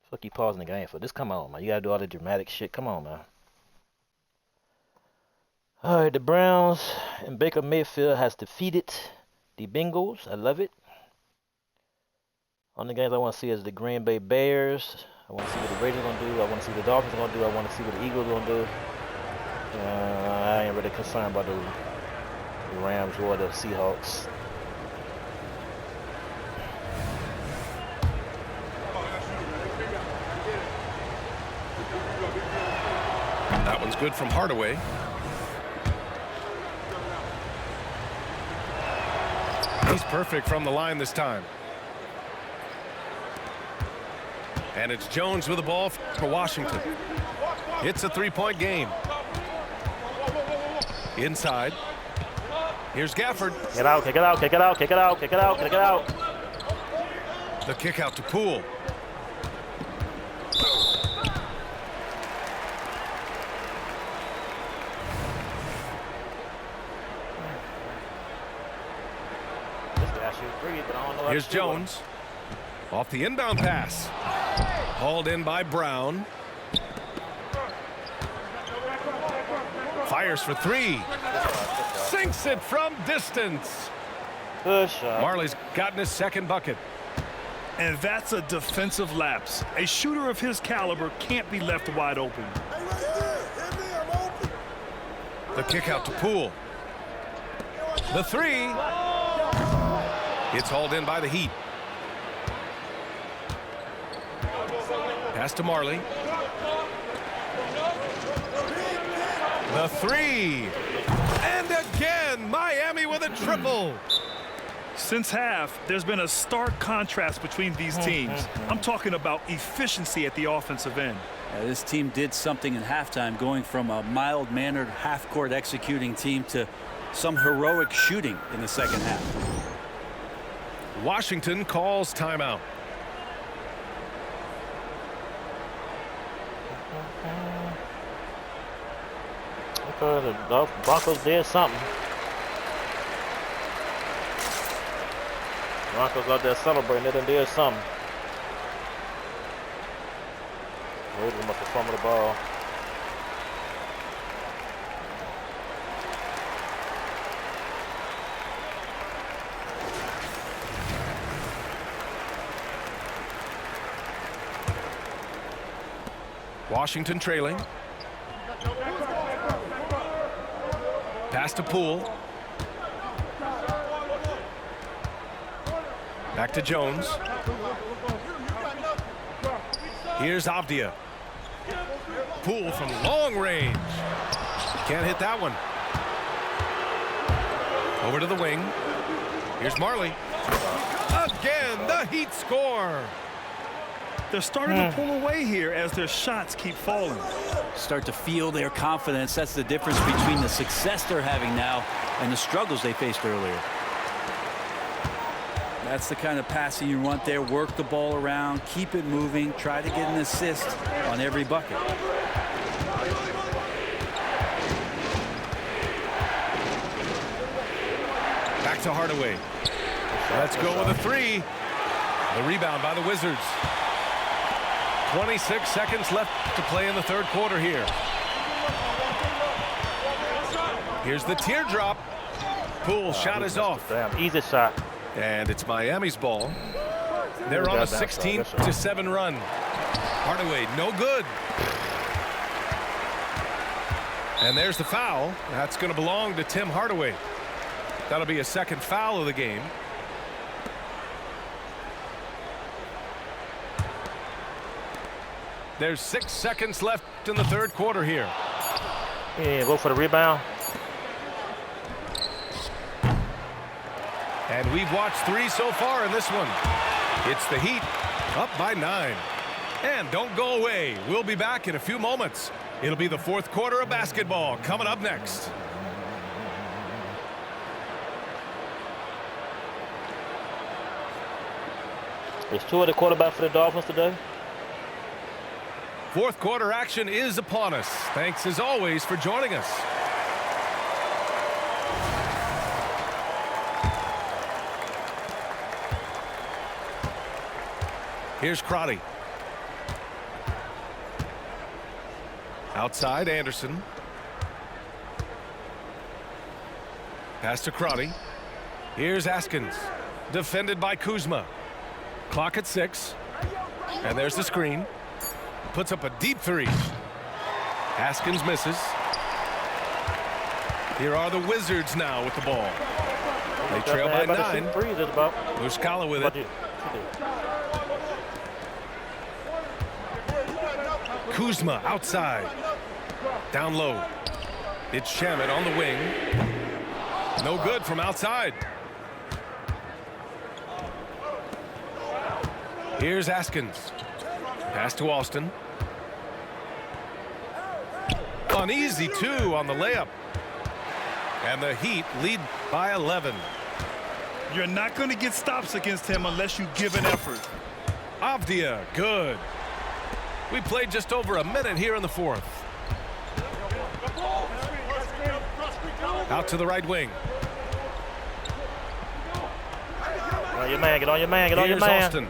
Fuck you pausing the game for this? Come on, man. You gotta do all the dramatic shit. Come on, man. All right, the Browns and Baker Mayfield has defeated the Bengals. I love it. Only games I want to see is the Green Bay Bears. I want to see what the Raiders are gonna do. I want to see what the Dolphins are gonna do. I want to see what the Eagles are gonna do. I ain't really concerned about the Rams or the Seahawks. That one's good from Hardaway. He's perfect from the line this time. And it's Jones with the ball for Washington. It's a 3-point game. Inside. Here's Gafford. Get out, kick it out, kick it out, kick it out, kick it out, kick it out. The kick out to Poole. Here's Jones. Off the inbound pass. Hauled in by Brown. Fires for 3. Sinks it from distance. Good shot. Marley's gotten his second bucket. And that's a defensive lapse. A shooter of his caliber can't be left wide open. Hey, right there. Hit me, I'm open. The kick out to Poole. The 3. It's hauled in by the Heat. Pass to Marley. The 3. And again, Miami with a triple. Since half, there's been a stark contrast between these teams. I'm talking about efficiency at the offensive end. Yeah, this team did something in halftime, going from a mild-mannered half-court executing team to some heroic shooting in the second half. Washington calls timeout. Okay, the Broncos did something. Broncos out there celebrating. They done did something. Raiders must have fumbled the ball. Washington trailing. Pass to Poole. Back to Jones. Here's Avdia. Poole from long range. Can't hit that one. Over to the wing. Here's Marley. Again, the Heat score. They're starting to pull away here as their shots keep falling. Start to feel their confidence. That's the difference between the success they're having now and the struggles they faced earlier. That's the kind of passing you want there. Work the ball around, keep it moving, try to get an assist on every bucket. Back to Hardaway. Let's go with a three. The rebound by the Wizards. 26 seconds left to play in the third quarter here. Here's the teardrop. Poole shot is off. Damn, easy shot. And it's Miami's ball. They're on a 16-7 run. Hardaway, no good. And there's the foul. That's going to belong to Tim Hardaway. That'll be a second foul of the game. There's 6 seconds left in the third quarter here. Yeah, go for the rebound. And we've watched 3 so far in this one. It's the Heat up by 9. And don't go away. We'll be back in a few moments. It'll be the fourth quarter of basketball coming up next. Is Tua the quarterback for the Dolphins today? Fourth quarter action is upon us. Thanks as always for joining us. Here's Crotty. Outside Anderson. Pass to Crotty. Here's Askins. Defended by Kuzma. Clock at 6. And there's the screen. Puts up a deep three. Haskins misses. Here are the Wizards now with the ball. They trail by 9. Muscala with it. Kuzma outside. Down low. It's Shamet on the wing. No good from outside. Here's Askins. Pass to Alston. An easy 2 on the layup. And the Heat lead by 11. You're not going to get stops against him unless you give an effort. Avdia, good. We played just over a minute here in the fourth. Out to the right wing. Get on your man, get on your man, get on your man. Alston.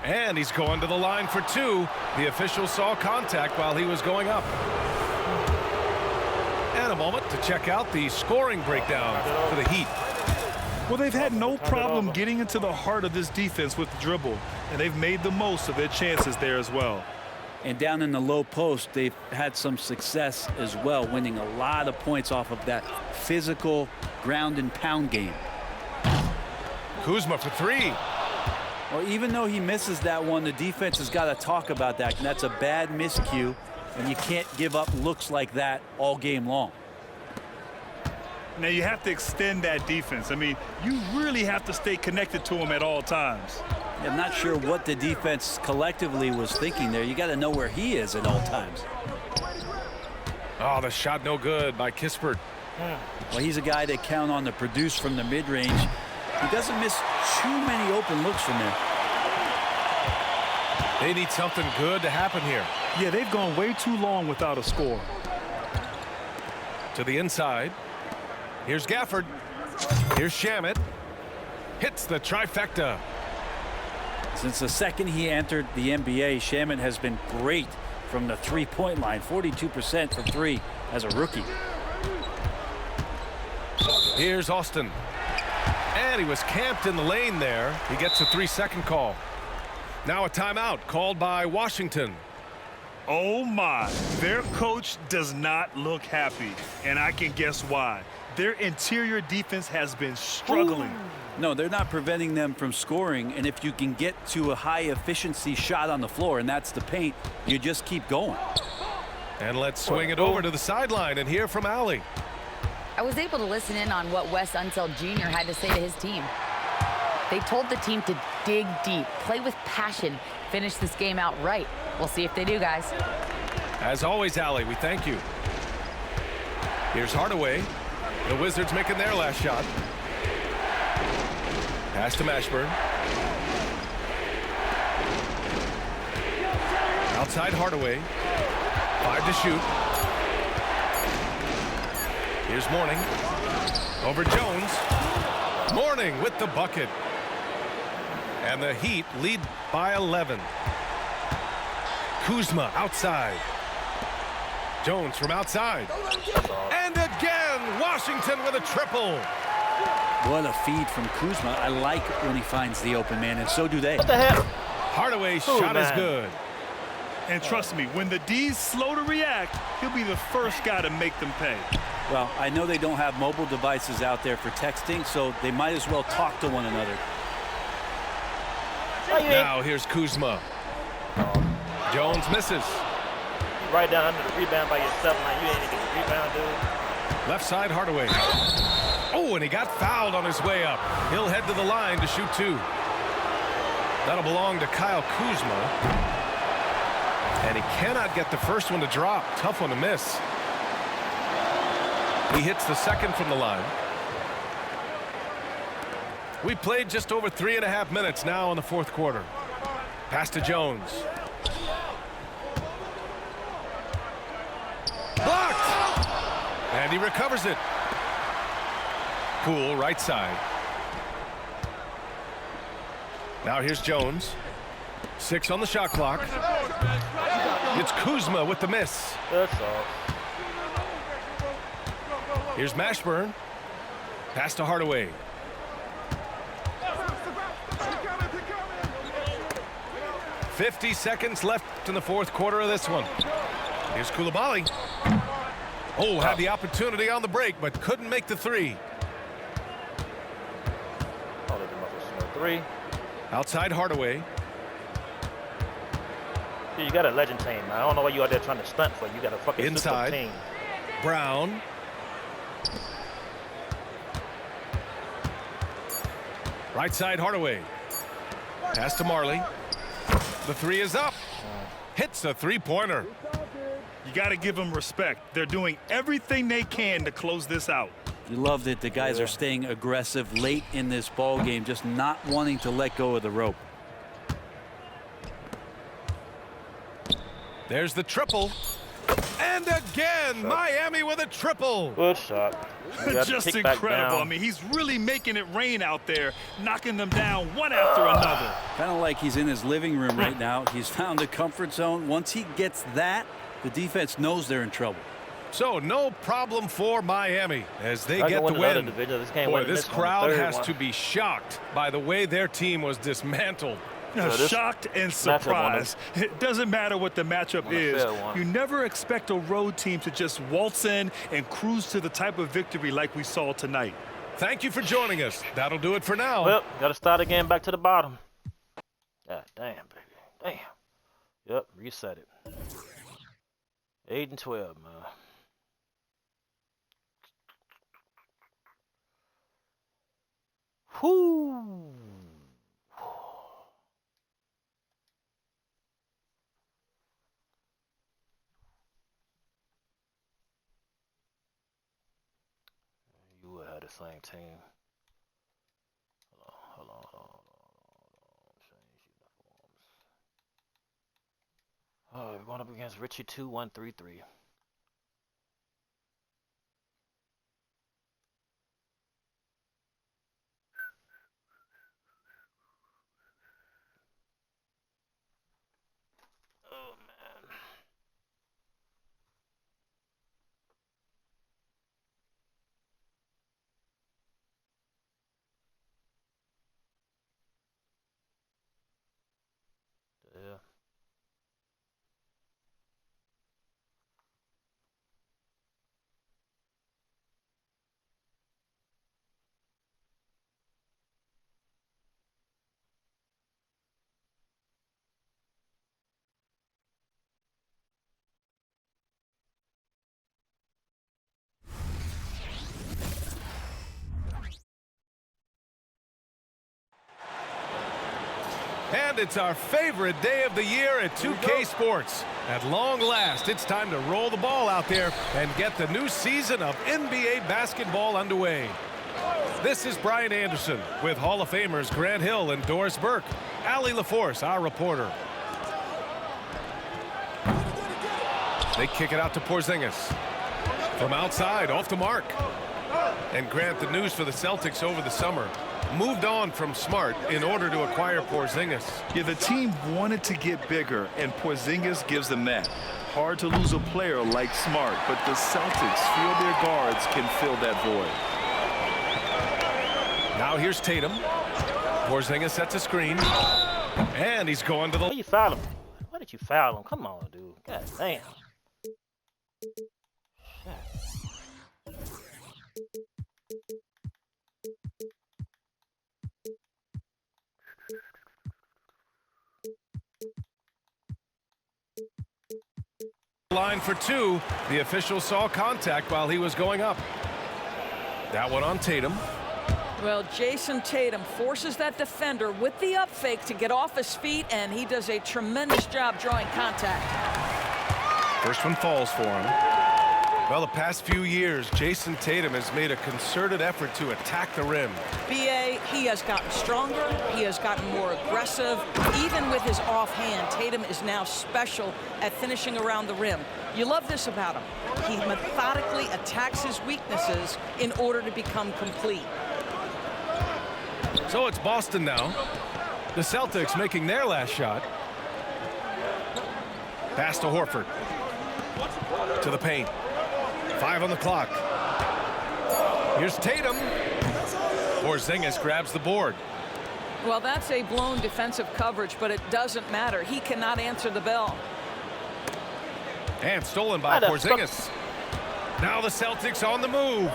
And he's going to the line for 2. The official saw contact while he was going up. And a moment to check out the scoring breakdown for the Heat. Well, they've had no problem getting into the heart of this defense with the dribble, and they've made the most of their chances there as well. And down in the low post, they've had some success as well, winning a lot of points off of that physical ground and pound game. Kuzma for 3. Well, even though he misses that one, the defense has got to talk about that. And that's a bad miscue, and you can't give up looks like that all game long. Now, you have to extend that defense. I mean, you really have to stay connected to him at all times. I'm not sure what the defense collectively was thinking there. You got to know where he is at all times. Oh, the shot no good by Kispert. Well, he's a guy that count on to produce from the mid-range. He doesn't miss too many open looks from there. They need something good to happen here. Yeah, they've gone way too long without a score. To the inside. Here's Gafford. Here's Shamet. Hits the trifecta. Since the second he entered the NBA, Shamet has been great from the three-point line. 42% from three as a rookie. Here's Austin. And he was camped in the lane there. He gets a 3-second call. Now a timeout called by Washington. Oh my, their coach does not look happy, and I can guess why. Their interior defense has been struggling. No, they're not preventing them from scoring, and if you can get to a high efficiency shot on the floor, and that's the paint, you just keep going. And let's swing it over to the sideline and hear from Allie. I was able to listen in on what Wes Unseld Jr. had to say to his team. They told the team to dig deep, play with passion, finish this game out right. We'll see if they do, guys. As always, Allie, we thank you. Here's Hardaway. The Wizards making their last shot. Pass to Mashburn. Outside Hardaway. 5 to shoot. Here's Mourning. Over Jones. Mourning with the bucket. And the Heat lead by 11. Kuzma outside. Jones from outside. And again, Washington with a triple. What a feed from Kuzma. I like when he finds the open man, and so do they. What the hell? Hardaway's shot is good. And trust me, when the D's slow to react, he'll be the first guy to make them pay. Well, I know they don't have mobile devices out there for texting, so they might as well talk to one another. Now here's Kuzma. Jones misses. Right down under the rebound by yourself, man. You ain't even get the rebound, dude. Left side, Hardaway. Oh, and he got fouled on his way up. He'll head to the line to shoot 2. That'll belong to Kyle Kuzma. And he cannot get the first one to drop. Tough one to miss. He hits the second from the line. We played just over 3.5 minutes now in the fourth quarter. Pass to Jones. Blocked! And he recovers it. Poole, right side. Now here's Jones. 6 on the shot clock. It's Kuzma with the miss. That's all. Here's Mashburn. Pass to Hardaway. "50 seconds left in the fourth quarter of this one." Here's Coulibaly. Oh, had the opportunity on the break, but couldn't make the 3. Three. Outside Hardaway. Yeah, you got a legend team, man. I don't know why you out there trying to stunt for. You got a fucking inside team. Brown. Right side Hardaway. Pass to Marley. The 3 is up. Hits a 3-pointer. You got to give them respect. They're doing everything they can to close this out. You love that the guys are staying aggressive late in this ball game, just not wanting to let go of the rope. There's the triple. And again, Miami with a triple. Good shot. Just incredible. I mean, he's really making it rain out there, knocking them down one after another. Kind of like he's in his living room right now. He's found a comfort zone. Once he gets that, the defense knows they're in trouble. So no problem for Miami as they get the win. Boy, this crowd has to be shocked by the way their team was dismantled. Shocked and surprised. It doesn't matter what the matchup is. You never expect a road team to just waltz in and cruise to the type of victory like we saw tonight. Thank you for joining us. That'll do it for now. Well, got to start again back to the bottom. God damn, baby. Damn. Yep, reset it. 8 and 12, man. same team. Hold on. Change uniforms. Oh, we're going up against Richie 2133. Oh man. Yeah. And it's our favorite day of the year at 2K Sports. At long last, it's time to roll the ball out there and get the new season of NBA basketball underway. This is Brian Anderson with Hall of Famers Grant Hill and Doris Burke. Allie LaForce, our reporter. They kick it out to Porzingis. From outside, off the mark. And Grant, the news for the Celtics over the summer, moved on from Smart in order to acquire Porzingis. Yeah, the team wanted to get bigger, and Porzingis gives them that. Hard to lose a player like Smart, but the Celtics feel their guards can fill that void. Now here's Tatum. Porzingis sets a screen, and he's going to the... Why you foul him? Why did you foul him? Come on, dude. God damn. Line for two. The official saw contact while he was going up. That one on Tatum. Well, Jason Tatum forces that defender with the up fake to get off his feet, and he does a tremendous job drawing contact. First one falls for him. Well, the past few years, Jason Tatum has made a concerted effort to attack the rim. B.A., he has gotten stronger. He has gotten more aggressive. Even with his offhand, Tatum is now special at finishing around the rim. You love this about him. He methodically attacks his weaknesses in order to become complete. So it's Boston now. The Celtics making their last shot. Pass to Horford. To the paint. 5 on the clock. Here's Tatum. Porzingis grabs the board. Well, that's a blown defensive coverage, but it doesn't matter. He cannot answer the bell. And stolen by Porzingis. Now the Celtics on the move.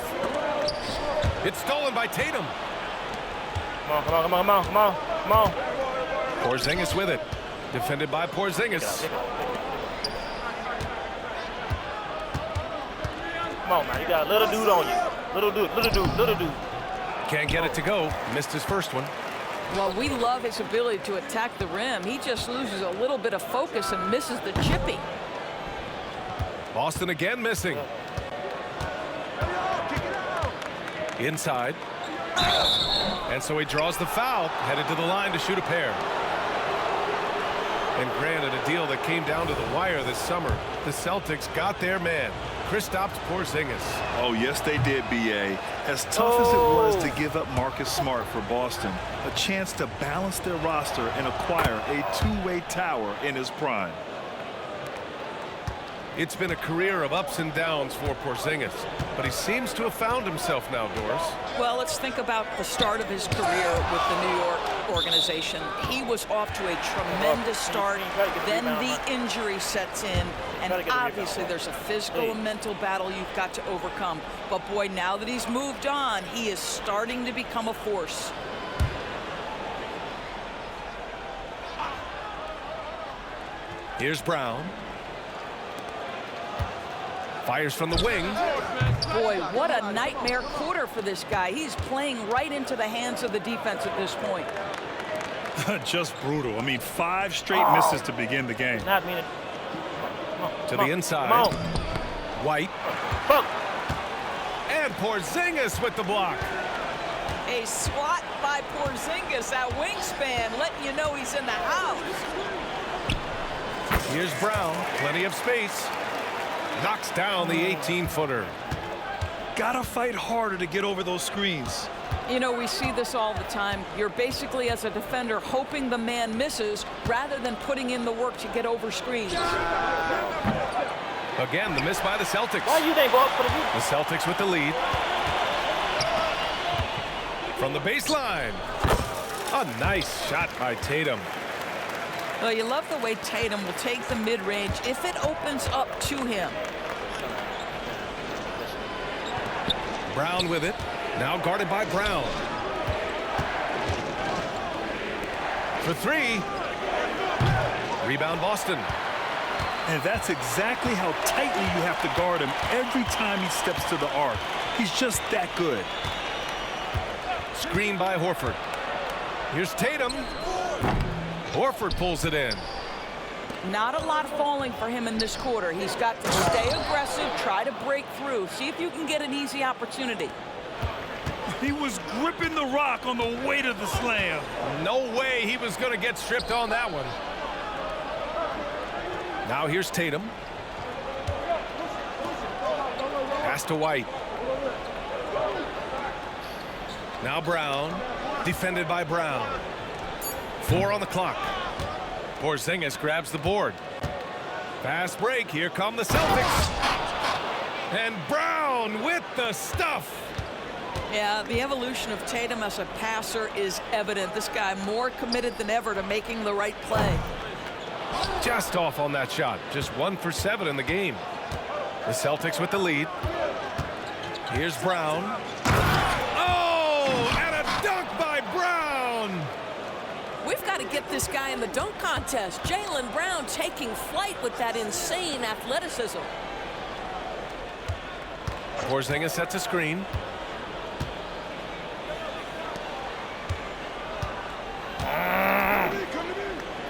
It's stolen by Tatum. Come on. Porzingis with it. Defended by Porzingis. Come on, man. You got a little dude on you. Little dude. Can't get it to go. Missed his first one. Well, we love his ability to attack the rim. He just loses a little bit of focus and misses the chippy. Boston again missing. Inside. And so he draws the foul, headed to the line to shoot a pair. And granted, a deal that came down to the wire this summer. The Celtics got their man, Kristaps Porzingis. Oh, yes, they did, B.A. As tough as it was to give up Marcus Smart for Boston, a chance to balance their roster and acquire a two-way tower in his prime. It's been a career of ups and downs for Porzingis, but he seems to have found himself now, Doris. Well, let's think about the start of his career with the New York organization. He was off to a tremendous start, then the injury sets in, and obviously there's a physical and mental battle you've got to overcome. But boy, now that he's moved on, he is starting to become a force. Here's Brown. Fires from the wing. Boy, what a nightmare quarter for this guy. He's playing right into the hands of the defense at this point. Just brutal. I mean, 5 straight misses to begin the game. To the inside. White. And Porzingis with the block. A swat by Porzingis, that wingspan, letting you know he's in the house. Here's Brown, plenty of space. Knocks down the 18-footer. Gotta fight harder to get over those screens. You know, we see this all the time. You're basically, as a defender, hoping the man misses rather than putting in the work to get over screens. Again, the miss by the Celtics. Why you think go up for the Celtics with the lead. From the baseline. A nice shot by Tatum. Well, you love the way Tatum will take the mid-range if it opens up to him. Brown with it. Now guarded by Brown. For three. Rebound Boston. And that's exactly how tightly you have to guard him every time he steps to the arc. He's just that good. Screen by Horford. Here's Tatum. Horford pulls it in. Not a lot falling for him in this quarter. He's got to stay aggressive, try to break through, see if you can get an easy opportunity. He was gripping the rock on the way to the slam. No way he was going to get stripped on that one. Now here's Tatum. Pass to White. Now Brown, defended by Brown. 4 on the clock. Porzingis grabs the board. Fast break. Here come the Celtics. And Brown with the stuff. Yeah, the evolution of Tatum as a passer is evident. This guy more committed than ever to making the right play. Just off on that shot. Just 1 for 7 in the game. The Celtics with the lead. Here's Brown. Oh, and a dunk by Brown. We've got to get this guy in the dunk contest. Jaylen Brown taking flight with that insane athleticism. Porzingis sets a screen.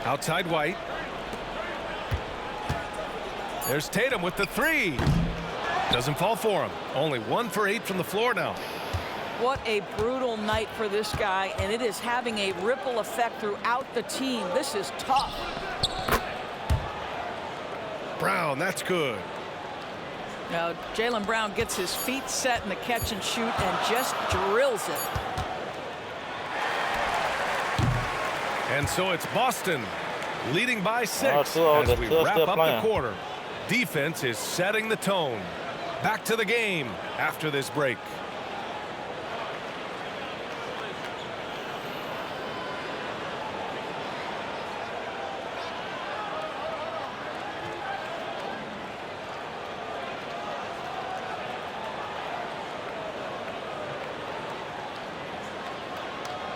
Outside White. There's Tatum with the 3. Doesn't fall for him. Only 1 for 8 from the floor now. What a brutal night for this guy, and it is having a ripple effect throughout the team. This is tough. Brown, that's good. Now, Jaylen Brown gets his feet set in the catch and shoot and just drills it. And so it's Boston leading by 6 as we wrap up the quarter. Defense is setting the tone. Back to the game after this break.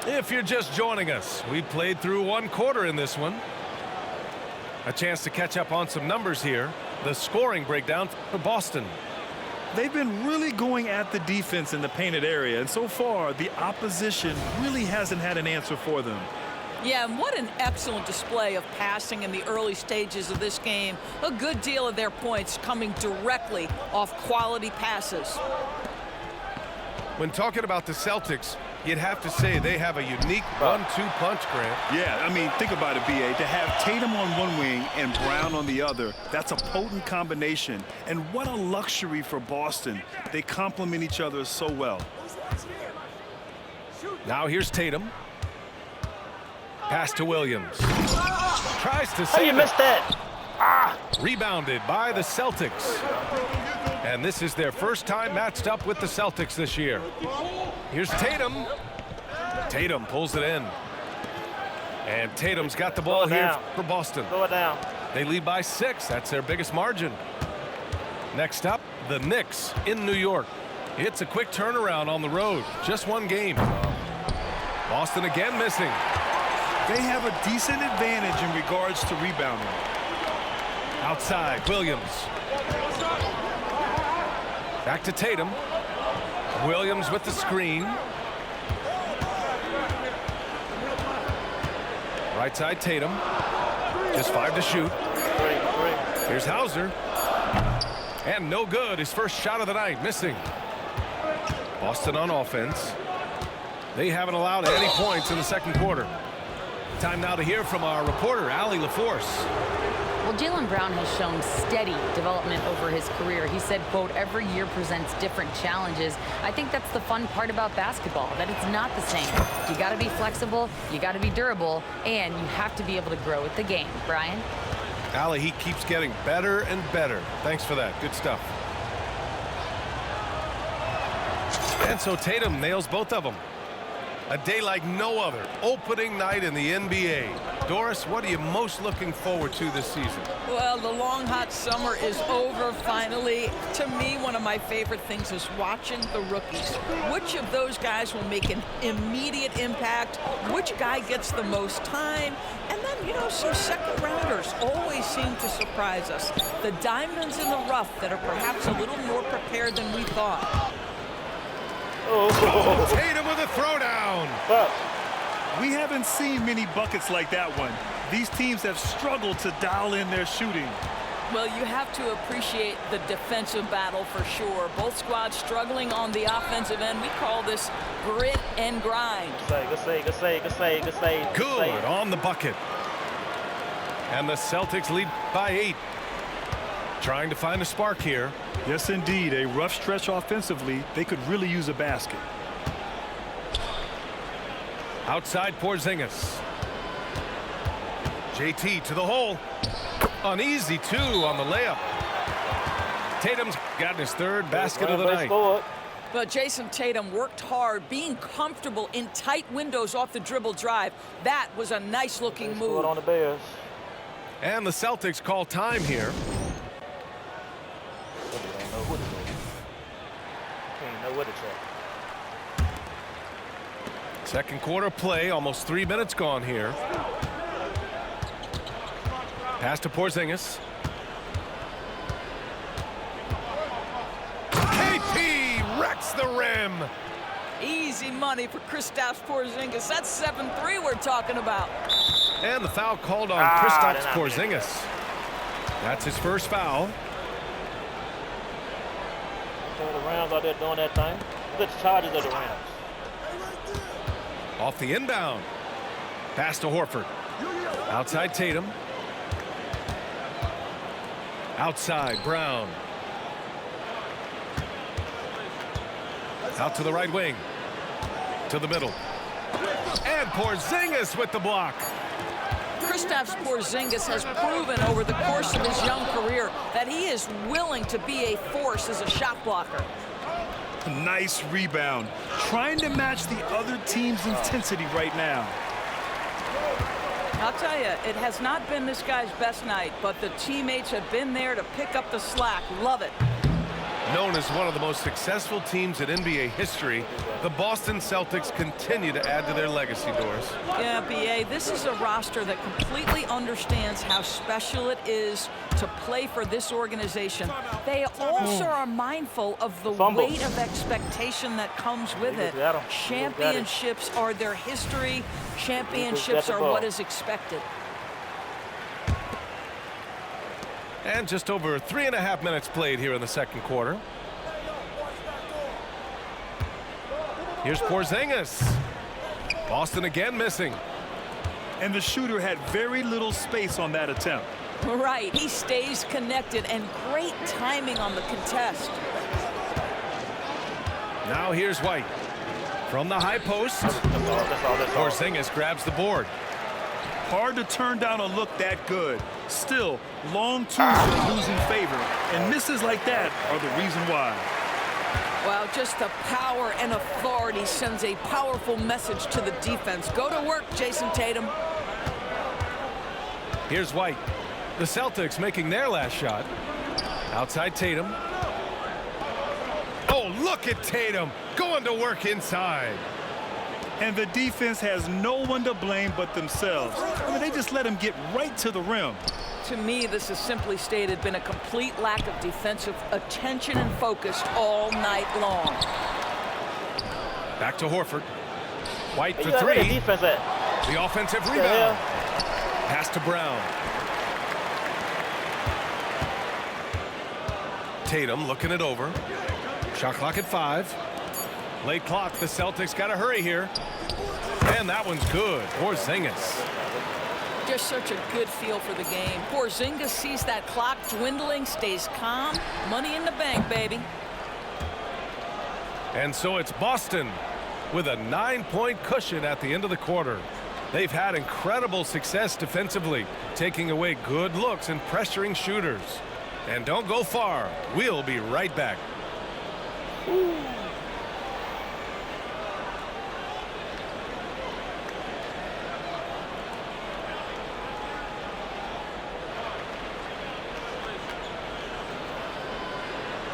If you're just joining us, we played through 1 quarter in this one. A chance to catch up on some numbers here. The scoring breakdown for Boston. They've been really going at the defense in the painted area, and so far the opposition really hasn't had an answer for them. Yeah, and what an excellent display of passing in the early stages of this game. A good deal of their points coming directly off quality passes. When talking about the Celtics, you'd have to say they have a unique 1-2 punch, Grant. Yeah, I mean, think about it, B.A. To have Tatum on one wing and Brown on the other, that's a potent combination. And what a luxury for Boston. They complement each other so well. Now here's Tatum. Pass to Williams. Tries to save How you missed that? Rebounded by the Celtics. And this is their first time matched up with the Celtics this year. Here's Tatum. Tatum pulls it in. And Tatum's got the ball here for Boston. Throw it down. They lead by 6. That's their biggest margin. Next up, the Knicks in New York. It's a quick turnaround on the road. Just 1 game. Boston again missing. They have a decent advantage in regards to rebounding. Outside, Williams. Back to Tatum. Williams with the screen. Right side, Tatum. Just 5 to shoot. Here's Hauser. And no good. His first shot of the night, missing. Boston on offense. They haven't allowed any points in the second quarter. Time now to hear from our reporter, Allie LaForce. Well, Jaylen Brown has shown steady development over his career. He said, quote, every year presents different challenges. I think that's the fun part about basketball, that it's not the same. You got to be flexible, you got to be durable, and you have to be able to grow with the game. Brian? Allie, he keeps getting better and better. Thanks for that. Good stuff. And so Tatum nails both of them. A day like no other. Opening night in the NBA. Doris, what are you most looking forward to this season? Well, the long, hot summer is over finally. To me, one of my favorite things is watching the rookies. Which of those guys will make an immediate impact? Which guy gets the most time? And then, you know, some second rounders always seem to surprise us. The diamonds in the rough that are perhaps a little more prepared than we thought. Oh, Tatum with a throwdown. We haven't seen many buckets like that one. These teams have struggled to dial in their shooting. Well, you have to appreciate the defensive battle for sure. Both squads struggling on the offensive end. We call this grit and grind. Good save. Good on the bucket. And the Celtics lead by 8. Trying to find a spark here. Yes, indeed. A rough stretch offensively. They could really use a basket. Outside Porzingis. JT to the hole. An easy 2 on the layup. Tatum's gotten his 3rd basket of the night. But Jason Tatum worked hard, being comfortable in tight windows off the dribble drive. That was a nice-looking move. On the Bears. And the Celtics call time here. Second quarter play, almost 3 minutes gone here. Pass to Porzingis. KP wrecks the rim. Easy money for Kristaps Porzingis. That's 7-3 we're talking about. And the foul called on Kristaps Porzingis. That's his first foul. The Rams out there doing that thing. Look at the charges of the Rams. Off the inbound. Pass to Horford. Outside Tatum. Outside Brown. Out to the right wing. To the middle. And Porzingis with the block. Kristaps Porzingis has proven over the course of his young career that he is willing to be a force as a shot blocker. Nice rebound. Trying to match the other team's intensity right now. I'll tell you, it has not been this guy's best night, but the teammates have been there to pick up the slack. Love it. Known as one of the most successful teams in NBA history, the Boston Celtics continue to add to their legacy, Doris. Yeah, B.A., this is a roster that completely understands how special it is to play for this organization. They also are mindful of the weight of expectation that comes with it. Championships are their history. Championships are what is expected. And just over 3.5 minutes played here in the second quarter. Here's Porzingis. Boston again missing. And the shooter had very little space on that attempt. Right, he stays connected, and great timing on the contest. Now here's White. From the high post, Porzingis grabs the board. Hard to turn down a look that good. Still, long twos are losing favor, and misses like that are the reason why. Well, just the power and authority sends a powerful message to the defense. Go to work, Jason Tatum. Here's White. The Celtics making their last shot. Outside Tatum. Oh, look at Tatum going to work inside. And the defense has no one to blame but themselves. I mean, they just let him get right to the rim. To me, this has simply stated been a complete lack of defensive attention and focus all night long. Back to Horford. White for 3. The offensive rebound. Pass to Brown. Tatum looking it over. Shot clock at 5. Late clock. The Celtics got to hurry here. And that one's good. Porzingis. Just such a good feel for the game. Porzingis sees that clock dwindling, stays calm. Money in the bank, baby. And so it's Boston with a 9-point cushion at the end of the quarter. They've had incredible success defensively, taking away good looks and pressuring shooters. And don't go far. We'll be right back. Ooh.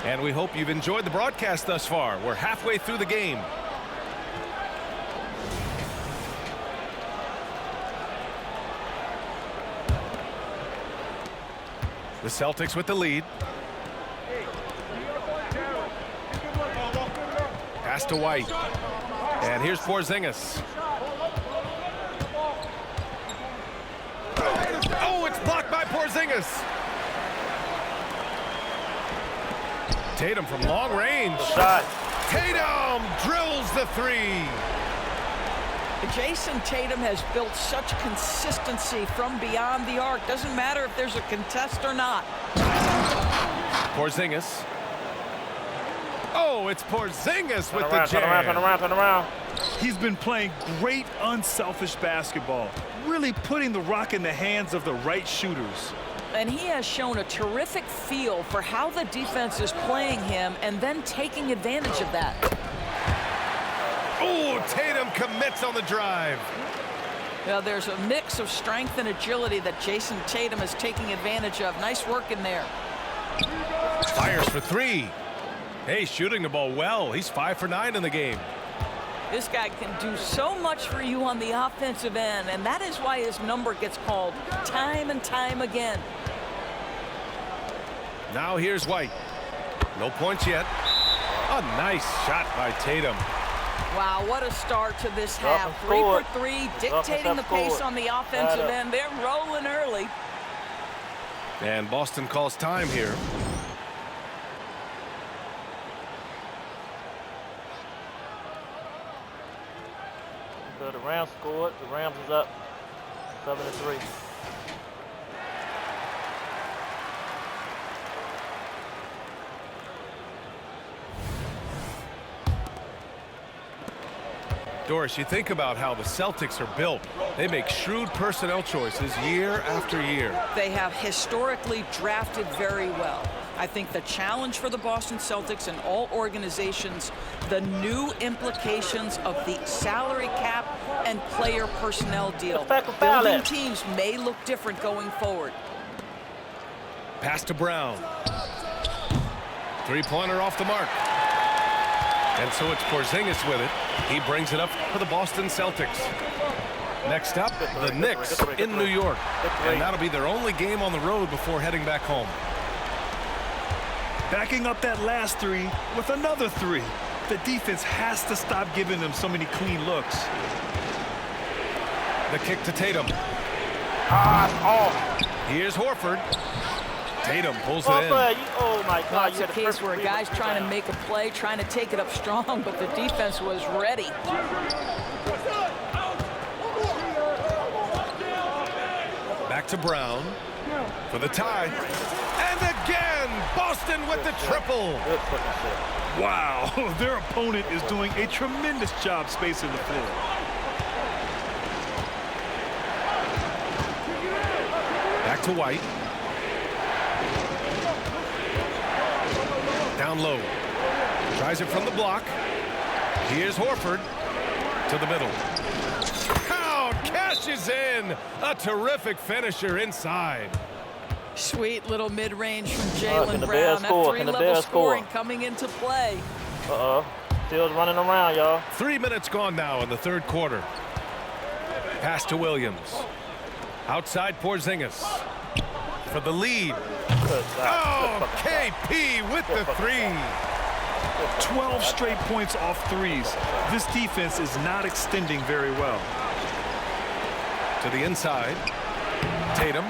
And we hope you've enjoyed the broadcast thus far. We're halfway through the game. The Celtics with the lead. Pass to White. And here's Porzingis. Oh, it's blocked by Porzingis. Tatum from long range. Tatum drills the three. Jason Tatum has built such consistency from beyond the arc. Doesn't matter if there's a contest or not. Porzingis. Oh, it's Porzingis with the jam. Turn around. He's been playing great unselfish basketball, really putting the rock in the hands of the right shooters. And he has shown a terrific feel for how the defense is playing him and then taking advantage of that. Oh, Tatum commits on the drive. Well, there's a mix of strength and agility that Jason Tatum is taking advantage of. Nice work in there. Fires for three. Hey, shooting the ball well. He's 5 for 9 in the game. This guy can do so much for you on the offensive end, and that is why his number gets called time and time again. Now here's White. No points yet. A nice shot by Tatum. Wow, what a start to this half. 3 for 3, dictating the pace on the offensive end. They're rolling early. And Boston calls time here. So the Rams scored. The Rams is up 7-3. Doris, you think about how the Celtics are built. They make shrewd personnel choices year after year. They have historically drafted very well. I think the challenge for the Boston Celtics and all organizations, the new implications of the salary cap and player personnel deal. Building teams may look different going forward. Pass to Brown. Three-pointer off the mark. And so it's Porzingis with it. He brings it up for the Boston Celtics. Next up, the Knicks in New York. And that'll be their only game on the road before heading back home. Backing up that last three with another three. The defense has to stop giving them so many clean looks. The kick to Tatum. Here's Horford. Tatum pulls it in. Oh my God! It's a case where a guy's trying to make a play, trying to take it up strong, but the defense was ready. Back to Brown for the tie. And again, Boston with the triple. Wow, their opponent is doing a tremendous job spacing the floor. Back to White. Down low. Tries it from the block. Here's Horford to the middle. How cashes in. A terrific finisher inside. Sweet little mid-range from Jaylen Brown. That three-level scoring coming into play. Still's running around, y'all. 3 minutes gone now in the third quarter. Pass to Williams. Outside Porzingis for the lead. Oh, KP with the three. 12 straight points off threes. This defense is not extending very well. To the inside. Tatum.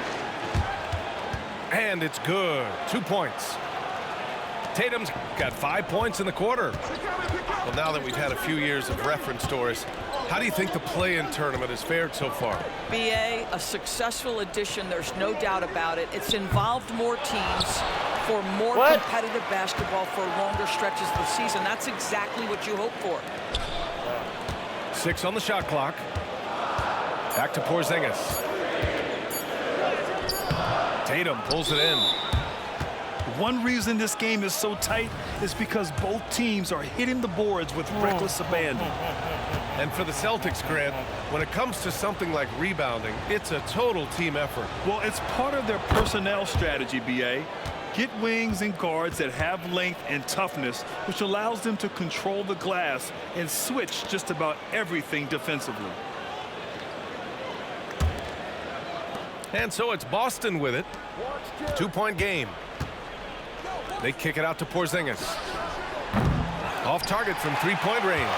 And it's good. 2 points. Tatum's got 5 points in the quarter. Well, now that we've had a few years of reference stories, how do you think the play-in tournament has fared so far? BA, a successful addition. There's no doubt about it. It's involved more teams for more competitive basketball for longer stretches of the season. That's exactly what you hope for. 6 on the shot clock. Back to Porzingis. Tatum pulls it in. One reason this game is so tight is because both teams are hitting the boards with reckless abandon. And for the Celtics, Grant, when it comes to something like rebounding, it's a total team effort. Well, it's part of their personnel strategy, BA. Get wings and guards that have length and toughness, which allows them to control the glass and switch just about everything defensively. And so it's Boston with it. 2-point game. They kick it out to Porzingis. Off target from 3-point range.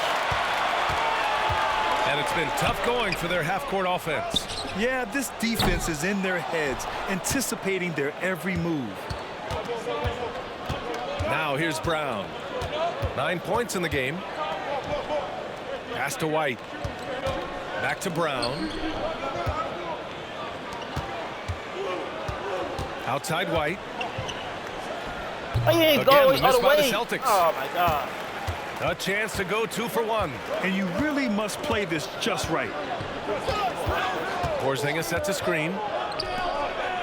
And it's been tough going for their half-court offense. Yeah, this defense is in their heads, anticipating their every move. Now here's Brown. 9 points in the game. Pass to White. Back to Brown. Outside White. Oh, he ain't Again, going the miss all the by the way. Celtics. Oh, my God. A chance to go 2 for 1. And you really must play this just right. Porzingis sets a screen.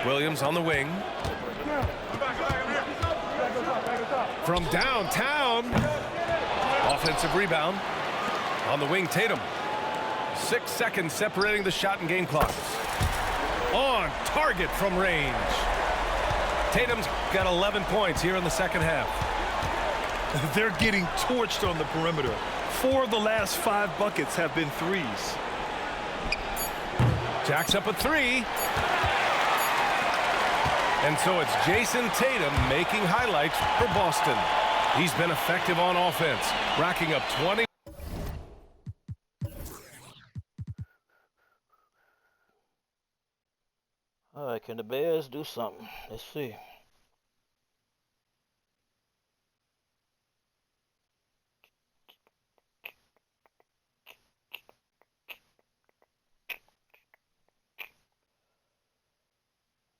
Williams on the wing. From downtown. Offensive rebound. On the wing, Tatum. 6 seconds separating the shot and game clocks. On target from range. Tatum's got 11 points here in the second half. They're getting torched on the perimeter. 4 of the last 5 buckets have been threes. Jacks up a 3. And so it's Jason Tatum making highlights for Boston. He's been effective on offense, racking up 20. All right, can the Bears do something? Let's see.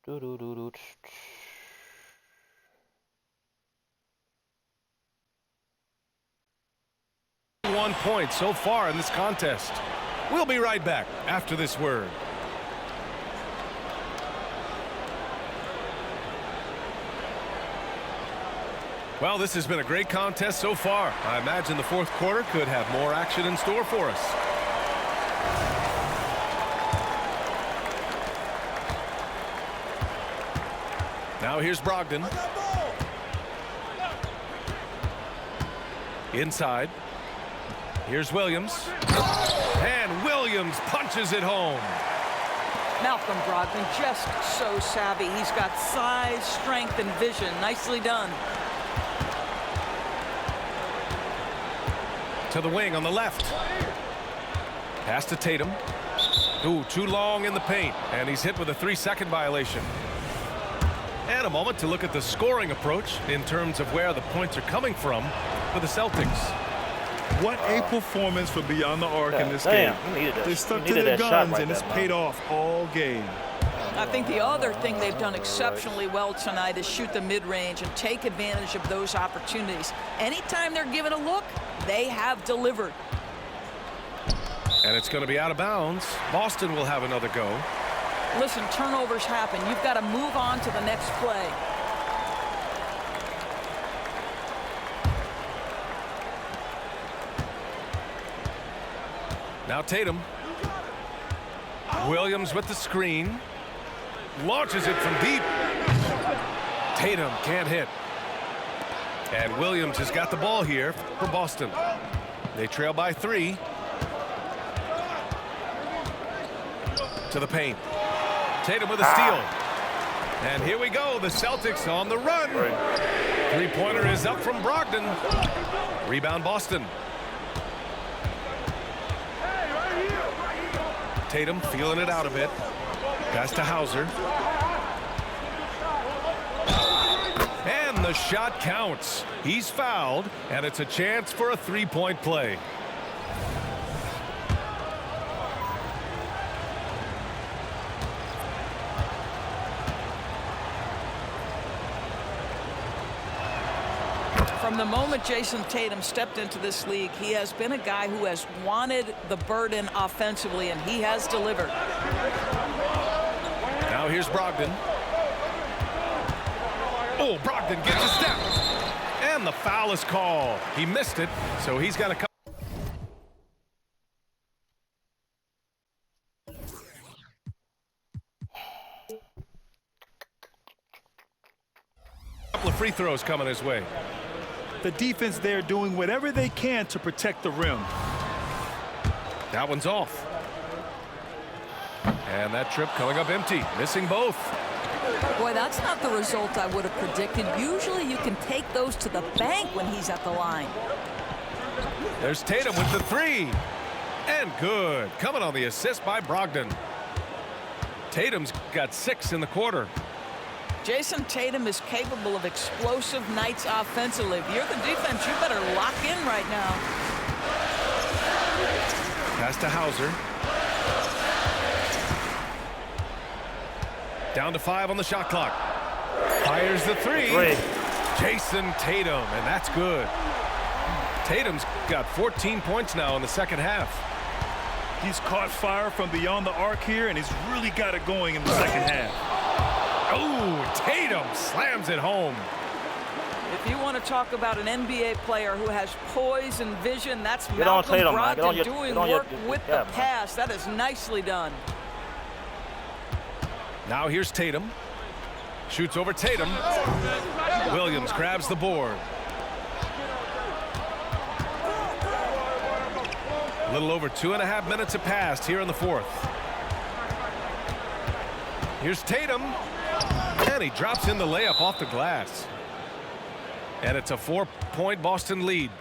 Do-do-do-do. 1 point so far in this contest. We'll be right back after this word. Well, this has been a great contest so far. I imagine the fourth quarter could have more action in store for us. Now here's Brogdon. Inside. Here's Williams. And Williams punches it home. Malcolm Brogdon just so savvy. He's got size, strength, and vision. Nicely done. To the wing on the left. Pass to Tatum. Ooh, too long in the paint. And he's hit with a 3-second violation. And a moment to look at the scoring approach in terms of where the points are coming from for the Celtics. What a performance for Beyond the Arc in this game. They stuck to their guns, and it's paid off all game. I think the other thing they've done exceptionally well tonight is shoot the mid-range and take advantage of those opportunities. Anytime they're given a look, they have delivered. And it's going to be out of bounds. Boston will have another go. Listen, turnovers happen. You've got to move on to the next play. Now Tatum. Williams with the screen. Launches it from deep. Tatum can't hit. And Williams has got the ball here for Boston. They trail by 3. To the paint. Tatum with a steal. And here we go. The Celtics on the run. 3-pointer is up from Brogdon. Rebound Boston. Tatum feeling it out a bit. Pass to Hauser. And the shot counts. He's fouled, and it's a chance for a three-point play. From the moment Jason Tatum stepped into this league, he has been a guy who has wanted the burden offensively, and he has delivered. Now here's Brogdon. Oh, Brogdon gets a step. And the foul is called. He missed it, so he's got a couple of free throws coming his way. The defense there doing whatever they can to protect the rim. That one's off. And that trip coming up empty, missing both. Boy, that's not the result I would have predicted. Usually you can take those to the bank when he's at the line. There's Tatum with the three. And good. Coming on the assist by Brogdon. Tatum's got 6 in the quarter. Jason Tatum is capable of explosive nights offensively. If you're the defense, you better lock in right now. Pass to Hauser. Down to 5 on the shot clock. Fires the three. Jason Tatum, and that's good. Tatum's got 14 points now in the second half. He's caught fire from beyond the arc here, and he's really got it going in the second half. Oh, Tatum slams it home. If you want to talk about an NBA player who has poise and vision, that's Malcolm Brogdon doing work with the pass. That is nicely done. Now here's Tatum. Shoots over Tatum. Williams grabs the board. A little over 2.5 minutes have passed here in the fourth. Here's Tatum. And he drops in the layup off the glass. And it's a 4-point Boston lead.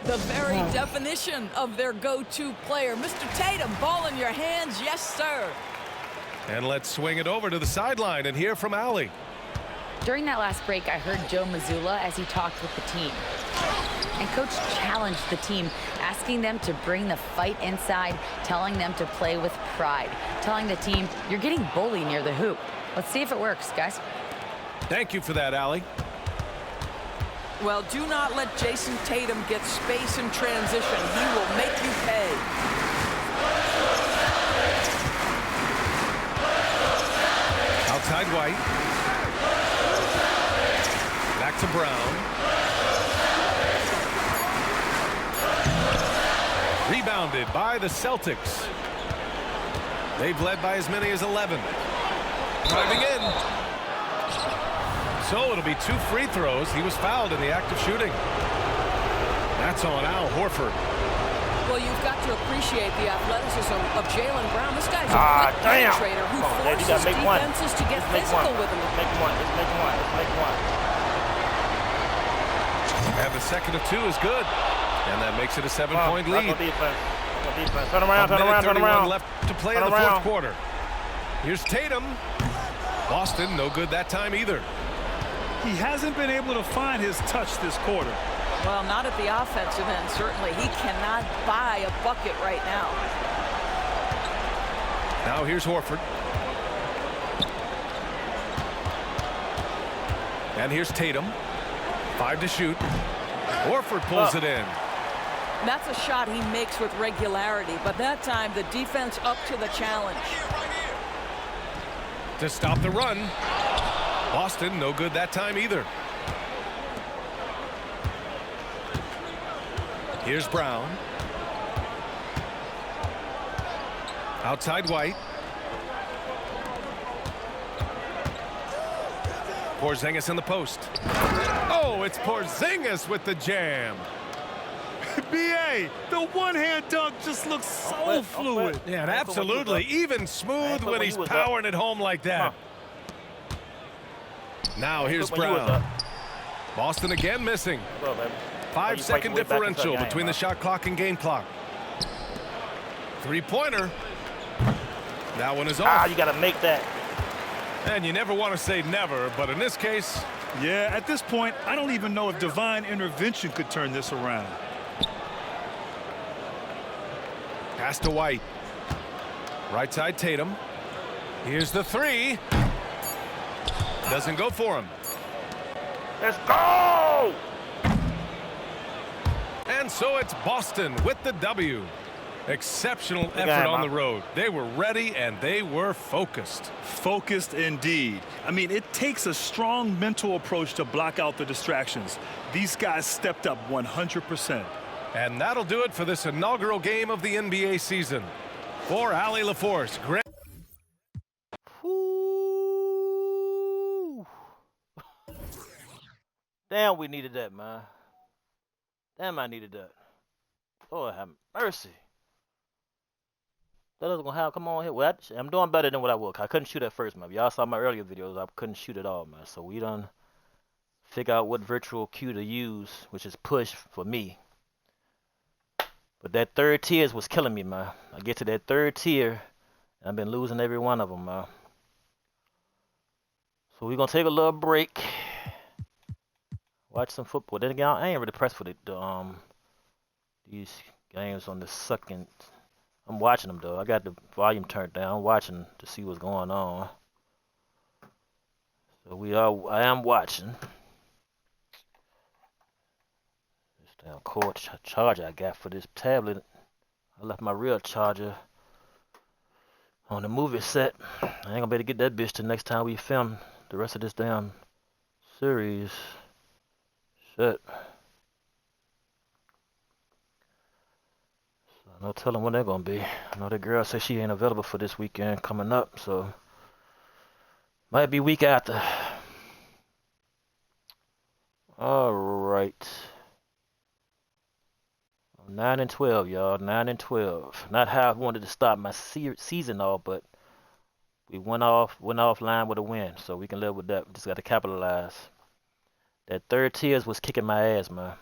The very definition of their go-to player. Mr. Tatum, ball in your hands. Yes, sir. And let's swing it over to the sideline and hear from Allie. During that last break, I heard Joe Mazzulla as he talked with the team. And Coach challenged the team, asking them to bring the fight inside, telling them to play with pride, telling the team, you're getting bullied near the hoop. Let's see if it works, guys. Thank you for that, Allie. Well, do not let Jason Tatum get space in transition. He will make you pay. Outside White. Back to Brown. Rebounded by the Celtics. They've led by as many as 11. Driving in. So it'll be 2 free throws. He was fouled in the act of shooting. That's on Al Horford. Well, you've got to appreciate the athleticism of Jaylen Brown. This guy's a quick penetrator who forces defenses to get physical with him. Let's make one. And the second of 2 is good. And that makes it a 7-point lead. Turn around. Left to play in the fourth quarter. Here's Tatum. Boston, no good that time either. He hasn't been able to find his touch this quarter. Well, not at the offensive end, certainly. He cannot buy a bucket right now. Now here's Horford. And here's Tatum. 5 to shoot. Horford pulls it in. That's a shot he makes with regularity, but that time the defense up to the challenge. To stop the run. Boston, no good that time either. Here's Brown. Outside White. Porzingis in the post. Oh, it's Porzingis with the jam. B.A., the one-hand dunk just looks so fluid. Yeah, and absolutely. Even smooth when he's powering it home like that. Now here's Brown. Boston again missing. 5-second differential between the shot clock and game clock. 3-pointer. That one is off. You got to make that. And you never want to say never, but in this case... Yeah, at this point, I don't even know if divine intervention could turn this around. Pass to White. Right side Tatum. Here's the three. Doesn't go for him. Let's go! And so it's Boston with the W. Exceptional effort on the road. They were ready and they were focused. Focused indeed. I mean, it takes a strong mental approach to block out the distractions. These guys stepped up 100%. And that'll do it for this inaugural game of the NBA season. For Allie LaForce, great. Damn, we needed that, man. Damn, I needed that. Lord have mercy. That was gonna have come on here. Well, I'm doing better than what I was. I couldn't shoot at first, man. Y'all saw my earlier videos. I couldn't shoot at all, man. So we done figure out what virtual cue to use, which is push for me. But that third tier was killing me, man. I get to that third tier, and I've been losing every one of them, man. So we're gonna take a little break. Watch some football. Then again, I ain't really pressed for these games on the second. I'm watching them though. I got the volume turned down. I'm watching to see what's going on. So I am watching. This damn cord charger I got for this tablet. I left my real charger on the movie set. I ain't gonna be able to get that bitch till next time we film the rest of this damn series. Shit. No telling when they're gonna be. I know that girl said she ain't available for this weekend coming up, so might be week after. All right. 9-12, y'all. 9-12. Not how I wanted to start my season off, but we went offline with a win, so we can live with that. We just got to capitalize. That third tier was kicking my ass, man.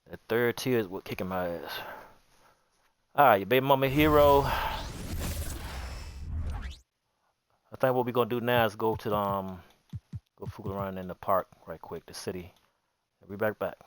That third tier was kicking my ass. Alright, your baby mama hero. I think what we're gonna do now is go to go fool around in the park right quick, the city. We'll be back.